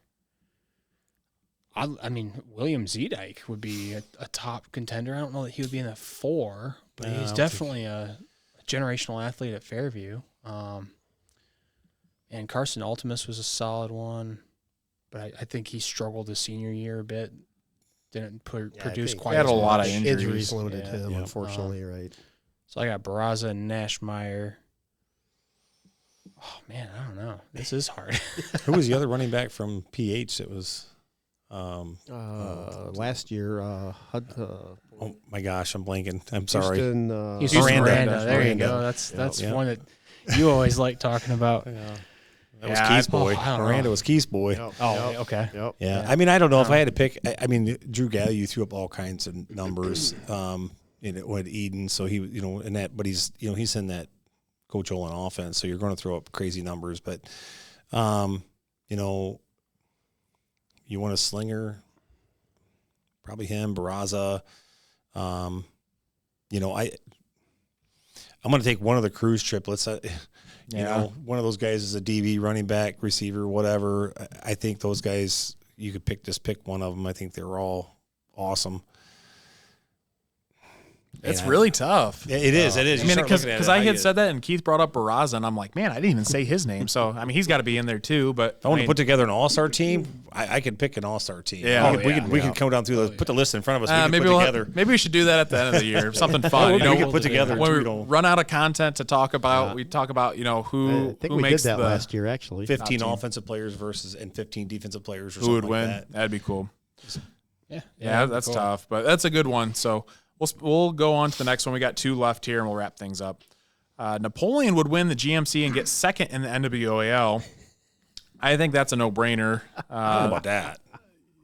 I mean, William Zedike would be a top contender. I don't know that he would be in the 4, but he's definitely a generational athlete at Fairview. And Carson Ultimus was a solid one, but I think he struggled his senior year a bit. Didn't produce quite as much. He had a lot of injuries. Limited him, unfortunately, right. So I got Barraza and Nashmeyer. Oh, man, I don't know. This is hard. Who was the other running back from PH? It was last year. Oh, my gosh, I'm blanking. I'm sorry. Houston Miranda. There you go. That's one that you always like talking about. That was Keith's boy. Miranda was Keith's boy. Okay. Yep. Yeah. I mean, I don't know if I had to pick. I mean, Drew Gallahue threw up all kinds of numbers at Eden. So he, in that, but he's in that Coach Olin offense. So you're going to throw up crazy numbers. But, you want a slinger, probably him, Barraza. I'm going to take one of the cruise triplets. One of those guys is a DB, running back, receiver, whatever. I think those guys, you could pick one of them. I think they're all awesome. It's really tough. It is. It is. I mean, because I had said that, and Keith brought up Barraza, and I'm like, man, I didn't even say his name. So, I mean, he's got to be in there too. But if I want to put together an all-star team, I could pick an all-star team. Yeah, we could come down through those. Put the list in front of us. Maybe we should do that at the end of the year. Something fun. We could put together. When we run out of content to talk about, we talk about who. I think who we makes did that last year actually. 15 offensive players and 15 defensive players. Or who would like win? That. That'd be cool. Yeah, that's tough, but that's a good one. So we'll go on to the next one. We got 2 left here, and we'll wrap things up. Napoleon would win the GMC and get second in the NWOAL. I think that's a no-brainer. I don't know about that.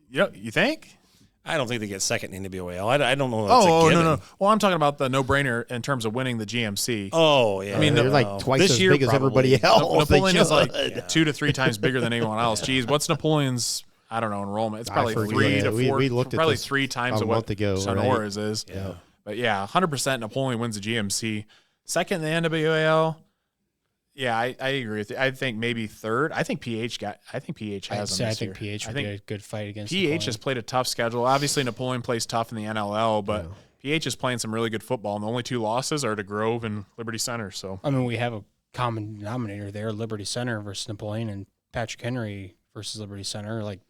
You think? I don't think they get second in the NWOAL. I don't know. That's a given. No. Well, I'm talking about the no-brainer in terms of winning the GMC. Oh, yeah. I mean, they're like twice this as year, big as everybody else. Napoleon is like 2 to 3 times bigger than anyone else. Geez, what's Napoleon's? I don't know, enrollment. It's probably 3 to 4. We looked at probably this 3 times a month ago. Sonora's is. Yeah. But yeah, 100% Napoleon wins the GMC. Second in the NWAL. Yeah, I agree with you. I think maybe third. I think PH has them. I think PH would be a good fight against PH Napoleon. has played a tough schedule. Obviously, Napoleon plays tough in the NLL, but PH is playing some really good football, and the only 2 losses are to Grove and Liberty Center. So I mean, we have a common denominator there: Liberty Center versus Napoleon, and Patrick Henry versus Liberty Center. Like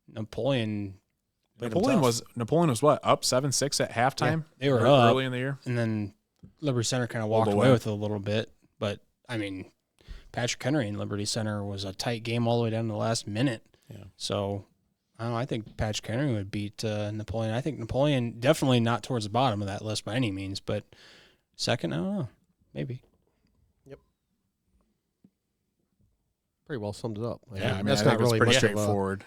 Napoleon was what, up 7-6 at halftime? Yeah, they were up early in the year, and then Liberty Center kind of walked away with it a little bit. But I mean, Patrick Henry and Liberty Center was a tight game all the way down to the last minute. Yeah. So I don't know, I think Patrick Henry would beat Napoleon. I think Napoleon definitely not towards the bottom of that list by any means, but second, I don't know, maybe. Pretty well summed it up. Yeah, I mean, that's I not think really it's pretty much straightforward.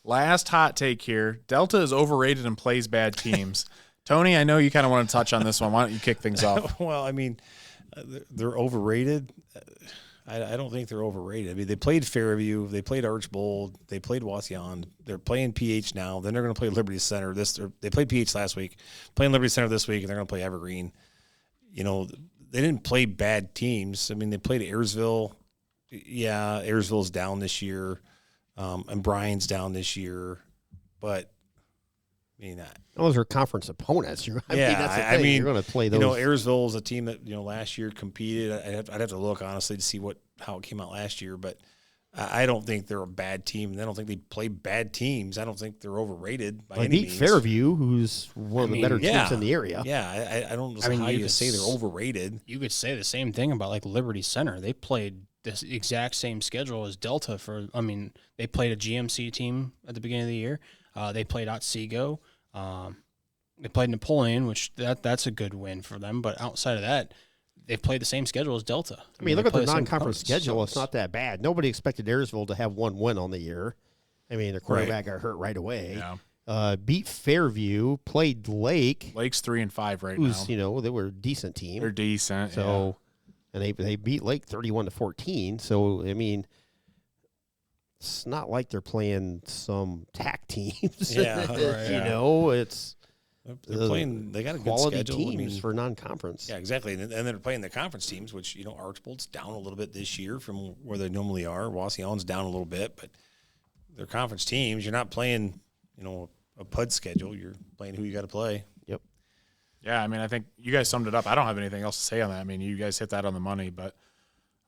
Last hot take here. Delta is overrated and plays bad teams. Tony, I know you kind of want to touch on this one. Why don't you kick things off? Well, I mean, they're overrated. I don't think they're overrated. I mean, they played Fairview, they played Archbold, they played Wauseon. They're playing PH now. Then they're going to play Liberty Center. They played PH last week, playing Liberty Center this week, and they're going to play Evergreen. You know, they didn't play bad teams. I mean, they played Ayersville. Yeah, Ayersville's down this year, and Bryan's down this year, but I mean, those are conference opponents. That's the thing. You're going to play those. You know, Ayersville is a team that last year competed. I'd have to look honestly to see how it came out last year, but I don't think they're a bad team. And I don't think they play bad teams. I don't think they're overrated by any means. They beat Fairview, who's one of the better teams in the area. Yeah, I don't know how you say they're overrated. You could say the same thing about like Liberty Center. They played this exact same schedule as Delta they played a GMC team at the beginning of the year. They played Otsego. They played Napoleon, which that's a good win for them. But outside of that, they've played the same schedule as Delta. I mean, look at their non-conference schedule. It's not that bad. Nobody expected Ayersville to have 1 win on the year. I mean, their quarterback got hurt right away. Yeah. Beat Fairview, played Lake. Lake's 3-5 right now. They were a decent team. They're decent. So, and they beat Lake 31-14. So, I mean, it's not like they're playing some TAC teams. Yeah, it's they're playing. They got a good quality schedule. teams for non-conference. Yeah, exactly. And they're playing the conference teams, which Archbold's down a little bit this year from where they normally are. Wauseon's down a little bit, but they're conference teams. You're not playing, a PUD schedule. You're playing who you got to play. Yep. Yeah, I mean, I think you guys summed it up. I don't have anything else to say on that. I mean, you guys hit that on the money, but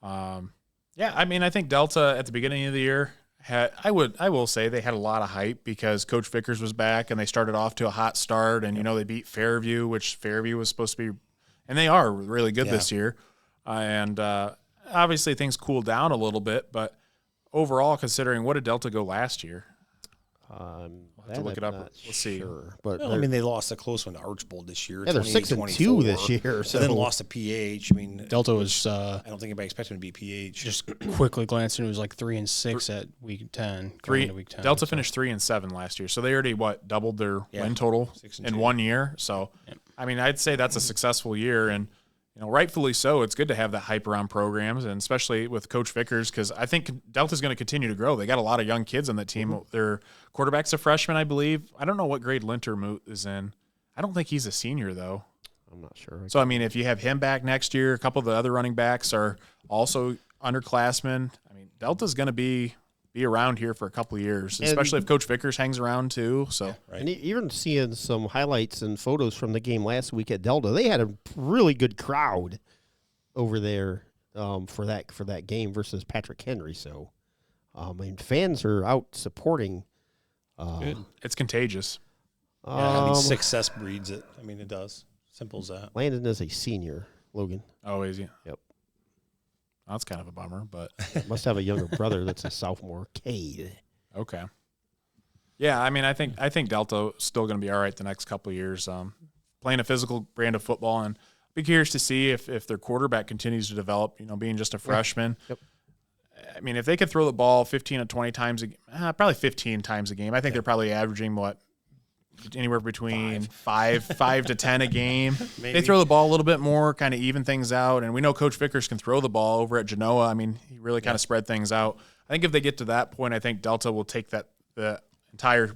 yeah, I mean, I think Delta at the beginning of the year I will say they had a lot of hype because Coach Vickers was back and they started off to a hot start, and they beat Fairview, which Fairview was supposed to be, and they are really good this year. And obviously things cooled down a little bit, but overall, considering what did Delta go last year? I'll have to look it up. Let's see. Sure. But they lost a close one to Archbold this year. Yeah, they're 6-2 this year. So then lost to PH. I mean, Delta was. I don't think anybody expected them to beat PH. Just quickly glancing, it was like 3-6 at week 10. Delta finished 3-7 last year, so they already doubled their win total in 1 year. So, I mean, I'd say that's a successful year, and rightfully so. It's good to have that hype around programs, and especially with Coach Vickers, because I think Delta's going to continue to grow. They got a lot of young kids on that team. Mm-hmm. Their quarterback's a freshman, I believe. I don't know what grade Lintermoot is in. I don't think he's a senior, though. I'm not sure. So, I mean, if you have him back next year, a couple of the other running backs are also underclassmen. I mean, Delta's going to be be around here for a couple of years, especially if Coach Vickers hangs around too. So, And even seeing some highlights and photos from the game last week at Delta, they had a really good crowd over there for that game versus Patrick Henry. So, I mean, fans are out supporting. It's contagious. Success breeds it. I mean, it does. Simple as that. Landon is a senior, Logan. Oh, is he? Yep. That's kind of a bummer, but Must have a younger brother that's a sophomore, Cade. okay. Yeah, I mean, I think Delta is still going to be all right the next couple of years. Playing a physical brand of football, and be curious to see if their quarterback continues to develop. Being just a freshman. Yep. I mean, if they could throw the ball 15 to 20 times, probably 15 times a game. I think they're probably averaging anywhere between five to 10 a game. Maybe. They throw the ball a little bit more, kind of even things out. And we know Coach Vickers can throw the ball over at Genoa. I mean, he really kind of spread things out. I think if they get to that point, I think Delta will take their entire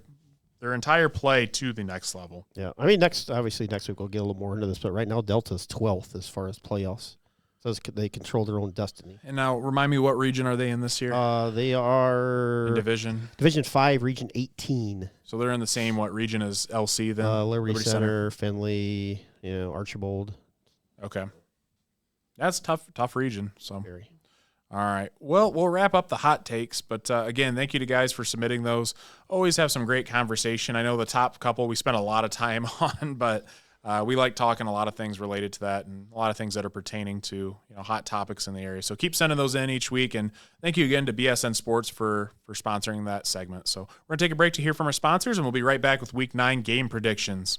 play to the next level. Yeah. I mean, next week we'll get a little more into this, but right now Delta's 12th as far as playoffs. So they control their own destiny. And now remind me, what region are they in this year? They are in Division 5, Region 18. So they're in the same region as LC then? Liberty Center, Findlay, Archibald. Okay. That's tough region. So Very. All right. Well, we'll wrap up the hot takes, but again, thank you to guys for submitting those. Always have some great conversation. I know the top couple we spent a lot of time on, but we like talking a lot of things related to that and a lot of things that are pertaining to hot topics in the area. So keep sending those in each week, and thank you again to BSN Sports for sponsoring that segment. So we're going to take a break to hear from our sponsors, and we'll be right back with Week 9 game predictions.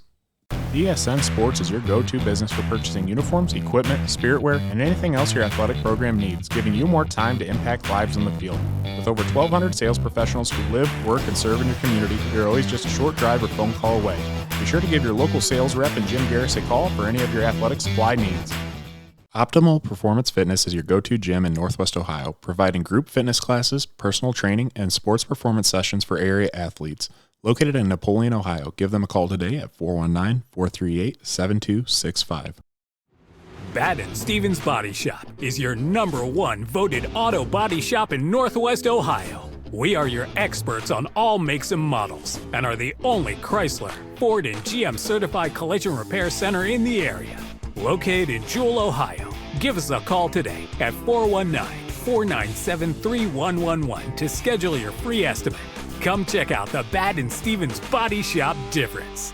BSN Sports is your go-to business for purchasing uniforms, equipment, spiritwear, and anything else your athletic program needs, giving you more time to impact lives on the field. With over 1,200 sales professionals who live, work, and serve in your community, you're always just a short drive or phone call away. Be sure to give your local sales rep and Jim Garris a call for any of your athletic supply needs. Optimal Performance Fitness is your go-to gym in Northwest Ohio, providing group fitness classes, personal training, and sports performance sessions for area athletes. Located in Napoleon, Ohio. Give them a call today at 419-438-7265. Baden Stevens Body Shop is your #1 voted auto body shop in Northwest Ohio. We are your experts on all makes and models and are the only Chrysler, Ford, and GM certified collision repair center in the area. Located in Jewel, Ohio. Give us a call today at 419-497-3111 to schedule your free estimate. Come check out the Baden Stevens Body Shop difference.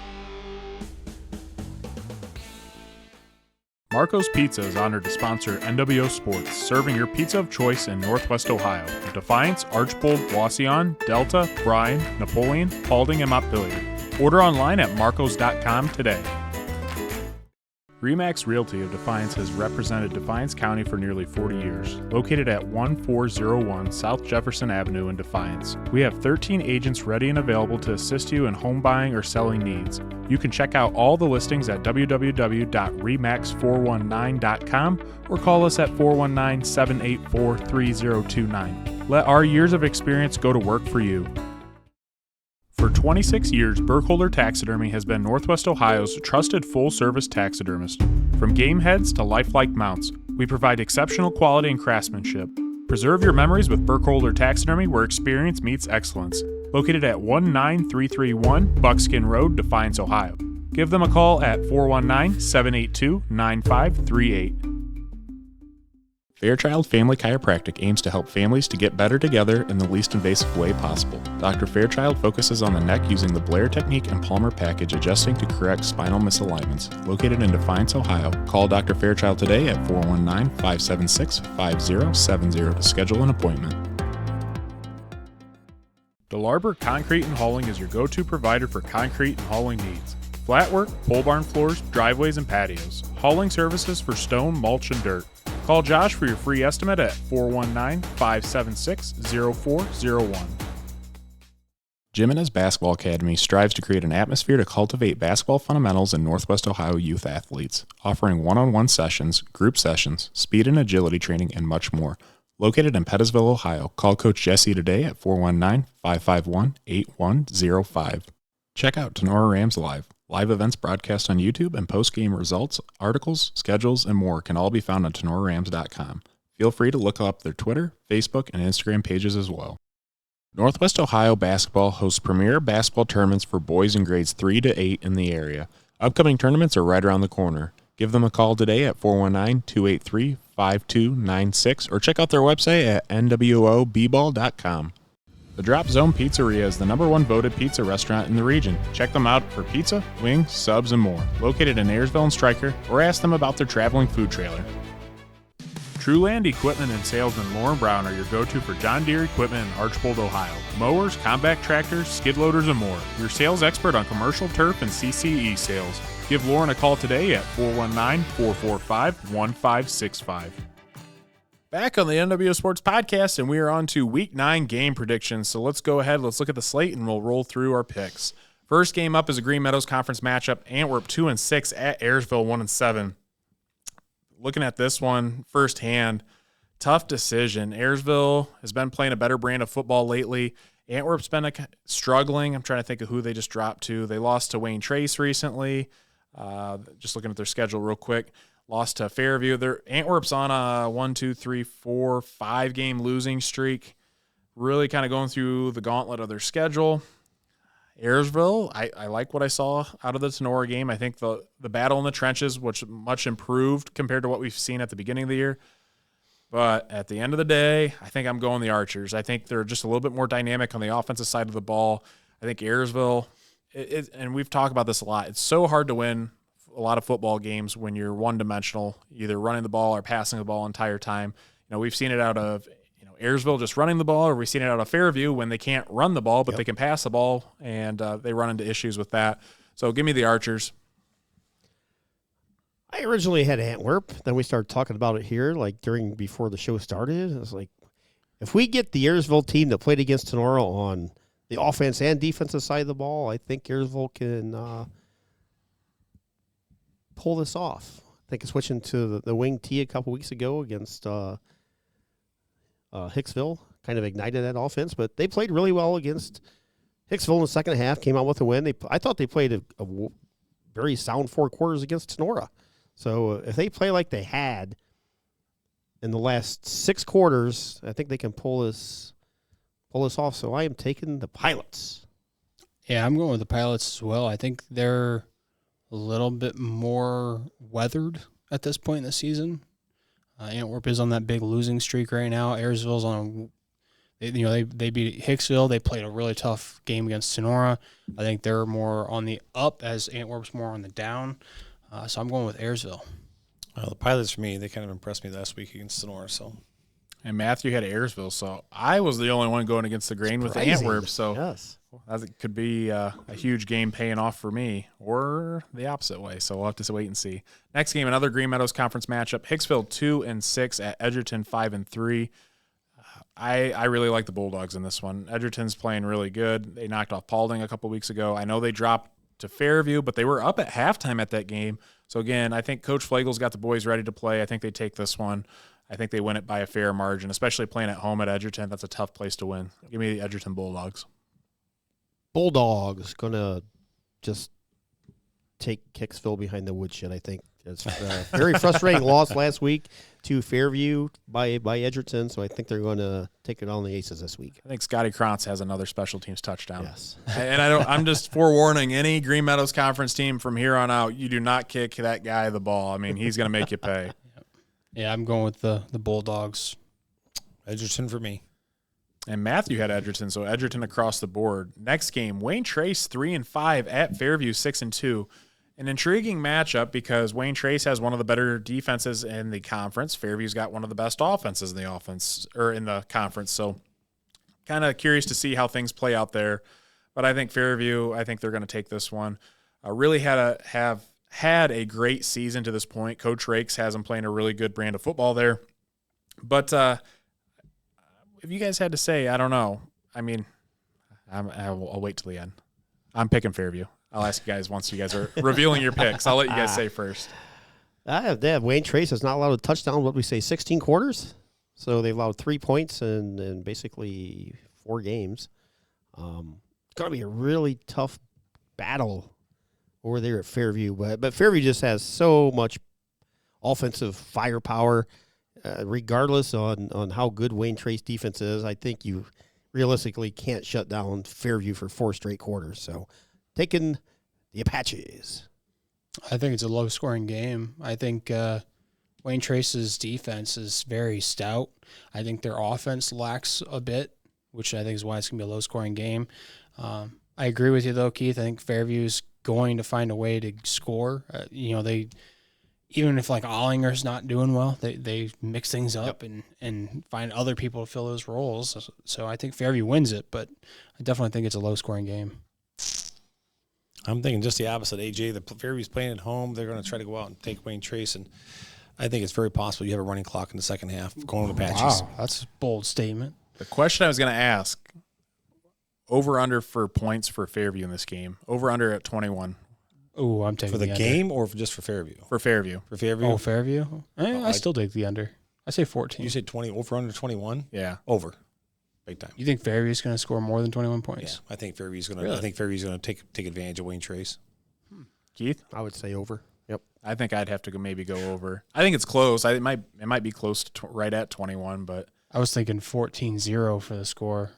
Marco's Pizza is honored to sponsor NWO Sports, serving your pizza of choice in Northwest Ohio. Defiance, Archbold, Wauseon, Delta, Bryan, Napoleon, Paulding, and Montpelier. Order online at marcos.com today. Remax Realty of Defiance has represented Defiance County for nearly 40 years. Located at 1401 South Jefferson Avenue in Defiance, we have 13 agents ready and available to assist you in home buying or selling needs. You can check out all the listings at www.remax419.com or call us at 419-784-3029. Let our years of experience go to work for you. For 26 years, Burkholder Taxidermy has been Northwest Ohio's trusted full-service taxidermist. From game heads to lifelike mounts, we provide exceptional quality and craftsmanship. Preserve your memories with Burkholder Taxidermy, where experience meets excellence. Located at 19331 Buckskin Road, Defiance, Ohio. Give them a call at 419-782-9538. Fairchild Family Chiropractic aims to help families to get better together in the least invasive way possible. Dr. Fairchild focuses on the neck using the Blair technique and Palmer package, adjusting to correct spinal misalignments. Located in Defiance, Ohio. Call Dr. Fairchild today at 419-576-5070 to schedule an appointment. DeLarber Concrete and Hauling is your go-to provider for concrete and hauling needs. Flat work, pole barn floors, driveways, and patios. Hauling services for stone, mulch, and dirt. Call Josh for your free estimate at 419-576-0401. Jimenez Basketball Academy strives to create an atmosphere to cultivate basketball fundamentals in Northwest Ohio youth athletes, offering one-on-one sessions, group sessions, speed and agility training, and much more. Located in Pettisville, Ohio, call Coach Jesse today at 419-551-8105. Check out Tenora Rams Live. Live events broadcast on YouTube and post-game results, articles, schedules, and more can all be found on tenorarams.com. Feel free to look up their Twitter, Facebook, and Instagram pages as well. Northwest Ohio basketball hosts premier basketball tournaments for boys in grades 3 to 8 in the area. Upcoming tournaments are right around the corner. Give them a call today at 419-283-5296 or check out their website at nwoball.com. The Drop Zone Pizzeria is the #1 voted pizza restaurant in the region. Check them out for pizza, wings, subs, and more. Located in Ayersville and Stryker, or ask them about their traveling food trailer. Trueland Equipment and Salesman Lauren Brown are your go-to for John Deere equipment in Archbold, Ohio. Mowers, compact tractors, skid loaders, and more. Your sales expert on commercial turf and CCE sales. Give Lauren a call today at 419-445-1565. Back on the NWO Sports Podcast, and we are on to Week 9 game predictions. So let's go ahead, let's look at the slate, and we'll roll through our picks. First game up is a Green Meadows Conference matchup. Antwerp 2-6 at Ayersville 1-7. Looking at this one firsthand, tough decision. Ayersville has been playing a better brand of football lately. Antwerp's been struggling. I'm trying to think of who they just dropped to. They lost to Wayne Trace recently. Just looking at their schedule real quick. Lost to Fairview. Antwerp's on a 5-game losing streak. Really kind of going through the gauntlet of their schedule. Ayersville, I like what I saw out of the Sonora game. I think the battle in the trenches, which much improved compared to what we've seen at the beginning of the year. But at the end of the day, I think I'm going the Archers. I think they're just a little bit more dynamic on the offensive side of the ball. I think Ayersville, and we've talked about this a lot, it's so hard to win a lot of football games when you're one-dimensional, either running the ball or passing the ball entire time. We've seen it out of Ayersville just running the ball, or we've seen it out of Fairview when they can't run the ball, but they can pass the ball, and they run into issues with that. So give me the Archers. I originally had Antwerp. Then we started talking about it here, before the show started. I was like, if we get the Ayersville team that played against Sonora on the offense and defensive side of the ball, I think Ayersville can pull this off. I think switching to the wing T a couple weeks ago against Hicksville kind of ignited that offense, but they played really well against Hicksville in the second half, came out with a win. I thought they played a very sound 4 quarters against Sonora. So if they play like they had in the last 6 quarters, I think they can pull this off. So I am taking the Pilots. Yeah, I'm going with the Pilots as well. I think they're a little bit more weathered at this point in the season. Antwerp is on that big losing streak right now. Ayersville's on they beat Hicksville. They played a really tough game against Sonora. I think they're more on the up as Antwerp's more on the down. So I'm going with Ayersville. Well, the Pilots, for me, they kind of impressed me last week against Sonora. So, and Matthew had Ayersville, so I was the only one going against the grain with Antwerp. So yes, that could be a huge game paying off for me, or the opposite way. So we'll have to wait and see. Next game, another Green Meadows Conference matchup. Hicksville 2-6 at Edgerton 5-3. I really like the Bulldogs in this one. Edgerton's playing really good. They knocked off Paulding a couple weeks ago. I know they dropped to Fairview, but they were up at halftime at that game. So again, I think Coach Flagle's got the boys ready to play. I think they take this one. I think they win it by a fair margin, especially playing at home at Edgerton. That's a tough place to win. Give me the Edgerton Bulldogs. Bulldogs going to just take Hicksville behind the woodshed, I think. It's a very frustrating loss last week to Fairview by Edgerton, so I think they're going to take it on the Aces this week. I think Scotty Krantz has another special teams touchdown. Yes. And I'm just forewarning any Green Meadows Conference team from here on out, you do not kick that guy the ball. I mean, he's going to make you pay. Yeah, I'm going with the Bulldogs. Edgerton for me. And Matthew had Edgerton, so Edgerton across the board. Next game, Wayne Trace 3-5 at Fairview 6-2. An intriguing matchup because Wayne Trace has one of the better defenses in the conference. Fairview's got one of the best offenses in the conference. So kind of curious to see how things play out there. But I think Fairview, they're going to take this one. Really have had a great season to this point. Coach Rakes has them playing a really good brand of football there. But if you guys had to say, I don't know. I mean, I'll wait till the end. I'm picking Fairview. I'll ask you guys once you guys are revealing your picks. I'll let you guys say first. Wayne Trace has not allowed a touchdown, 16 quarters? So they've allowed 3 points in basically 4 games. It's going to be a really tough battle over there at Fairview. But Fairview just has so much offensive firepower, regardless on how good Wayne Trace defense is. I think you realistically can't shut down Fairview for 4 straight quarters. So taking the Apaches. I think it's a low-scoring game. I think Wayne Trace's defense is very stout. I think their offense lacks a bit, which I think is why it's going to be a low-scoring game. I agree with you, though, Keith. I think Fairview's going to find a way to score. They even if like Ollinger's not doing well, they mix things up and find other people to fill those roles. So I think Fairview wins it, but I definitely think it's a low-scoring game. I'm thinking just the opposite. AJ, the Fairview's playing at home. They're going to try to go out and take Wayne Trace, and I think it's very possible you have a running clock in the second half going to the Apaches. Wow, that's a bold statement. The question I was going to ask, over-under for points for Fairview in this game. Over-under at 21. Oh, I'm taking for the under. game or just for Fairview? For Fairview. For Fairview? Oh, Fairview? I still take the under. I say 14. You say 20, over under 21? Yeah. Over. Big time. You think Fairview's going to score more than 21 points? Yeah, I think Fairview's going to. Really? I think Fairview's going to take advantage of Wayne Trace. Keith? I would say over. Yep. I think I'd have to maybe go over. I think it's close. It might be close to right at 21, but I was thinking 14-0 for the score.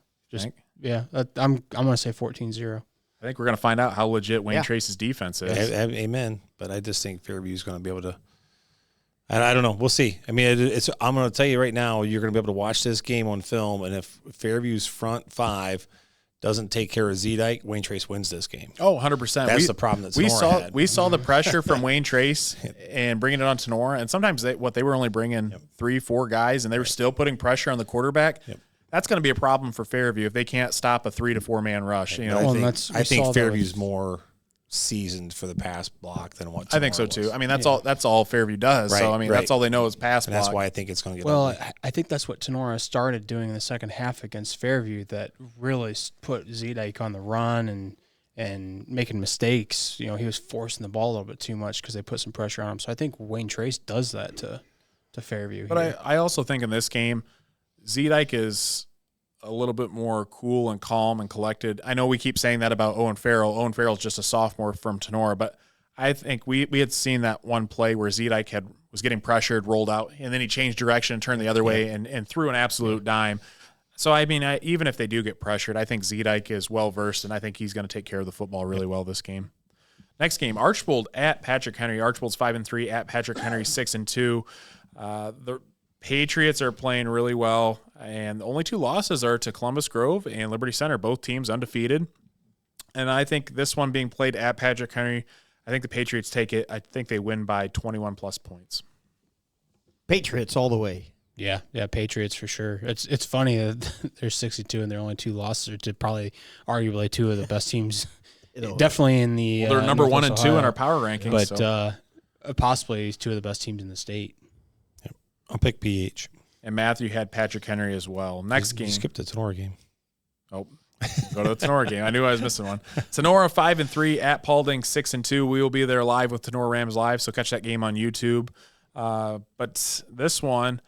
Yeah, I'm going to say 14-0. I think we're going to find out how legit Wayne Trace's defense is. Amen. But I just think Fairview's going to be able to. I don't know. We'll see. I mean, I'm going to tell you right now, you're going to be able to watch this game on film, and if Fairview's front five doesn't take care of Z-Dyke, Wayne Trace wins this game. Oh, 100%. That's the problem that Sonora had. We saw the pressure from Wayne Trace and bringing it on Sonora, and sometimes they were only bringing 3-4 guys, and they were still putting pressure on the quarterback. Yep. That's going to be a problem for Fairview if they can't stop a 3 to 4 man rush. I think Fairview's more seasoned for the pass block than what Sonora I think so too. I mean, that's all Fairview does. Right, so I mean, that's all they know is pass block. And that's why I think it's going to get. Well, I think that's what Sonora started doing in the second half against Fairview that really put Z-Dyke on the run and making mistakes. He was forcing the ball a little bit too much because they put some pressure on him. So I think Wayne Trace does that to Fairview. But I also think in this game, Z-Dyke is a little bit more cool and calm and collected. I know we keep saying that about Owen Farrell. Owen Farrell's just a sophomore from Tenora, but I think we had seen that one play where Z-Dyke was getting pressured, rolled out, and then he changed direction and turned the other way and threw an absolute dime. So, I mean, even if they do get pressured, I think Z-Dyke is well-versed, and I think he's going to take care of the football really well this game. Next game, Archbold at Patrick Henry. Archbold's 5-3 at Patrick Henry 6-2. The Patriots are playing really well, and the only 2 losses are to Columbus Grove and Liberty Center, both teams undefeated. And I think this one being played at Patrick Henry, I think the Patriots take it. I think they win by 21-plus points. Patriots all the way. Yeah, Patriots for sure. It's funny that they're 62 and their only 2 losses are to probably arguably 2 of the best teams. Definitely in the they're number 1 and 2 in our power rankings, but possibly 2 of the best teams in the state. I'll pick PH. And Matthew had Patrick Henry as well. Next game. You skipped the Tenora game. Oh, go to the Tenora game. I knew I was missing one. Tenora 5-3 at Paulding 6-2. We will be there live with Tenora Rams Live, so catch that game on YouTube. But this one,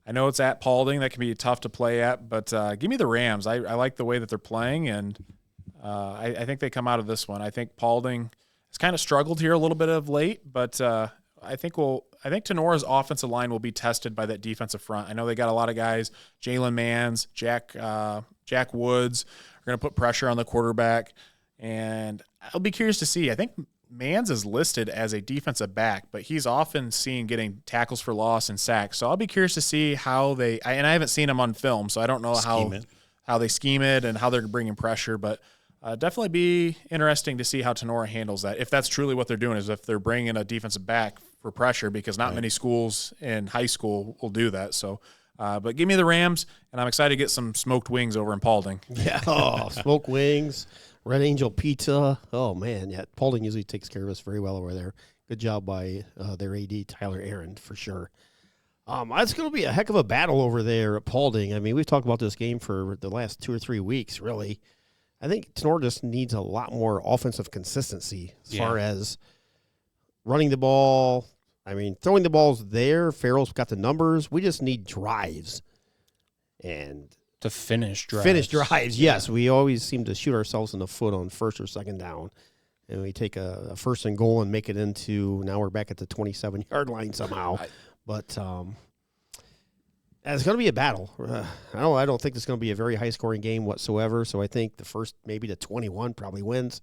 I know it's at Paulding. That can be tough to play at, but give me the Rams. I like the way that they're playing, and I think they come out of this one. I think Paulding has kind of struggled here a little bit of late, but I think Tenora's offensive line will be tested by that defensive front. I know they got a lot of guys, Jalen Mans, Jack Woods, are going to put pressure on the quarterback, and I'll be curious to see. I think Mans is listed as a defensive back, but he's often seen getting tackles for loss and sacks. So I'll be curious to see how I haven't seen him on film, so I don't know how they scheme it and how they're bringing pressure, but definitely be interesting to see how Tenora handles that. If that's truly what they're doing, is if they're bringing a defensive back for pressure, because not many schools in high school will do that. So, but give me the Rams, and I'm excited to get some smoked wings over in Paulding. Yeah, smoked wings, Red Angel Pizza. Oh, man, yeah, Paulding usually takes care of us very well over there. Good job by their AD, Tyler Aaron, for sure. It's going to be a heck of a battle over there at Paulding. I mean, we've talked about this game for the last 2 or 3 weeks, really. I think Tenora just needs a lot more offensive consistency as far as running the ball. I mean, throwing the ball's there. Farrell's got the numbers. We just need drives. And to finish drives. Yes. We always seem to shoot ourselves in the foot on first or second down. And we take a first and goal and make it into, now we're back at the 27-yard line somehow. But It's going to be a battle. I don't think it's going to be a very high-scoring game whatsoever, so I think the first maybe to 21 probably wins.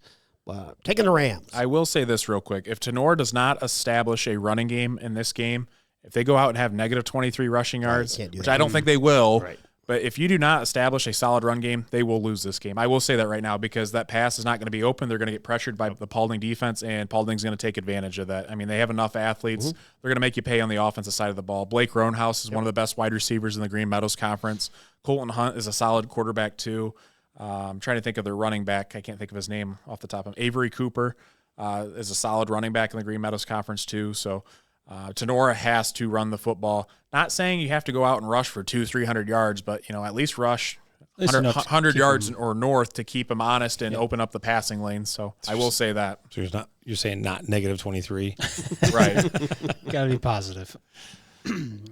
Taking the Rams. I will say this real quick. If Tenor does not establish a running game in this game, if they go out and have negative 23 rushing yards, which I don't think they will, but if you do not establish a solid run game, they will lose this game. I will say that right now because that pass is not going to be open. They're going to get pressured by the Paulding defense, and Paulding's going to take advantage of that. I mean, they have enough athletes. They're going to make you pay on the offensive side of the ball. Blake Roanhouse is one of the best wide receivers in the Green Meadows Conference. Colton Hunt is a solid quarterback too. I'm trying to think of their running back. I can't think of his name off the top of Avery Cooper is a solid running back in the Green Meadows Conference too. So Tenora has to run the football. Not saying you have to go out and rush for 200-300 yards, but at least rush 100 yards or north to keep them honest and open up the passing lanes. So I will say that. So you're saying not negative 23, right? Got to be positive.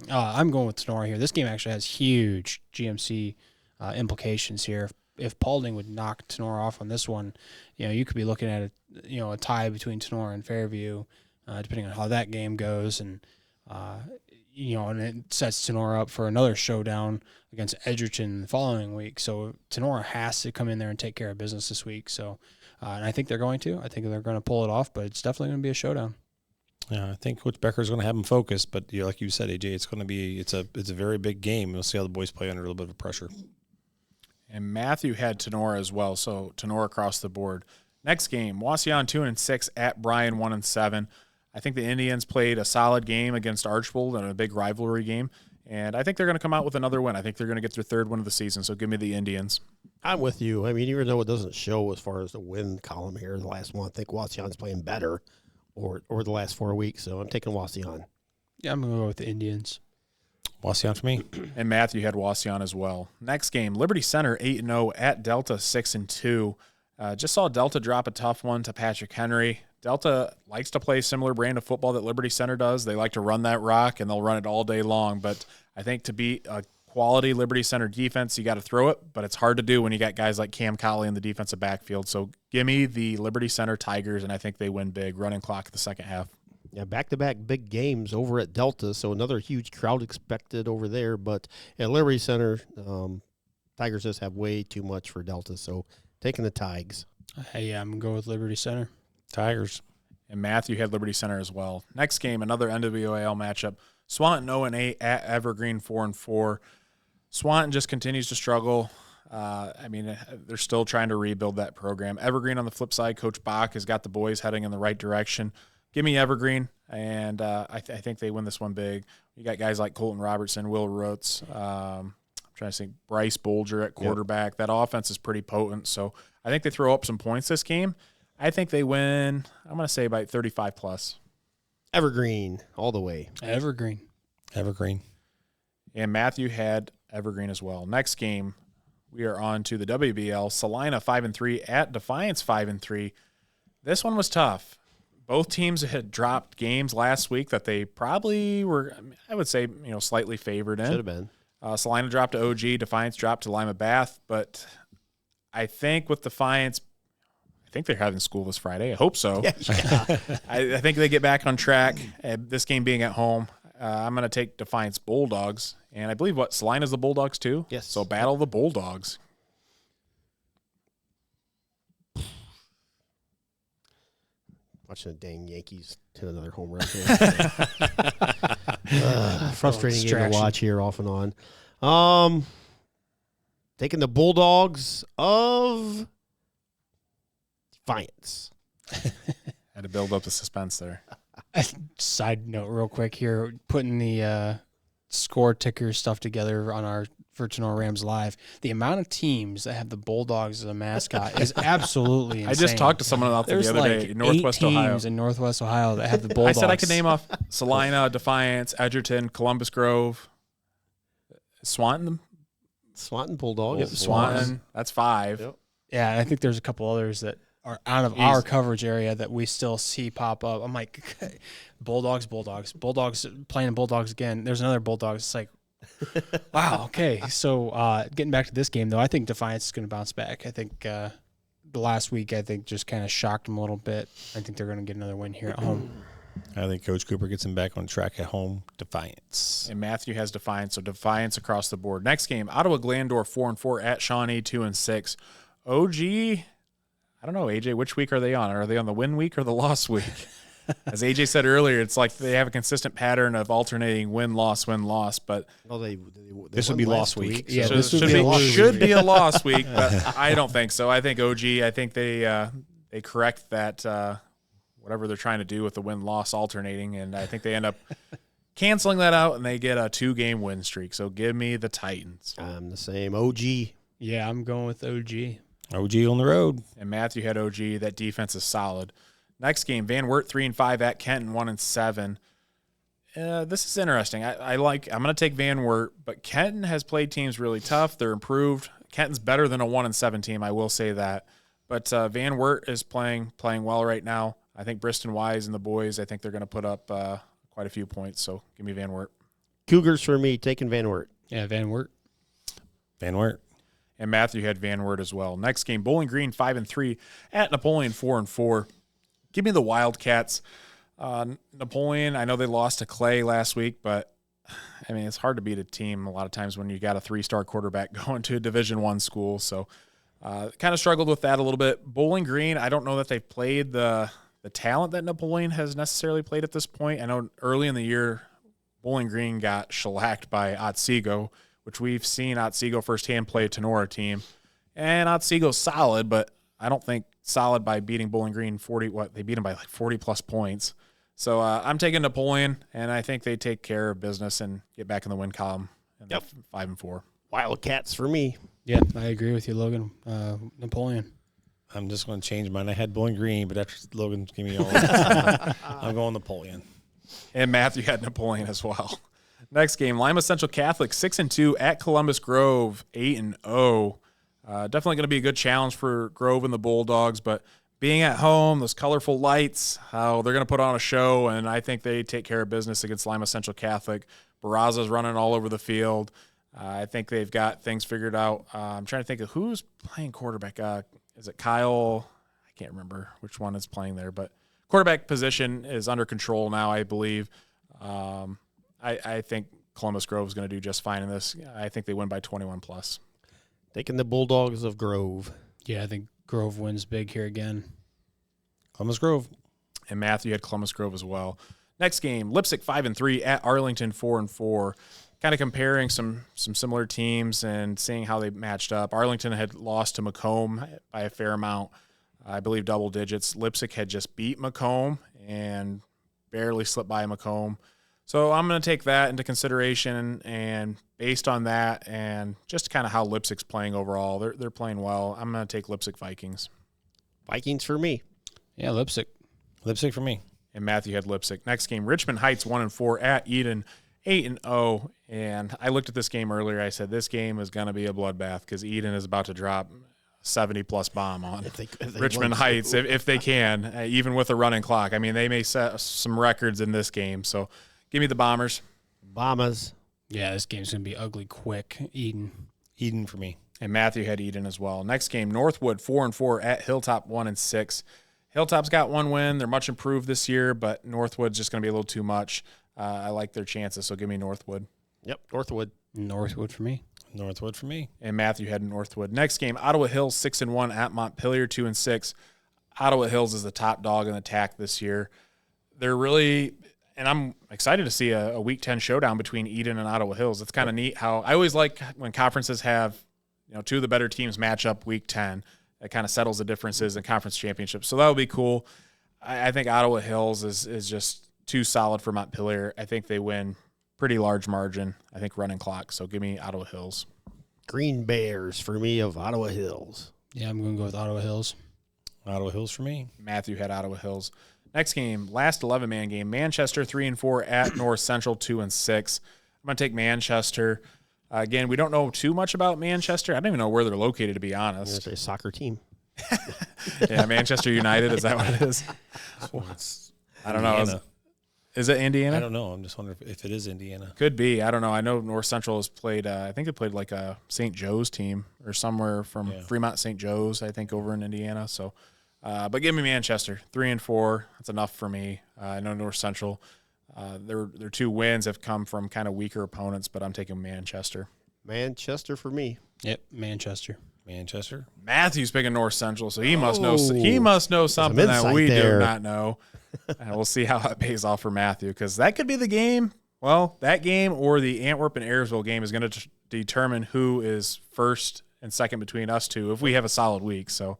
I'm going with Tenora here. This game actually has huge GMC implications here. If Paulding would knock Tenora off on this one, you could be looking at a tie between Tenora and Fairview, depending on how that game goes, and it sets Tenora up for another showdown against Edgerton the following week. So Tenora has to come in there and take care of business this week. So, and I think they're going to. I think they're going to pull it off, but it's definitely going to be a showdown. Yeah, I think Coach Becker is going to have them focused, but like you said, AJ, it's a very big game. We'll see how the boys play under a little bit of pressure. And Matthew had Tenora as well, so Tenora across the board. Next game, Wauseon 2-6 at Bryan 1-7. I think the Indians played a solid game against Archbold in a big rivalry game, and I think they're going to come out with another win. I think they're going to get their third win of the season, so give me the Indians. I'm with you. I mean, even though it doesn't show as far as the win column here the last one, I think Wauseon's playing better over the last 4 weeks, so I'm taking Wauseon. Yeah, I'm going to go with the Indians. Wauseon for me. And Matthew had Wauseon as well. Next game, Liberty Center 8-0 at Delta 6-2. Just saw Delta drop a tough one to Patrick Henry. Delta likes to play a similar brand of football that Liberty Center does. They like to run that rock, and they'll run it all day long. But I think to beat a quality Liberty Center defense, you got to throw it, but it's hard to do when you got guys like Cam Colley in the defensive backfield. So give me the Liberty Center Tigers, and I think they win big. Running clock the second half. Yeah, back-to-back big games over at Delta, so another huge crowd expected over there. But at Liberty Center, Tigers just have way too much for Delta, so taking the Tigers. Hey, I'm going to go with Liberty Center. Tigers. And Matthew had Liberty Center as well. Next game, another NWOAL matchup. Swanton 0-8 at Evergreen 4-4. Swanton just continues to struggle. They're still trying to rebuild that program. Evergreen on the flip side, Coach Bach has got the boys heading in the right direction. Give me Evergreen, and I think they win this one big. You got guys like Colton Robertson, Will Roots, I'm trying to think, Bryce Bolger at quarterback. Yep. That offense is pretty potent, so I think they throw up some points this game. I think they win, I'm going to say by 35+. Evergreen, all the way. Evergreen. And Matthew had Evergreen as well. Next game, we are on to the WBL. Salina 5-3 at Defiance 5-3. This one was tough. Both teams had dropped games last week that they probably were, I would say, slightly favored in. Should have been. Salina dropped to OG. Defiance dropped to Lima Bath. But I think with Defiance, I think they're having school this Friday. I hope so. Yeah. I think they get back on track. This game being at home, I'm going to take Defiance Bulldogs. And I believe Salina's the Bulldogs too? Yes. So battle the Bulldogs. Watching the dang Yankees hit another home run here. Frustrating game to watch here off and on. Taking the Bulldogs of Defiance. Had to build up the suspense there. Side note real quick here, putting the score ticker stuff together on our for Tenor Rams Live. The amount of teams that have the Bulldogs as a mascot is absolutely insane. I just talked to someone about that the other day in Northwest Ohio. Teams in Northwest Ohio that have the Bulldogs. I said I could name off Salina, Defiance, Edgerton, Columbus Grove, Swanton Bulldogs. Yep, Swanton. That's 5. Yep. Yeah, and I think there's a couple others that are out of our coverage area that we still see pop up. I'm like, Bulldogs playing Bulldogs again. There's another Bulldogs. It's like, wow, okay. So getting back to this game, though, I think Defiance is going to bounce back. I think the last week, just kind of shocked them a little bit. I think they're going to get another win here at home. I think Coach Cooper gets him back on track at home. Defiance. And Matthew has Defiance, so Defiance across the board. Next game, Ottawa Glandor 4-4 at Shawnee 2-6. OG, I don't know, AJ, which week are they on? Are they on the win week or the loss week? As AJ said earlier, it's like they have a consistent pattern of alternating win-loss, but this would be loss week. Yeah, so this should be a loss week, but I don't think so. I think OG, I think they correct that whatever they're trying to do with the win-loss alternating, and I think they end up canceling that out, and they get a 2-game win streak. So give me the Titans. I'm the same. OG. Yeah, I'm going with OG. OG on the road. And Matthew had OG. That defense is solid. Next game, Van Wert 3-5 at Kenton 1-7. This is interesting. I'm going to take Van Wert, but Kenton has played teams really tough. They're improved. Kenton's better than a 1-7 team. I will say that. But Van Wert is playing well right now. I think Briston Wise and the boys, I think they're going to put up quite a few points. So give me Van Wert. Cougars for me, taking Van Wert. Yeah, Van Wert. Van Wert. And Matthew had Van Wert as well. Next game, Bowling Green 5-3 at Napoleon 4-4. Give me the Wildcats. Napoleon, I know they lost to Clay last week, but I mean, it's hard to beat a team a lot of times when you got a 3-star quarterback going to a Division I school. So kind of struggled with that a little bit. Bowling Green, I don't know that they've played the talent that Napoleon has necessarily played at this point. I know early in the year, Bowling Green got shellacked by Otsego, which we've seen Otsego firsthand play a Tenora team. And Otsego's solid, but I don't think solid by beating Bowling Green 40. They beat them by like 40-plus points. So I'm taking Napoleon, and I think they take care of business and get back in the win column. Yep. 5-4. Wildcats for me. Yeah, I agree with you, Logan. Napoleon. I'm just going to change mine. I had Bowling Green, but after Logan gave me all, I'm going Napoleon. And Matthew had Napoleon as well. Next game, Lima Central Catholic 6-2 at Columbus Grove 8-0. Definitely going to be a good challenge for Grove and the Bulldogs, but being at home, those colorful lights, how they're going to put on a show, and I think they take care of business against Lima Central Catholic. Barraza's running all over the field. I think they've got things figured out. I'm trying to think of who's playing quarterback. Is it Kyle? I can't remember which one is playing there, but quarterback position is under control now, I believe. I think Columbus Grove is going to do just fine in this. I think they win by 21+. Taking the Bulldogs of Grove. Yeah, I think Grove wins big here again. Columbus Grove. And Matthew had Columbus Grove as well. Next game, Lipsick 5-3 at Arlington 4-4. Kind of comparing some similar teams and seeing how they matched up. Arlington had lost to Macomb by a fair amount, I believe double digits. Lipsick had just beat Macomb and barely slipped by Macomb. So I'm going to take that into consideration, and based on that and just kind of how Lipsick's playing overall, they're playing well. I'm going to take Lipsick Vikings. Vikings for me. Yeah, Lipsick. Lipsick for me. And Matthew had Lipsick. Next game, Richmond Heights 1-4 at Eden 8-0. And I looked at this game earlier. I said this game is going to be a bloodbath because Eden is about to drop 70-plus bomb on If they Richmond Heights if they can, even with a running clock. I mean, they may set some records in this game. So give me the Bombers. Bombers. Yeah, this game's going to be ugly quick. Eden for me. And Matthew had Eden as well. Next game, Northwood 4-4 at Hilltop 1-6. Hilltop's got one win. They're much improved this year, but Northwood's just going to be a little too much. I like their chances, so give me Northwood. Yep, Northwood. Northwood for me. Northwood for me. And Matthew had Northwood. Next game, Ottawa Hills 6-1 at Montpelier 2-6. Ottawa Hills is the top dog in the TAC this year. They're really, and I'm excited to see a Week 10 showdown between Eden and Ottawa Hills. It's kind of neat how I always like when conferences have, two of the better teams match up Week 10. It kind of settles the differences in conference championships. So that would be cool. I think Ottawa Hills is just too solid for Montpelier. I think they win pretty large margin. I think running clock. So give me Ottawa Hills. Green Bears for me of Ottawa Hills. Yeah, I'm going to go with Ottawa Hills. Ottawa Hills for me. Matthew had Ottawa Hills. Next game, last 11-man game, Manchester 3-4 at North Central 2-6. I'm going to take Manchester. Again, we don't know too much about Manchester. I don't even know where they're located, to be honest. It's a soccer team. Yeah, Manchester United, is that what it is? I don't know. Is it Indiana? I don't know. I'm just wondering if it is Indiana. Could be. I don't know. I know North Central has played, I think they played like a St. Joe's team or somewhere from Fremont, St. Joe's, I think, over in Indiana. So But give me Manchester, 3-4. That's enough for me. I know North Central, their 2 wins have come from kind of weaker opponents, but I'm taking Manchester. Manchester for me. Yep, Manchester. Matthew's picking North Central, so he must know. He must know something that we do not know. And we'll see how that pays off for Matthew, because that could be the game. Well, that game or the Antwerp and Ayersville game is going to determine who is first and second between us two if we have a solid week. So,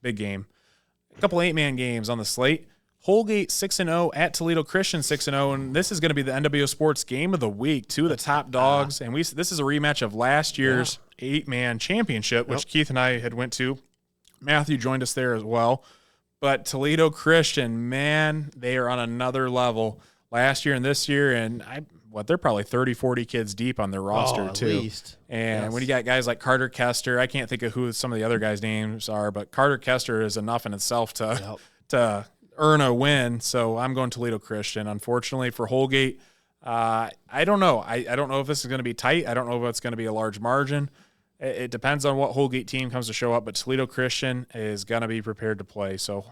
big game. A couple 8-man games on the slate. Holgate 6-0 at Toledo Christian 6-0, and this is going to be the NWO Sports Game of the Week. 2 of the top dogs, and this is a rematch of last year's 8-man championship, which Keith and I had went to. Matthew joined us there as well. But Toledo Christian, man, they are on another level last year and this year, and they're probably 30, 40 kids deep on their roster too. Least. And when you got guys like Carter Kester, I can't think of who some of the other guys' names are, but Carter Kester is enough in itself to earn a win. So I'm going Toledo Christian. Unfortunately for Holgate, I don't know. I don't know if this is going to be tight. I don't know if it's going to be a large margin. It depends on what Holgate team comes to show up, but Toledo Christian is going to be prepared to play. So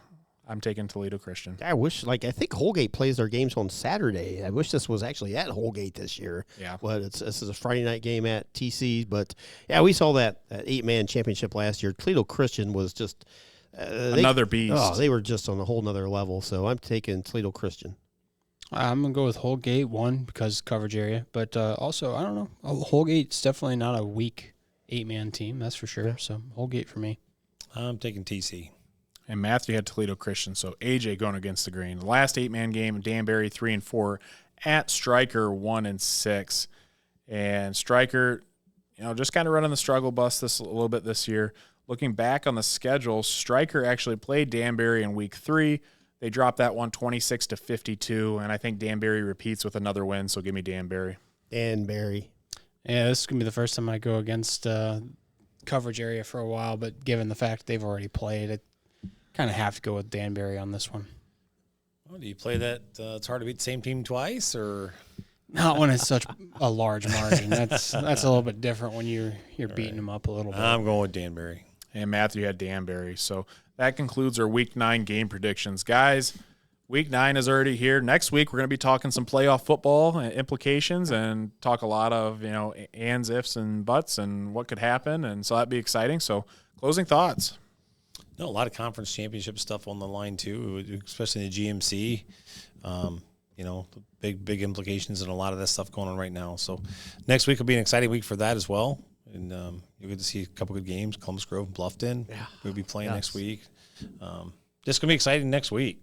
I'm taking Toledo Christian. I think Holgate plays their games on Saturday. I wish this was actually at Holgate this year. Yeah. But this is a Friday night game at TC. But, yeah, we saw that 8-man championship last year. Toledo Christian was just another beast. Oh, they were just on a whole nother level. So I'm taking Toledo Christian. I'm going to go with Holgate, one, because coverage area. But also, I don't know. Holgate's definitely not a weak 8-man team, that's for sure. So Holgate for me. I'm taking TC. And Matthew had Toledo Christian, so AJ going against the grain. The last 8-man game, Danbury 3-4 at Stryker 1-6. And Stryker, just kind of running the struggle bus a little bit this year. Looking back on the schedule, Stryker actually played Danbury in week 3. They dropped that one 26-52, and I think Danbury repeats with another win, so give me Danbury. Danbury. Yeah, this is going to be the first time I go against coverage area for a while, but given the fact they've already played, it kind of have to go with Danbury on this one. Well, do you play that? It's hard to beat the same team twice, or not when it's such a large margin. That's a little bit different when you're beating them up a little bit. I'm going with Danbury. And Matthew had Danbury. So that concludes our Week 9 game predictions. Guys, Week 9 is already here. Next week, we're going to be talking some playoff football implications and talk a lot of, ands, ifs, and buts and what could happen. And so that'd be exciting. So closing thoughts. No, a lot of conference championship stuff on the line too, especially in the GMC. Big implications and a lot of that stuff going on right now. So next week will be an exciting week for that as well. And you'll get to see a couple good games. Columbus Grove, Bluffton. Yeah, we'll be playing next week. This is going to be exciting next week.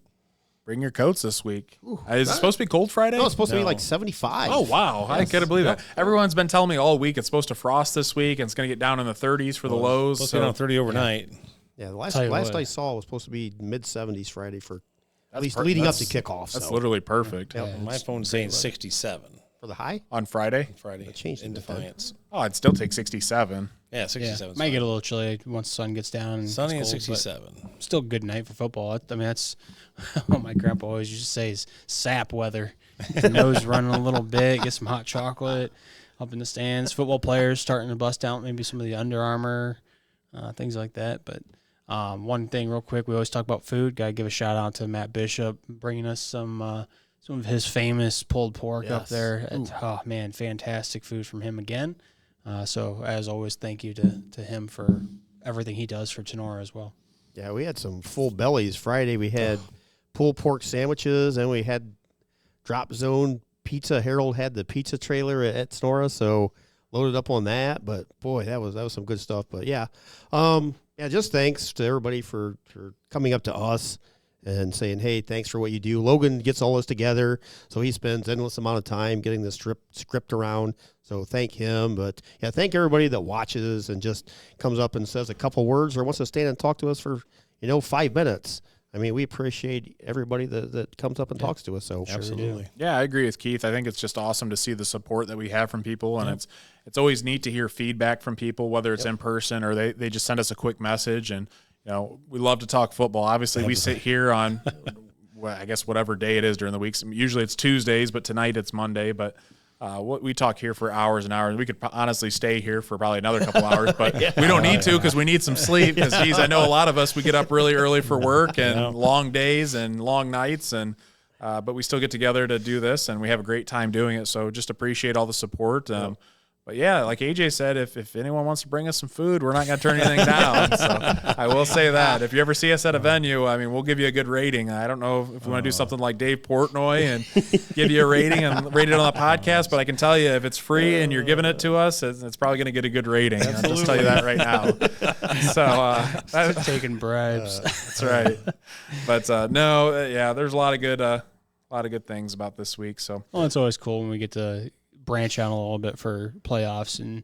Bring your coats this week. Is it supposed to be cold Friday? No, it's supposed to be like 75. Oh, wow. Yes. I couldn't believe that. Everyone's been telling me all week it's supposed to frost this week, and it's going to get down in the 30s for the lows. It's supposed to be down 30 overnight. Yeah, the last I saw was supposed to be mid-70s Friday for at least leading up to kickoff. That's literally perfect. Yeah, my phone's saying 67. For the high? On Friday? It changed in Defiance. Oh, I'd still take 67. Yeah, 67. Might get a little chilly once the sun gets down. Sunny at 67. Still a good night for football. I mean, that's what my grandpa always used to say is sap weather. The nose running a little bit, get some hot chocolate up in the stands. Football players starting to bust out maybe some of the Under Armour, things like that. But one thing real quick, we always talk about food. Got to give a shout out to Matt Bishop bringing us some of his famous pulled pork up there. Oh, man, fantastic food from him again. So, as always, thank you to him for everything he does for Tenora as well. Yeah, we had some full bellies Friday. We had pulled pork sandwiches, and we had Drop Zone Pizza. Harold had the pizza trailer at Sonora, so loaded up on that. But, boy, that was some good stuff. But, yeah, just thanks to everybody for coming up to us and saying, hey, thanks for what you do. Logan gets all this together, so he spends endless amount of time getting the script around. So thank him. But, yeah, thank everybody that watches and just comes up and says a couple words or wants to stand and talk to us for, 5 minutes. I mean, we appreciate everybody that comes up and talks to us. So absolutely. Yeah, I agree with Keith. I think it's just awesome to see the support that we have from people, and it's always neat to hear feedback from people, whether it's in person or they just send us a quick message. And we love to talk football. Obviously, we sit here on, I guess, whatever day it is during the weeks. Usually it's Tuesdays, but tonight it's Monday. But We talk here for hours and hours. We could honestly stay here for probably another couple hours, but we don't need to because we need some sleep. Because, I know a lot of us, we get up really early for work and long days and long nights, and but we still get together to do this, and we have a great time doing it. So just appreciate all the support. But yeah, like AJ said, if anyone wants to bring us some food, we're not going to turn anything down. So I will say that. If you ever see us at a venue, I mean, we'll give you a good rating. I don't know if we want to do something like Dave Portnoy and give you a rating and rate it on the podcast, but I can tell you if it's free and you're giving it to us, it's probably going to get a good rating. I'll just tell you that right now. So taking bribes. That's right. But there's a lot of good things about this week. So it's always cool when we get to branch out a little bit for playoffs and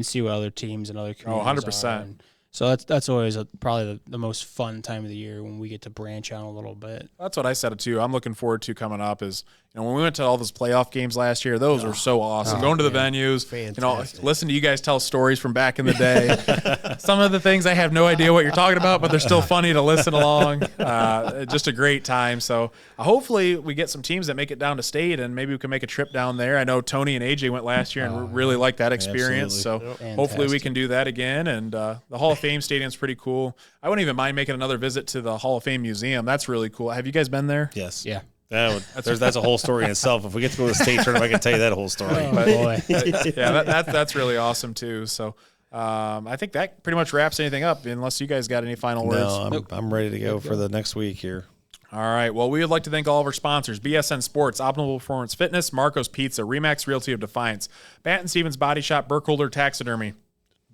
see what other teams and other communities 100%. So that's always probably the most fun time of the year when we get to branch out a little bit. That's what I said too. I'm looking forward to coming up is, when we went to all those playoff games last year, those were so awesome. Going to the venues, listen to you guys tell stories from back in the day. Some of the things I have no idea what you're talking about, but they're still funny to listen along. Just a great time. So hopefully we get some teams that make it down to state, and maybe we can make a trip down there. I know Tony and AJ went last year and really liked that experience. Absolutely. So hopefully we can do that again. And the Hall of Fame Stadium's pretty cool. I wouldn't even mind making another visit to the Hall of Fame Museum. That's really cool. Have you guys been there? Yes. Yeah. That's a whole story in itself. If we get to go to the state tournament, I can tell you that whole story. Oh, boy. That's really awesome too. So I think that pretty much wraps anything up, unless you guys got any final words. No, I'm ready to go for the next week here. All right. Well, we would like to thank all of our sponsors: BSN Sports, Optimal Performance Fitness, Marco's Pizza, Remax Realty of Defiance, Batten Stevens Body Shop, Burkholder Taxidermy,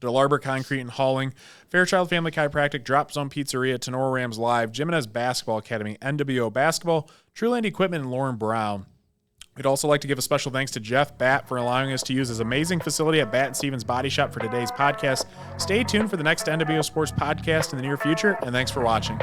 DeLarber Concrete and Hauling, Fairchild Family Chiropractic, Drop Zone Pizzeria, Tenora Rams Live, Jimenez Basketball Academy, NWO Basketball, Trueland Equipment, and Lauren Brown. We'd also like to give a special thanks to Jeff Batt for allowing us to use his amazing facility at Batten Stevens Body Shop for today's podcast. Stay tuned for the next NWO Sports Podcast in the near future, and thanks for watching.